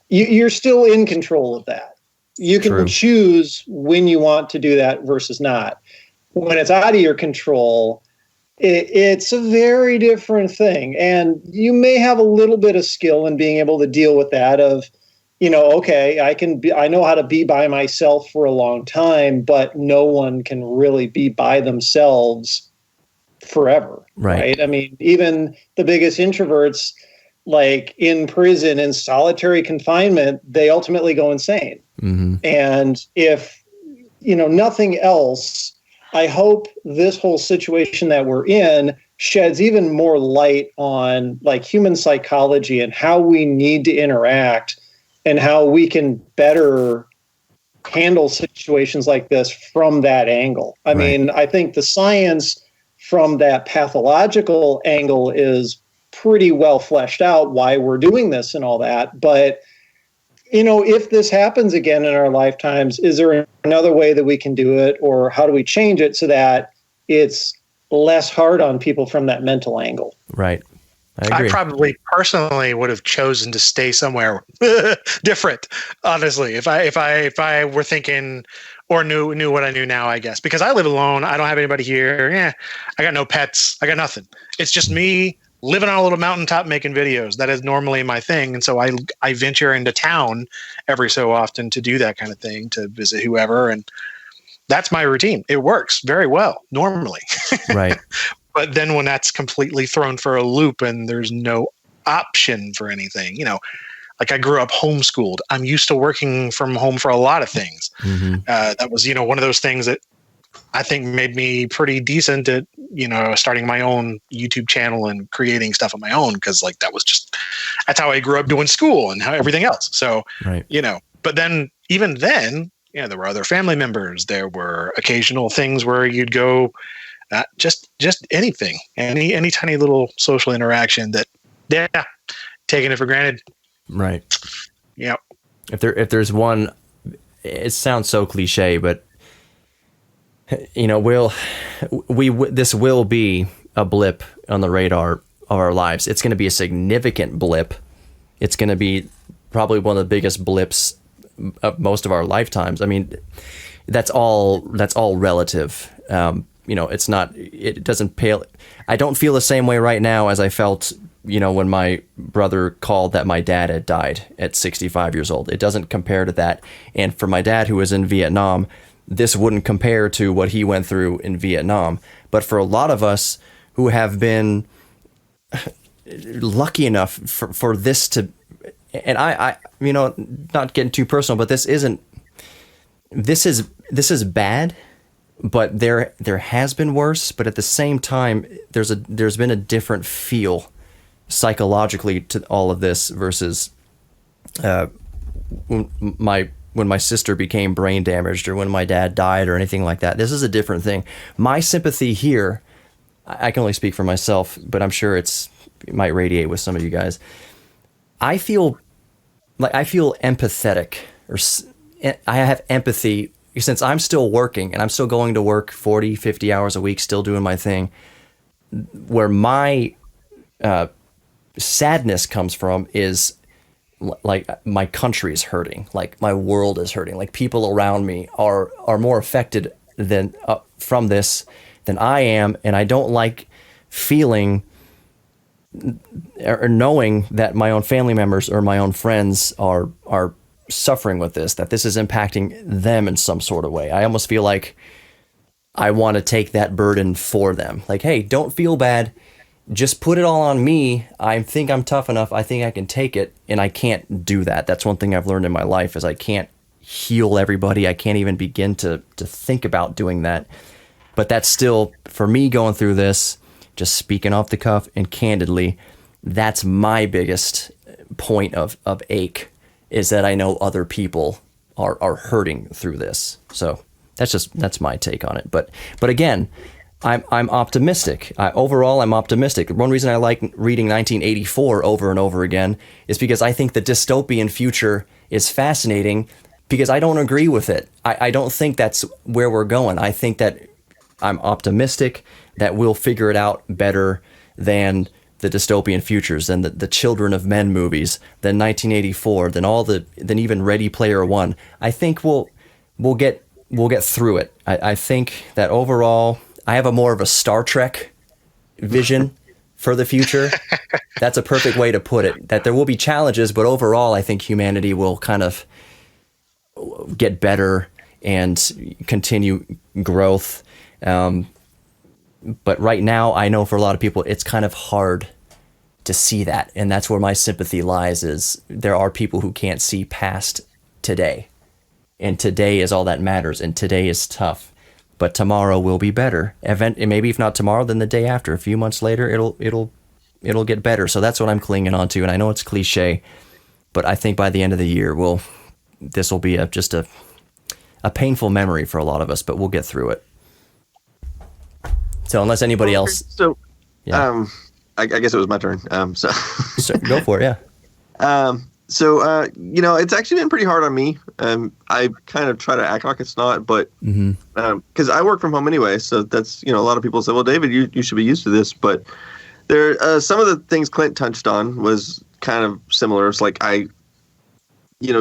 You're still in control of that. You can choose when you want to do that versus not. When it's out of your control, it's a very different thing. And you may have a little bit of skill in being able to deal with that of, okay, I know how to be by myself for a long time, but no one can really be by themselves forever. Right? I mean, even the biggest introverts, like in prison, in solitary confinement, they ultimately go insane. Mm-hmm. And if, nothing else, I hope this whole situation that we're in sheds even more light on like human psychology and how we need to interact and how we can better handle situations like this from that angle. I mean, I think the science from that pathological angle is pretty well fleshed out, why we're doing this and all that. But, if this happens again in our lifetimes, is there another way that we can do it? Or how do we change it so that it's less hard on people from that mental angle? Right. I probably personally would have chosen to stay somewhere different, honestly, if I were thinking or knew what I knew now, I guess, because I live alone. I don't have anybody here. Yeah, I got no pets. I got nothing. It's just me living on a little mountaintop making videos. That is normally my thing. And so I venture into town every so often to do that kind of thing, to visit whoever. And that's my routine. It works very well normally. Right. But then when that's completely thrown for a loop and there's no option for anything, like I grew up homeschooled. I'm used to working from home for a lot of things. Mm-hmm. That was, one of those things that I think made me pretty decent at, starting my own YouTube channel and creating stuff on my own. Cause like, that's how I grew up doing school and how everything else. So, but then even then, there were other family members. There were occasional things where you'd go, just anything, any tiny little social interaction that, taking it for granted. Right. Yeah. If there's one, it sounds so cliche, but this will be a blip on the radar of our lives. It's going to be a significant blip, it's going to be probably one of the biggest blips of most of our lifetimes. I mean, that's all relative. It's not, it doesn't pale. I don't feel the same way right now as I felt, when my brother called that my dad had died at 65 years old. It doesn't compare to that. And for my dad, who was in Vietnam, this wouldn't compare to what he went through in Vietnam. But for a lot of us who have been lucky enough for this to, and I not getting too personal, but this is bad, but there has been worse. But at the same time, there's been a different feel psychologically to all of this versus when my sister became brain damaged or when my dad died or anything like that. This is a different thing. My sympathy here, I can only speak for myself, but I'm sure it might radiate with some of you guys. I feel empathetic, or I have empathy since I'm still working and I'm still going to work 40, 50 hours a week, still doing my thing, where my sadness comes from is like my country is hurting, like my world is hurting, like people around me are more affected than from this than I am, and I don't like feeling or knowing that my own family members or my own friends are suffering with this, that this is impacting them in some sort of way. I almost feel like I want to take that burden for them. Like, hey, don't feel bad. Just put it all on me. I think I'm tough enough. I think I can take it. And I can't do that. That's one thing I've learned in my life is I can't heal everybody. I can't even begin to think about doing that. But that's still, for me going through this, just speaking off the cuff and candidly, that's my biggest point of ache, is that I know other people are hurting through this. So that's my take on it. But again, I'm optimistic. Overall, I'm optimistic. One reason I like reading 1984 over and over again is because I think the dystopian future is fascinating because I don't agree with it. I don't think that's where we're going. I think that I'm optimistic that we'll figure it out better than the dystopian futures, than the Children of Men movies, than 1984, than even Ready Player One. I think we'll get through it. I think that overall, I have more of a Star Trek vision for the future. That's a perfect way to put it. That there will be challenges, but overall, I think humanity will kind of get better and continue growth. But right now, I know for a lot of people, it's kind of hard to see that. And that's where my sympathy lies, is there are people who can't see past today. And today is all that matters. And today is tough. But tomorrow will be better. Maybe if not tomorrow, then the day after. A few months later, it'll get better. So that's what I'm clinging on to. And I know it's cliche, but I think by the end of the year, this will be just a painful memory for a lot of us, but we'll get through it. So unless anybody else, yeah. I guess it was my turn. So go for it. Yeah. It's actually been pretty hard on me. I kind of try to act like it's not, but because I work from home anyway, so that's, a lot of people say, well, David, you should be used to this. But there, some of the things Clint touched on was kind of similar. It's like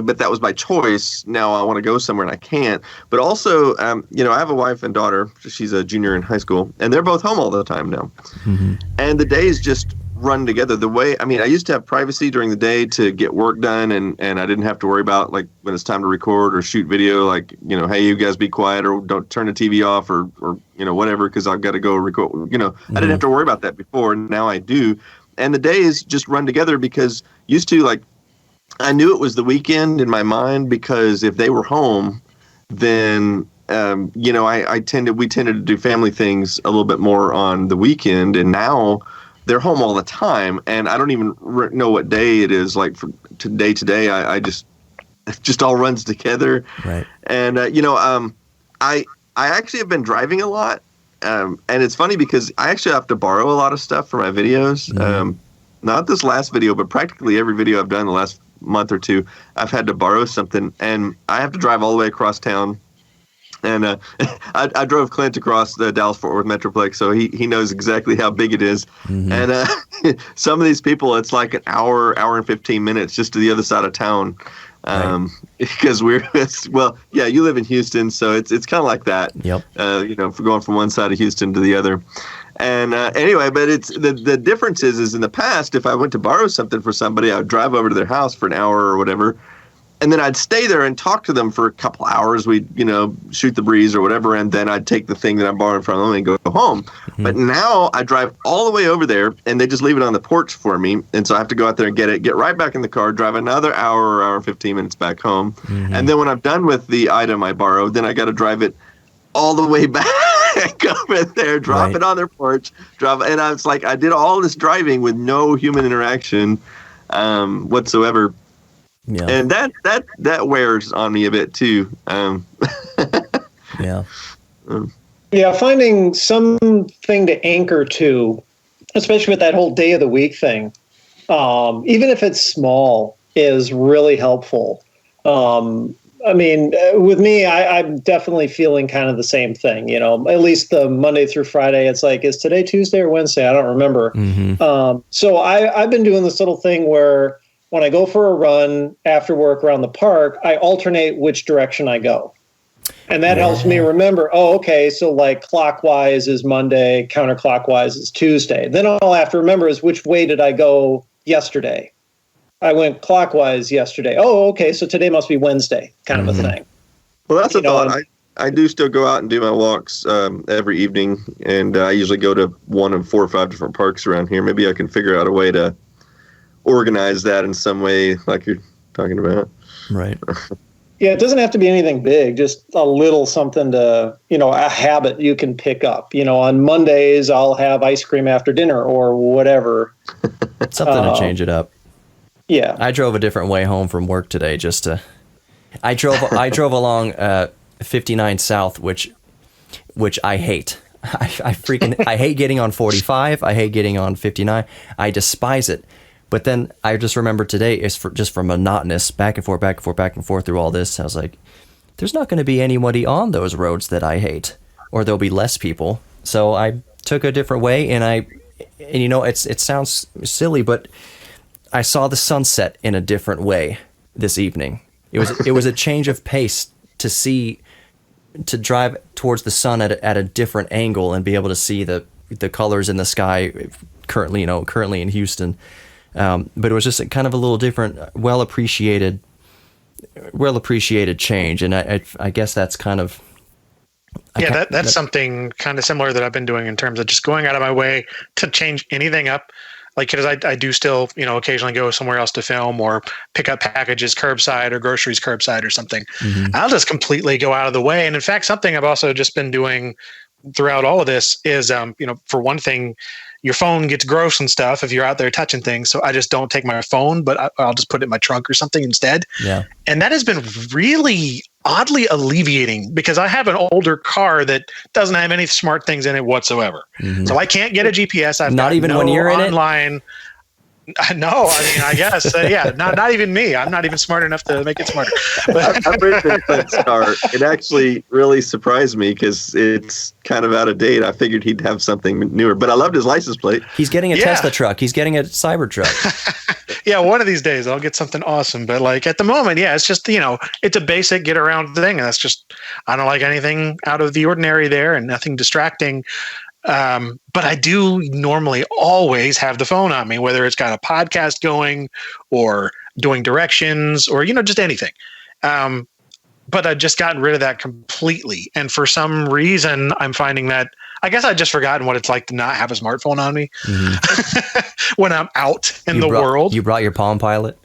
but that was my choice. Now I want to go somewhere and I can't. But also, I have a wife and daughter. She's a junior in high school, and they're both home all the time now. Mm-hmm. And the days just run together. I used to have privacy during the day to get work done, and I didn't have to worry about, like, when it's time to record or shoot video, like, hey, you guys be quiet or don't turn the TV off or whatever, because I've got to go record. Mm-hmm. I didn't have to worry about that before, and now I do. And the days just run together because used to, like, I knew it was the weekend in my mind, because if they were home, then we tended to do family things a little bit more on the weekend, and now they're home all the time, and I don't even know what day it is. Like day to day, I just it just all runs together. Right. And I actually have been driving a lot, and it's funny because I actually have to borrow a lot of stuff for my videos. Mm-hmm. Not this last video, but practically every video I've done the last month or two, I've had to borrow something, and I have to drive all the way across town And I drove Clint across the Dallas-Fort Worth Metroplex, so he knows exactly how big it is. Mm-hmm. And some of these people, it's like an hour and 15 minutes just to the other side of town. Because you live in Houston, so it's kind of like that. Yep. For going from one side of Houston to the other. And anyway, but it's the difference is in the past, if I went to borrow something for somebody, I would drive over to their house for an hour or whatever. And then I'd stay there and talk to them for a couple hours. We'd, shoot the breeze or whatever. And then I'd take the thing that I'm borrowing from them and go home. Mm-hmm. But now I drive all the way over there and they just leave it on the porch for me. And so I have to go out there and get right back in the car, drive another hour and 15 minutes back home. Mm-hmm. And then when I'm done with the item I borrowed, then I got to drive it all the way back over there, drop it on their porch, and I was like, I did all this driving with no human interaction whatsoever. Yeah. And that wears on me a bit too. Yeah. Yeah, finding something to anchor to, especially with that whole day of the week thing, even if it's small, is really helpful. With me, I'm definitely feeling kind of the same thing. At least the Monday through Friday, it's like, is today Tuesday or Wednesday? I don't remember. Mm-hmm. So I've been doing this little thing where when I go for a run after work around the park, I alternate which direction I go. And that helps me remember, so like clockwise is Monday, counterclockwise is Tuesday. Then all I have to remember is which way did I go yesterday? I went clockwise yesterday. So today must be Wednesday, kind of a thing. Well, that's a thought. I do still go out and do my walks every evening, and I usually go to one of 4 or 5 different parks around here. Maybe I can figure out a way to organize that in some way, like you're talking about. Right. Yeah, it doesn't have to be anything big, just a little something to, a habit you can pick up. On Mondays, I'll have ice cream after dinner or whatever. Something to change it up. Yeah. I drove a different way home from work today I drove along 59 South, which I hate. I hate getting on 45. I hate getting on 59. I despise it. But then I just remember today it's just for monotonous back and forth through all this. I was like, there's not going to be anybody on those roads that I hate, or there'll be less people. So I took a different way, and it sounds silly, but I saw the sunset in a different way this evening. It was a change of pace to drive towards the sun at a different angle and be able to see the colors in the sky currently in Houston. But it was just kind of a little different, well appreciated change, and I guess that's kind of that's something kind of similar that I've been doing in terms of just going out of my way to change anything up. Like, because I do still, occasionally go somewhere else to film or pick up packages curbside or groceries curbside or something. Mm-hmm. I'll just completely go out of the way. And in fact, something I've also just been doing throughout all of this is, for one thing, your phone gets gross and stuff if you're out there touching things. So I just don't take my phone, but I'll just put it in my trunk or something instead. Yeah. And that has been really oddly alleviating because I have an older car that doesn't have any smart things in it whatsoever. Mm-hmm. So I can't get a GPS. I've not even when you're online, in it. No, I guess, not even me. I'm not even smart enough to make it smarter. But I've written Clint's car. It actually really surprised me because it's kind of out of date. I figured he'd have something newer, but I loved his license plate. He's getting a Tesla truck. He's getting a Cybertruck. Yeah, one of these days I'll get something awesome. But like at the moment, it's just, it's a basic get around thing. And that's just, I don't like anything out of the ordinary there and nothing distracting. But I do normally always have the phone on me, whether it's got a podcast going or doing directions or, just anything. But I've just gotten rid of that completely. And for some reason, I'm finding that I guess I'd just forgotten what it's like to not have a smartphone on me when I'm out in the world. You brought your Palm Pilot?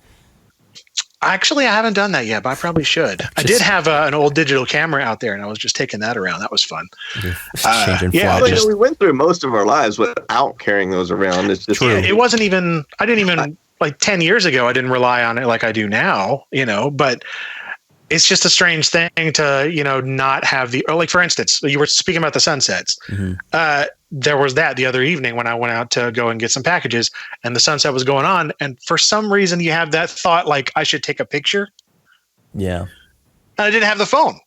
Actually, I haven't done that yet, but I probably should. I did have an old digital camera out there, and I was just taking that around. That was fun. We went through most of our lives without carrying those around. It's just it wasn't even. I didn't even like 10 years ago. I didn't rely on it like I do now. But it's just a strange thing to not have the. Or like for instance, you were speaking about the sunsets. Mm-hmm. There was that the other evening when I went out to go and get some packages and the sunset was going on. And for some reason you have that thought, like I should take a picture. Yeah. And I didn't have the phone.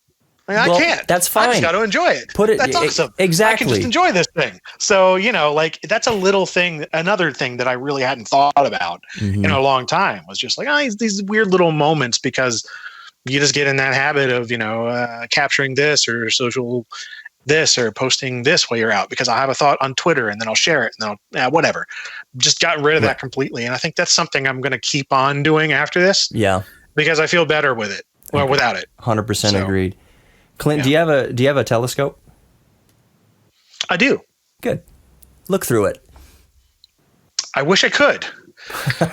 I can't. That's fine. I just got to enjoy it. That's awesome. Exactly. I can just enjoy this thing. So, like that's a little thing. Another thing that I really hadn't thought about in a long time was just like, these weird little moments, because you just get in that habit of, capturing this or social this or posting this while you're out, because I'll have a thought on Twitter and then I'll share it and then I'll, whatever. Just got rid of that completely. And I think that's something I'm going to keep on doing after this. Yeah. Because I feel better with it or without it. 100% agreed. Clint, do you have a telescope? I do. Good. Look through it. I wish I could.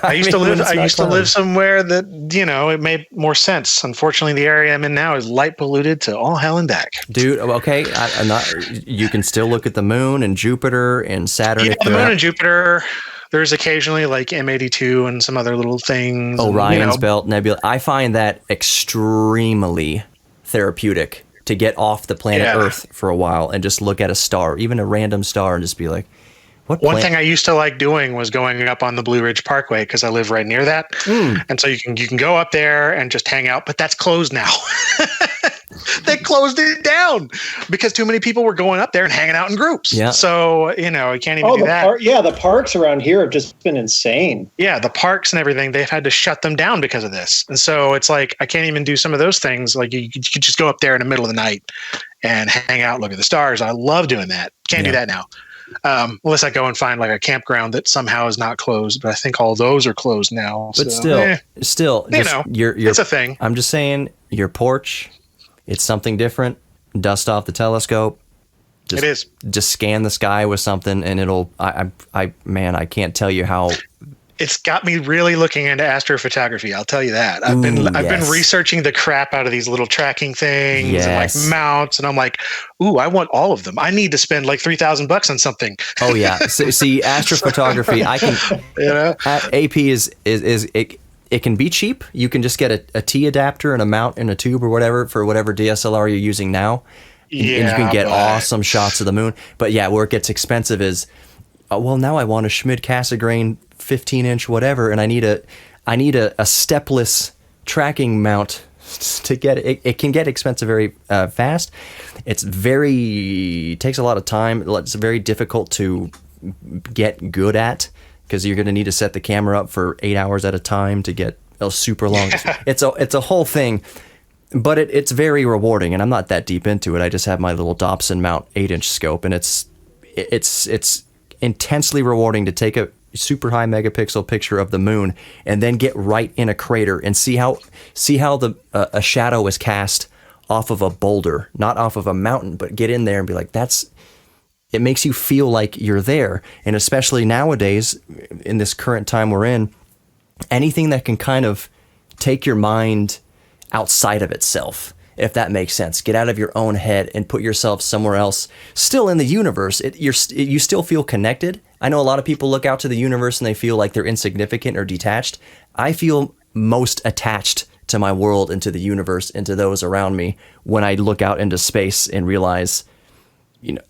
I used to live somewhere that, it made more sense. Unfortunately, the area I'm in now is light polluted to all hell and back. Dude, okay, I'm not. You can still look at the moon and Jupiter and Saturn. Yeah, the moon and Jupiter. There's occasionally like M82 and some other little things. Orion's Belt Nebula. I find that extremely therapeutic to get off the planet Earth for a while and just look at a star, even a random star, and just be like, One thing I used to like doing was going up on the Blue Ridge Parkway because I live right near that. And so you can go up there and just hang out, but that's closed now. They closed it down because too many people were going up there and hanging out in groups. Yeah. So, you can't even do that. The parks around here have just been insane. Yeah, the parks and everything, they've had to shut them down because of this. And so it's like, I can't even do some of those things. Like you could just go up there in the middle of the night and hang out, look at the stars. I love doing that. Can't do that now. Unless I go and find like a campground that somehow is not closed, but I think all those are closed now. But so, still, it's a thing. I'm just saying, your porch, it's something different. Dust off the telescope. It is. Just scan the sky with something, and it'll. I can't tell you how. It's got me really looking into astrophotography. I'll tell you that. I've been researching the crap out of these little tracking things and like mounts, and I'm like, ooh, I want all of them. I need to spend like $3,000 on something. Oh yeah. So, see, astrophotography, I can. AP is it can be cheap. You can just get a T adapter and a mount and a tube or whatever for whatever DSLR you're using now. Yeah, and you can get awesome shots of the moon. But yeah, where it gets expensive is, now I want a Schmidt Cassegrain 15-inch whatever, and I need a stepless tracking mount to get it. It can get expensive very fast. It takes a lot of time. It's very difficult to get good at because you're going to need to set the camera up for 8 hours at a time to get a super long. It's a whole thing, but it's very rewarding, and I'm not that deep into it. I just have my little Dobson mount 8-inch scope, and it's intensely rewarding to take a super high megapixel picture of the moon and then get right in a crater and see how a shadow is cast off of a boulder, not off of a mountain, but get in there and be like, it makes you feel like you're there. And especially nowadays, in this current time we're in, anything that can kind of take your mind outside of itself, if that makes sense. Get out of your own head and put yourself somewhere else, still in the universe. You still feel connected. I know a lot of people look out to the universe and they feel like they're insignificant or detached. I feel most attached to my world and to the universe and to those around me when I look out into space and realize,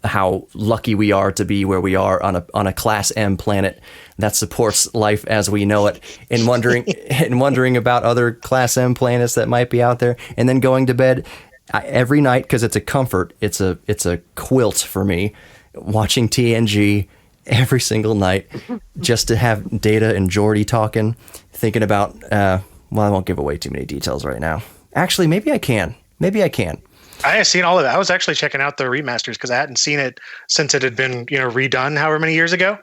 how lucky we are to be where we are on a Class M planet that supports life as we know it, and wondering about other Class M planets that might be out there, and then going to bed every night because it's a comfort. It's a quilt for me, watching TNG every single night, just to have Data and Geordi talking, thinking about. I won't give away too many details right now. Actually, maybe I can. I have seen all of that. I was actually checking out the remasters because I hadn't seen it since it had been, redone however many years ago.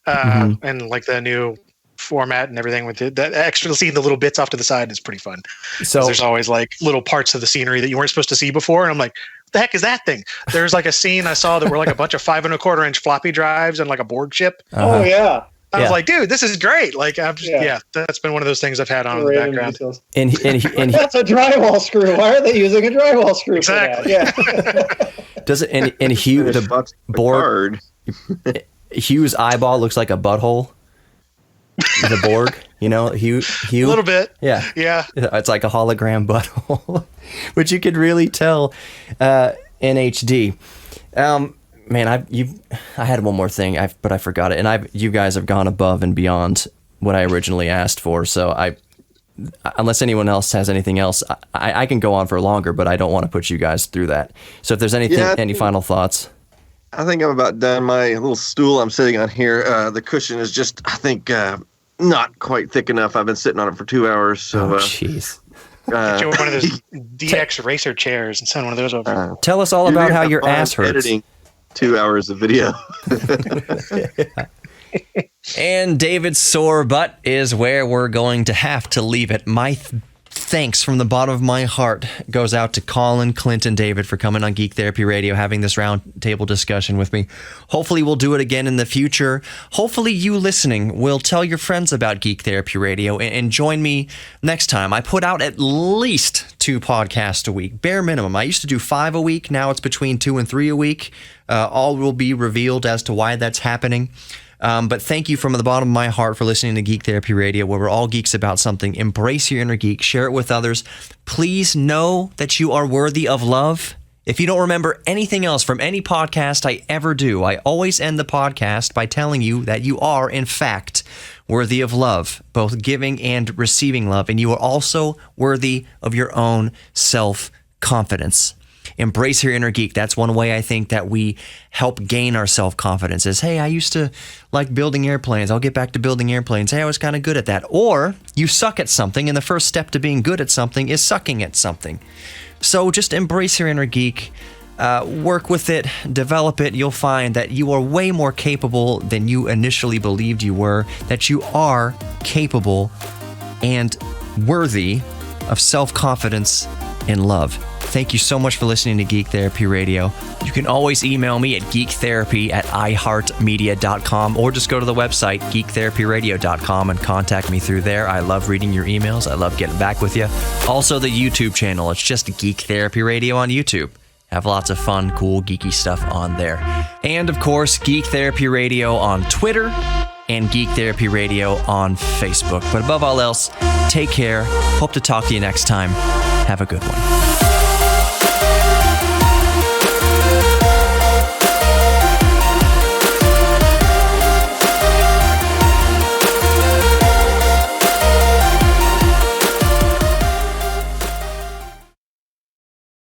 And like the new format and everything with it, that extra seeing the little bits off to the side is pretty fun. So there's always like little parts of the scenery that you weren't supposed to see before. And I'm like, what the heck is that thing? There's like a scene I saw that were like a bunch of 5 1/4-inch floppy drives and like a board chip. Oh yeah. I was like, dude, this is great. Like, that's been one of those things I've had on in the background. And that's a drywall screw. Why are they using a drywall screw? Exactly. For that? Yeah. Does it? And Hugh, the board, Hugh's eyeball looks like a butthole. The board, Hugh. A little bit. Yeah. It's like a hologram butthole, which you could really tell in HD. Man, I had one more thing, but I forgot it. And you guys have gone above and beyond what I originally asked for. So unless anyone else has anything else, I can go on for longer, but I don't want to put you guys through that. So if there's any final thoughts? I think I'm about done. My little stool I'm sitting on here, the cushion is just, I think, not quite thick enough. I've been sitting on it for 2 hours. So, jeez. Get you one of those DX racer chairs and send one of those over. Tell us all about how your ass hurts. Editing 2 hours of video. And David's sore butt is where we're going to have to leave it. My thanks from the bottom of my heart goes out to Colin, Clint, and David for coming on Geek Therapy Radio, having this roundtable discussion with me. Hopefully we'll do it again in the future. Hopefully you listening will tell your friends about Geek Therapy Radio and join me next time. I put out at least 2 podcasts a week, bare minimum. I used to do 5 a week. Now it's between 2 and 3 a week. All will be revealed as to why that's happening. But thank you from the bottom of my heart for listening to Geek Therapy Radio, where we're all geeks about something. Embrace your inner geek. Share it with others. Please know that you are worthy of love. If you don't remember anything else from any podcast I ever do, I always end the podcast by telling you that you are, in fact, worthy of love, both giving and receiving love. And you are also worthy of your own self-confidence. Embrace your inner geek. That's one way I think that we help gain our self-confidence is, hey, I used to like building airplanes. I'll get back to building airplanes. Hey, I was kind of good at that. Or you suck at something, and the first step to being good at something is sucking at something. So just embrace your inner geek. Work with it. Develop it. You'll find that you are way more capable than you initially believed you were, that you are capable and worthy of self-confidence and love. Thank you so much for listening to Geek Therapy Radio. You can always email me at geektherapy@iheartmedia.com or just go to the website, geektherapyradio.com, and contact me through there. I love reading your emails. I love getting back with you. Also, the YouTube channel. It's just Geek Therapy Radio on YouTube. Have lots of fun, cool, geeky stuff on there. And, of course, Geek Therapy Radio on Twitter and Geek Therapy Radio on Facebook. But above all else, take care. Hope to talk to you next time. Have a good one.